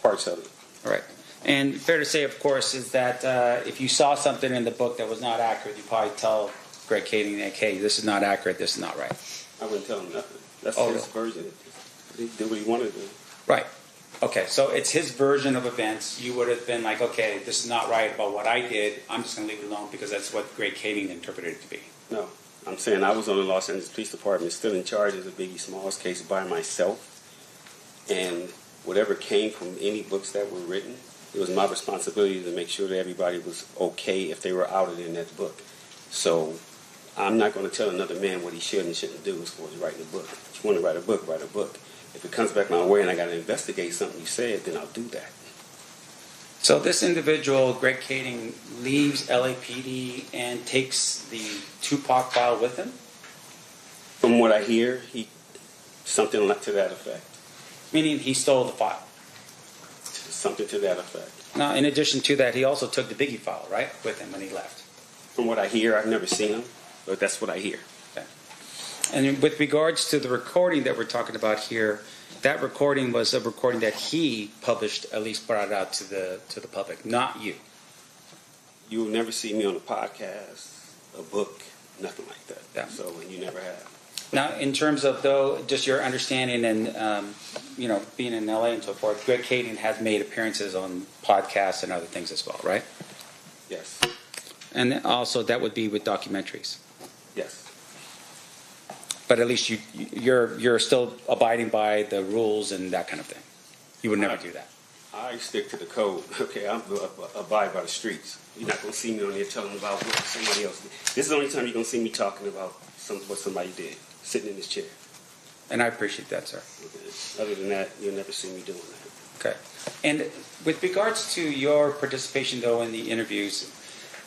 Parts of it. All right. And fair to say, of course, is that if you saw something in the book that was not accurate, you probably tell Greg Cady, hey, this is not accurate, this is not right. I wouldn't tell him nothing. That's Oh, his version. He did what he wanted to do. Right. Okay, so it's his version of events. You would have been like, okay, this is not right about what I did. I'm just going to leave it alone because that's what Greg Cady interpreted it to be. No. I'm saying I was on the Los Angeles Police Department, still in charge of the Biggie Smalls case by myself. And whatever came from any books that were written, it was my responsibility to make sure that everybody was okay if they were outed in that book. So I'm not going to tell another man what he should and shouldn't do as far as writing a book. If you want to write a book, write a book. If it comes back my way and I got to investigate something you said, then I'll do that. So this individual, Greg Cady, leaves LAPD and takes the Tupac file with him? From what I hear, something to that effect. Meaning he stole the file? Something to that effect. Now, in addition to that, he also took the Biggie file, right, with him when he left. From what I hear, I've never seen him, but that's what I hear. Okay. And with regards to the recording that we're talking about here, that recording was a recording that he published, at least brought it out to the public, not you. You will never see me on a podcast, a book, nothing like that. Yeah. So, and you never have. Now, in terms of, though, just your understanding and, being in LA and so forth, Greg Kading has made appearances on podcasts and other things as well, right? Yes. And also that would be with documentaries. Yes. But at least you're still abiding by the rules and that kind of thing. You would never do that. I stick to the code. Okay, I'm abide by the streets. You're not going to see me on there telling about what somebody else did. This is the only time you're going to see me talking about what somebody did, sitting in this chair. And I appreciate that, sir. Okay. Other than that, you'll never see me doing that. Okay. And with regards to your participation, though, in the interviews,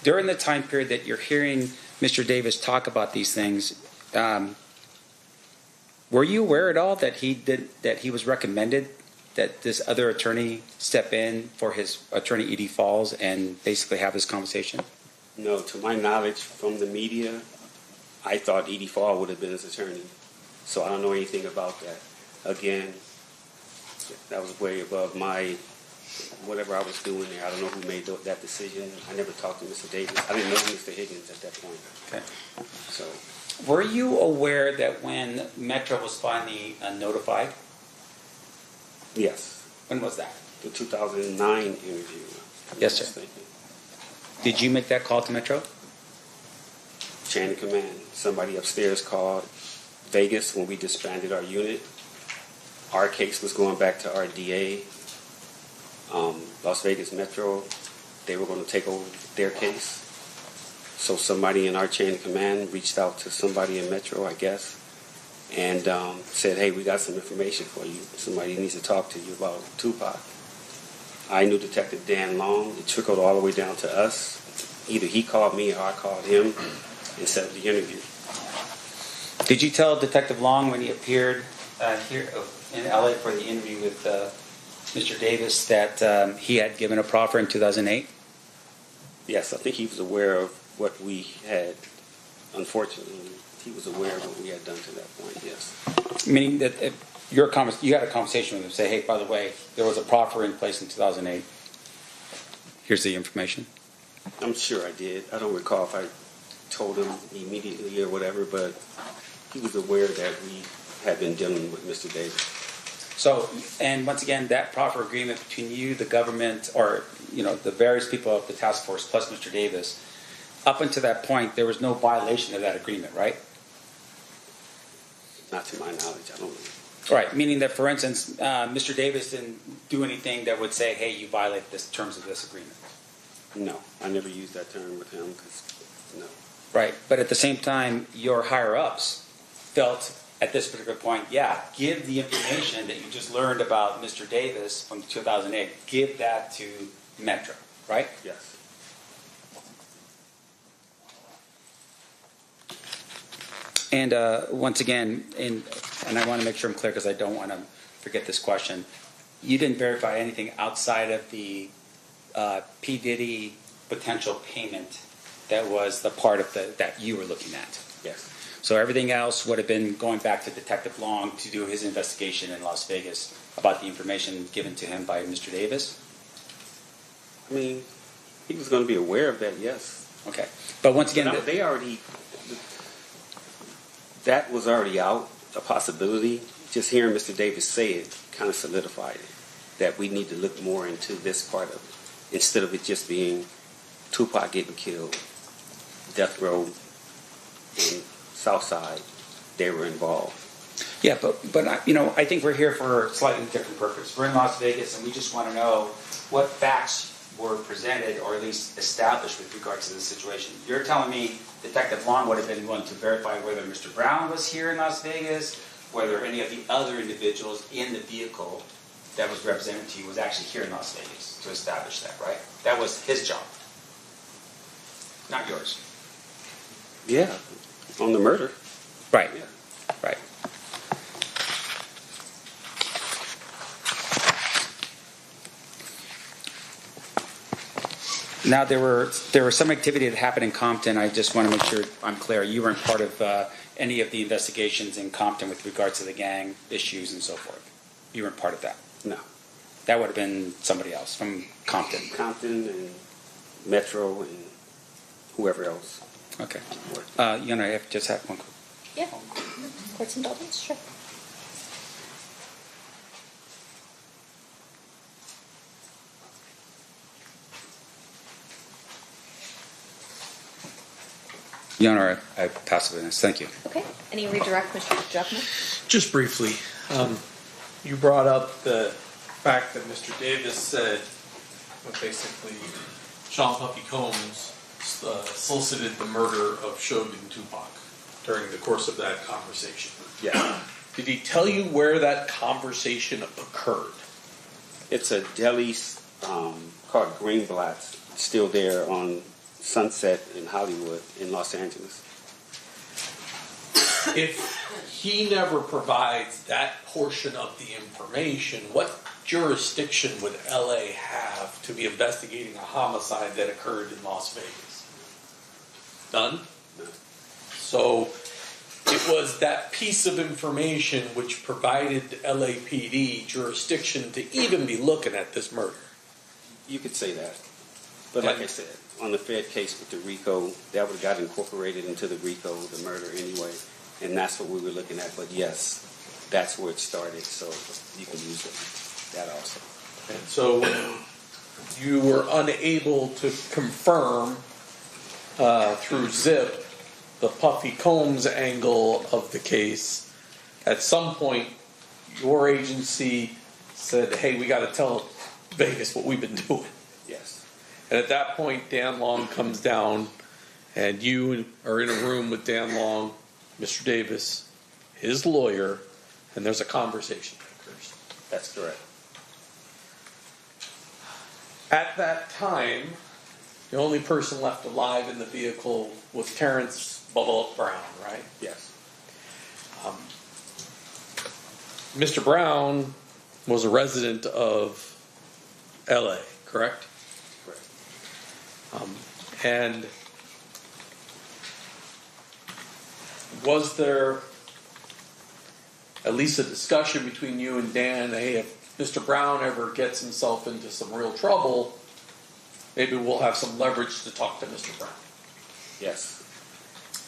during the time period that you're hearing Mr. Davis talk about these things, were you aware at all that he was recommended that this other attorney step in for his attorney E.D. Falls and basically have this conversation? No, to my knowledge from the media, I thought E.D. Fall would have been his attorney. So I don't know anything about that. Again, that was way above my, whatever I was doing there. I don't know who made that decision. I never talked to Mr. Davis. I didn't know Mr. Higgins at that point. Okay. So, Were you aware that when Metro was finally notified? yes, When was that? the 2009 interview. Yes, sir. Did you make that call to Metro? Chain of command. Somebody upstairs called Vegas when we disbanded our unit. Our case was going back to our DA. Las Vegas Metro, they were going to take over their case. So somebody in our chain of command reached out to somebody in Metro, I guess, and said, hey, we got some information for you. Somebody needs to talk to you about Tupac. I knew Detective Dan Long. It trickled all the way down to us. Either he called me or I called him and set up the interview. Did you tell Detective Long when he appeared here in LA for the interview with Mr. Davis that he had given a proffer in 2008? Yes, I think he was aware of what we had. Unfortunately, he was aware of what we had done to that point, yes. Meaning that if you had a conversation with him, say, hey, by the way, there was a proffer in place in 2008. Here's the information. I'm sure I did. I don't recall if I told him immediately or whatever, but he was aware that we had been dealing with Mr. Davis. So, and once again, that proffer agreement between you, the government, or the various people of the task force plus Mr. Davis, up until that point, there was no violation of that agreement, right? Not to my knowledge, I don't know. Right, meaning that, for instance, Mr. Davis didn't do anything that would say, hey, you violate the terms of this agreement. No, I never used that term with him because, no. Right, but at the same time, your higher-ups felt at this particular point, yeah, give the information that you just learned about Mr. Davis from 2008, give that to Metro, right? Yes. And once again, and I want to make sure I'm clear because I don't want to forget this question, you didn't verify anything outside of the P. Diddy potential payment that was the part of that you were looking at. Yes. So everything else would have been going back to Detective Long to do his investigation in Las Vegas about the information given to him by Mr. Davis? I mean, he was going to be aware of that, yes. Okay. But once again, that was already out, a possibility. Just hearing Mr. Davis say it kind of solidified it, that we need to look more into this part of it, instead of it just being Tupac getting killed, Death Row, and Southside, they were involved. yeah, but I think we're here for a slightly different purpose. We're in Las Vegas, and we just want to know what facts were presented or at least established with regard to the situation. You're telling me Detective Long would have been one to verify whether Mr. Brown was here in Las Vegas, whether any of the other individuals in the vehicle that was represented to you was actually here in Las Vegas to establish that, right? That was his job, not yours. Yeah, on the murder. Right, Yeah. right. Now, there were some activity that happened in Compton. I just want to make sure I'm clear. You weren't part of any of the investigations in Compton with regards to the gang issues and so forth. You weren't part of that. No. That would have been somebody else from Compton. Compton and Metro and whoever else. Okay. You know, I just have one quick. Yeah. Court's indulgence, sure. Your Honor, I pass the witness. Thank you. Okay. Any redirect, Mr. Juckman? Just briefly, you brought up the fact that Mr. Davis said, well, basically, Sean Puffy Combs solicited the murder of Shug and Tupac during the course of that conversation. Yeah. Did he tell you where that conversation occurred? It's a deli called Greenblatt's, still there on Sunset in Hollywood in Los Angeles. If he never provides that portion of the information, what jurisdiction would LA have to be investigating a homicide that occurred in Las Vegas? None? No. So it was that piece of information which provided LAPD jurisdiction to even be looking at this murder. You could say that. But like I said, on the Fed case with the RICO, that would have got incorporated into the RICO, the murder anyway, and that's what we were looking at. But yes, that's where it started, so you can use that also. And so you were unable to confirm through ZIP the Puffy Combs angle of the case. At some point, your agency said, hey, we got to tell Vegas what we've been doing. Yes. And at that point, Dan Long comes down, and you are in a room with Dan Long, Mr. Davis, his lawyer, and there's a conversation that occurs. That's correct. At that time, the only person left alive in the vehicle was Terrence Bubba Brown, right? Yes. Mr. Brown was a resident of LA, correct? Correct. And was there at least a discussion between you and Dan, hey, if Mr. Brown ever gets himself into some real trouble, maybe we'll have some leverage to talk to Mr. Brown? Yes.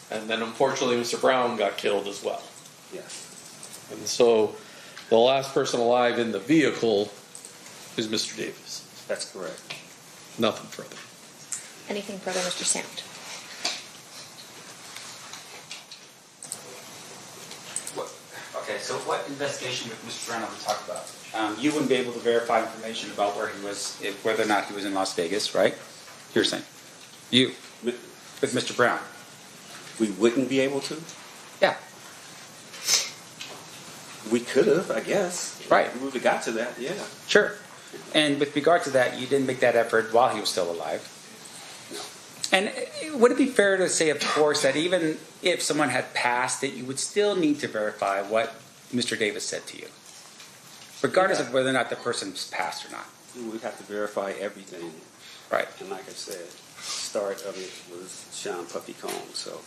And then unfortunately Mr. Brown got killed as well. Yes. And so the last person alive in the vehicle is Mr. Davis. That's correct. Nothing further. Anything further, Mr. Sound? Okay, so what investigation with Mr. Brown are we talking about? You wouldn't be able to verify information about where he was, whether or not he was in Las Vegas, right? You're saying? You, with Mr. Brown? We wouldn't be able to? Yeah. We could have, I guess. Right. We would have got to that, yeah. Sure. And with regard to that, you didn't make that effort while he was still alive. And would it be fair to say, of course, that even if someone had passed, that you would still need to verify what Mr. Davis said to you, regardless of whether or not the person's passed or not? We would have to verify everything. Right. And like I said, the start of it was Sean Puffy Combs, so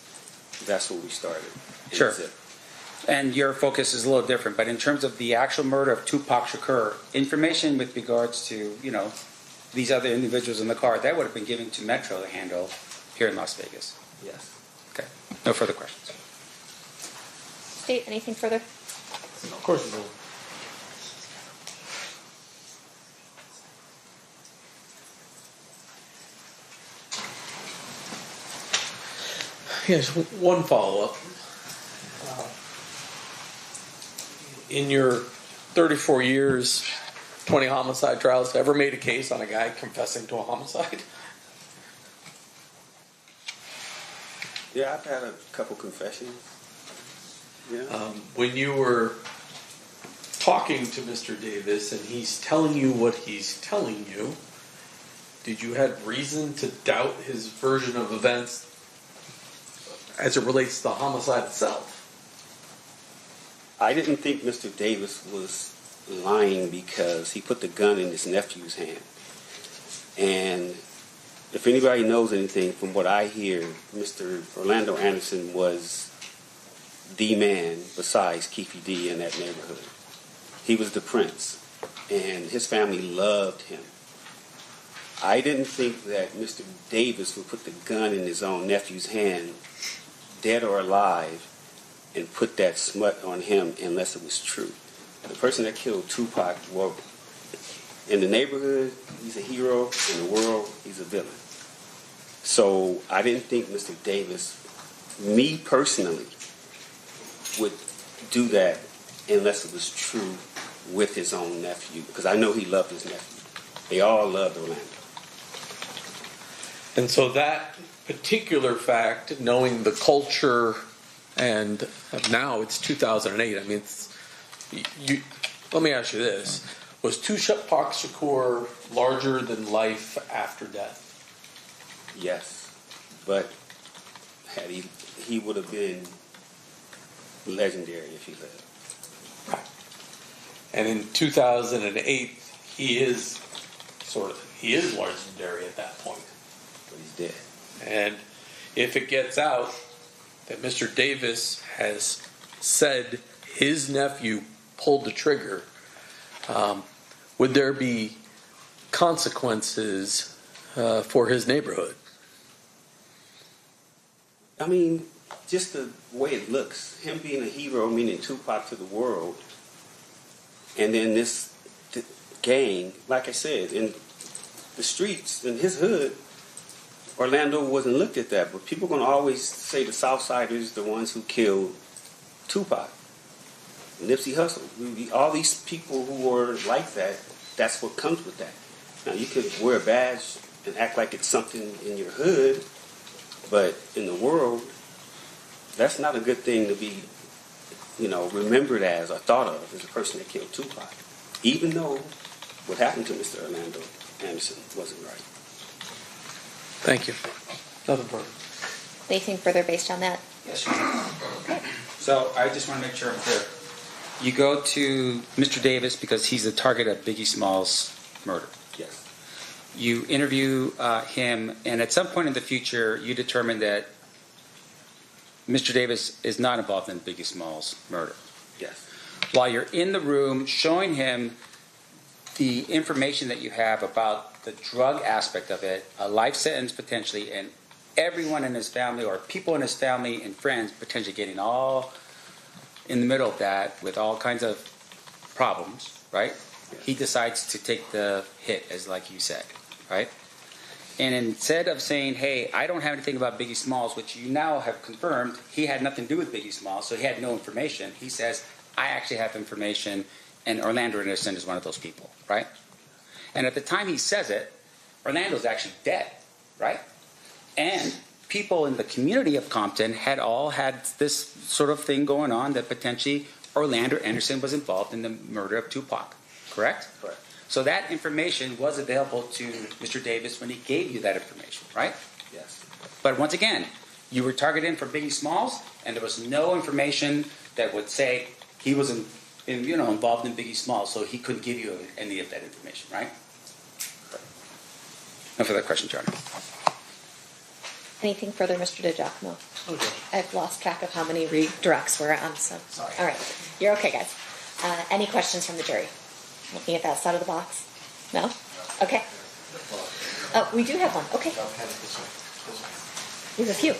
that's where we started. Sure. That's it. And your focus is a little different, but in terms of the actual murder of Tupac Shakur, information with regards to, you know, these other individuals in the car, that would have been given to Metro to handle here in Las Vegas. Yes. Okay. No further questions. State, anything further? Of course you will. Yes, one follow-up. In your 34 years, 20 homicide trials, ever made a case on a guy confessing to a homicide? Yeah, I've had a couple confessions. Yeah. When you were talking to Mr. Davis and he's telling you what he's telling you, did you have reason to doubt his version of events as it relates to the homicide itself? I didn't think Mr. Davis was lying because he put the gun in his nephew's hand. And if anybody knows anything, from what I hear, Mr. Orlando Anderson was the man besides Keffe D in that neighborhood. He was the prince, and his family loved him. I didn't think that Mr. Davis would put the gun in his own nephew's hand, dead or alive, and put that smut on him unless it was true. The person that killed Tupac, well, in the neighborhood, he's a hero. In the world, he's a villain. So I didn't think Mr. Davis, me personally, would do that unless it was true with his own nephew, because I know he loved his nephew. They all loved Orlando. And so that particular fact, knowing the culture, and now it's 2008. I mean, let me ask you this: was Tupac Shakur larger than life after death? Yes, but had he would have been legendary if he lived. Right. And in 2008, he is legendary at that point. But he's dead. And if it gets out that Mr. Davis has said his nephew pulled the trigger, would there be consequences for his neighborhood? I mean, just the way it looks, him being a hero, meaning Tupac to the world, and then this gang, like I said, in the streets, in his hood, Orlando wasn't looked at that, but people are going to always say the Southsiders, the ones who killed Tupac, Nipsey Hussle, all these people who were like that. That's what comes with that. Now you could wear a badge and act like it's something in your hood, but in the world, that's not a good thing to be, remembered as or thought of as a person that killed Tupac, even though what happened to Mr. Orlando Anderson wasn't right. Thank you. Nothing further. Anything further based on that? Yes, Your Honor. So I just want to make sure I'm clear. You go to Mr. Davis because he's the target of Biggie Smalls' murder. Yes. You interview him, and at some point in the future, you determine that Mr. Davis is not involved in Biggie Smalls' murder. Yes. While you're in the room showing him the information that you have about the drug aspect of it, a life sentence potentially, and everyone in his family or people in his family and friends potentially getting all in the middle of that with all kinds of problems, right? He decides to take the hit, as like you said, right? And instead of saying, hey, I don't have anything about Biggie Smalls, which you now have confirmed, he had nothing to do with Biggie Smalls, so he had no information. He says, I actually have information, and Orlando Anderson is one of those people, right? And at the time he says it, Orlando's actually dead, right? And people in the community of Compton had all had this sort of thing going on that potentially Orlando Anderson was involved in the murder of Tupac, correct? Correct. So that information was available to Mr. Davis when he gave you that information, right? Yes. But once again, you were targeted for Biggie Smalls, and there was no information that would say he was involved in Biggie Smalls, so he couldn't give you any of that information, right? No further questions, Your Honor. Anything further, Mr. DiGiacomo? Okay. I've lost track of how many redirects we're on, so. Sorry. All right. You're okay, guys. Any questions from the jury? Looking at that side of the box? No? Okay. Oh, we do have one. Okay. We have a few.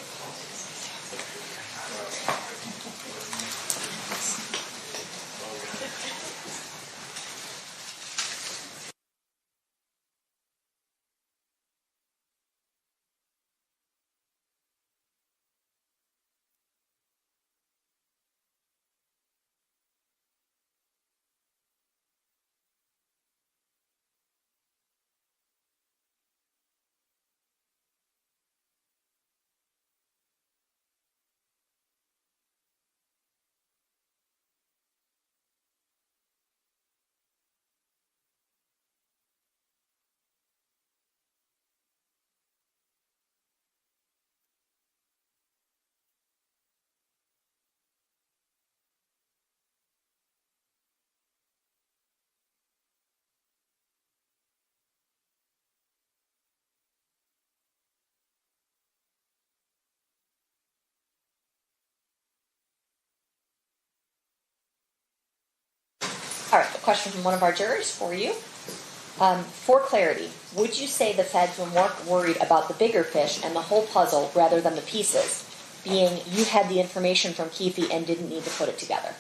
All right, a question from one of our jurors for you. For clarity, would you say the feds were more worried about the bigger fish and the whole puzzle rather than the pieces, being you had the information from Keffe and didn't need to put it together?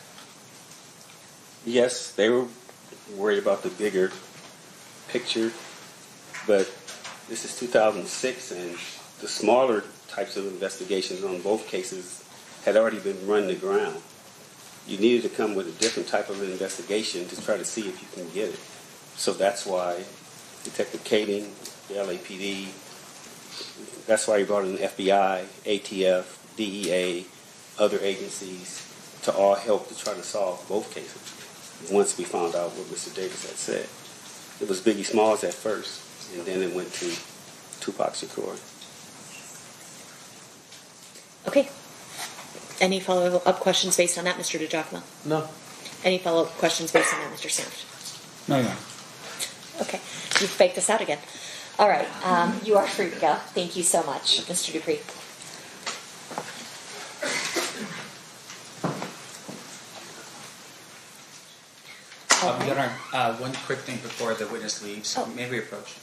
Yes, they were worried about the bigger picture, but this is 2006, and the smaller types of investigations on both cases had already been run to ground. You needed to come with a different type of investigation to try to see if you can get it. So that's why Detective Kading, the LAPD, that's why he brought in the FBI, ATF, DEA, other agencies to all help to try to solve both cases. Once we found out what Mr. Davis had said. It was Biggie Smalls at first, and then it went to Tupac Shakur. Okay. Any follow-up questions based on that, Mr. DiGiacomo? No. Any follow-up questions based on that, Mr. Sanders? No. Okay. You faked us out again. All right. You are free to go. Thank you so much, Mr. Dupree. Your Honor, one quick thing before the witness leaves. Oh. May we approach?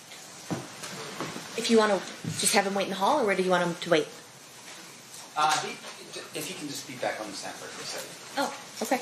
If you want to just have him wait in the hall, or where do you want him to wait? If you can just be back on the stand for a second. Oh, okay.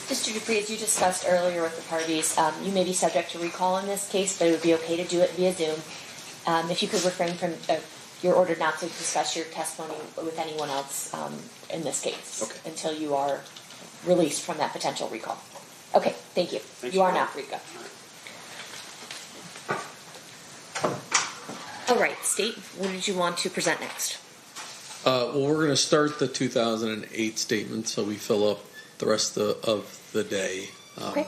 Mr. Dupree, as you discussed earlier with the parties, you may be subject to recall in this case, but it would be okay to do it via Zoom. If you could refrain from, you're ordered not to discuss your testimony with anyone else in this case until you are released from that potential recall. Okay, thank you. You are now free to go. All right, State, what did you want to present next? Well, we're going to start the 2008 statement, so we fill up the rest of the day. Okay.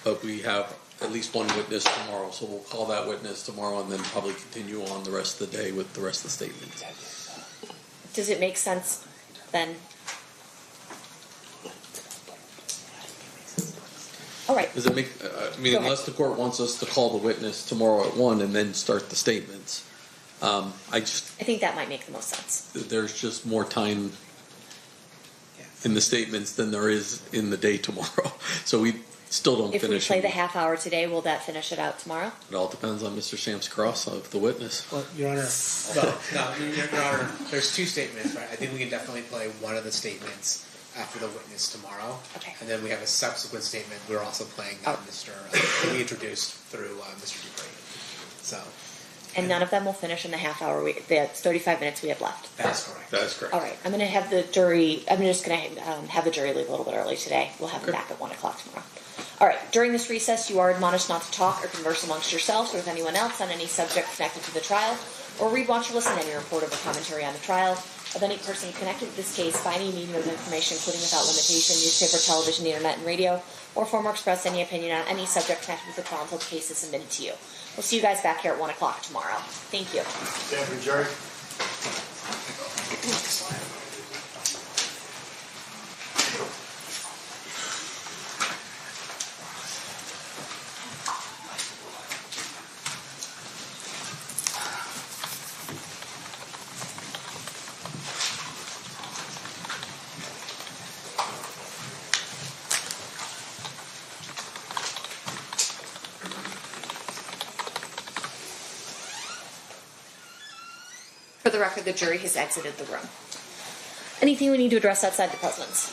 But we have at least one witness tomorrow, so we'll call that witness tomorrow and then probably continue on the rest of the day with the rest of the statements. Does it make sense then? All right. Does it make? Go Unless ahead. the court wants us to call the witness tomorrow at 1 and then start the statements. I think that might make the most sense. There's just more time in the statements than there is in the day tomorrow. So we still don't If we finish. play the half hour today, will that finish it out tomorrow? It all depends on Mr. Sam's cross of the witness. Well, Your Honor, Your Honor, there's two statements, right? I think we can definitely play one of the statements after the witness tomorrow. Okay. And then we have a subsequent statement. We're also playing that we introduced through Mr. Dupree. So. And none of them will finish in the half hour. That's 35 minutes we have left. That's correct. That is correct. All right. I'm going to have the jury. I'm just going to have the jury leave a little bit early today. We'll have them back at 1 o'clock tomorrow. All right. During this recess, you are admonished not to talk or converse amongst yourselves or with anyone else on any subject connected to the trial, or read, watch, or listen to any report or commentary on the trial of any person connected to this case by any medium of information, including without limitation, newspaper, television, internet, and radio, or form or express any opinion on any subject connected with the trial until the case is submitted to you. We'll see you guys back here at 1 o'clock tomorrow. Thank you. Stand for jury. For the record, the jury has exited the room. Anything we need to address outside the president's?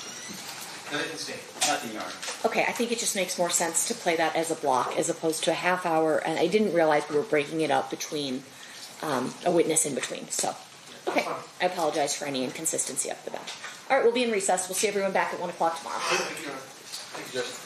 Nothing, Your Honor. Okay, I think it just makes more sense to play that as a block as opposed to a half hour, and I didn't realize we were breaking it up between a witness in between. So, okay, I apologize for any inconsistency up the back. All right, we'll be in recess. We'll see everyone back at 1 o'clock tomorrow. Thank you, Judge.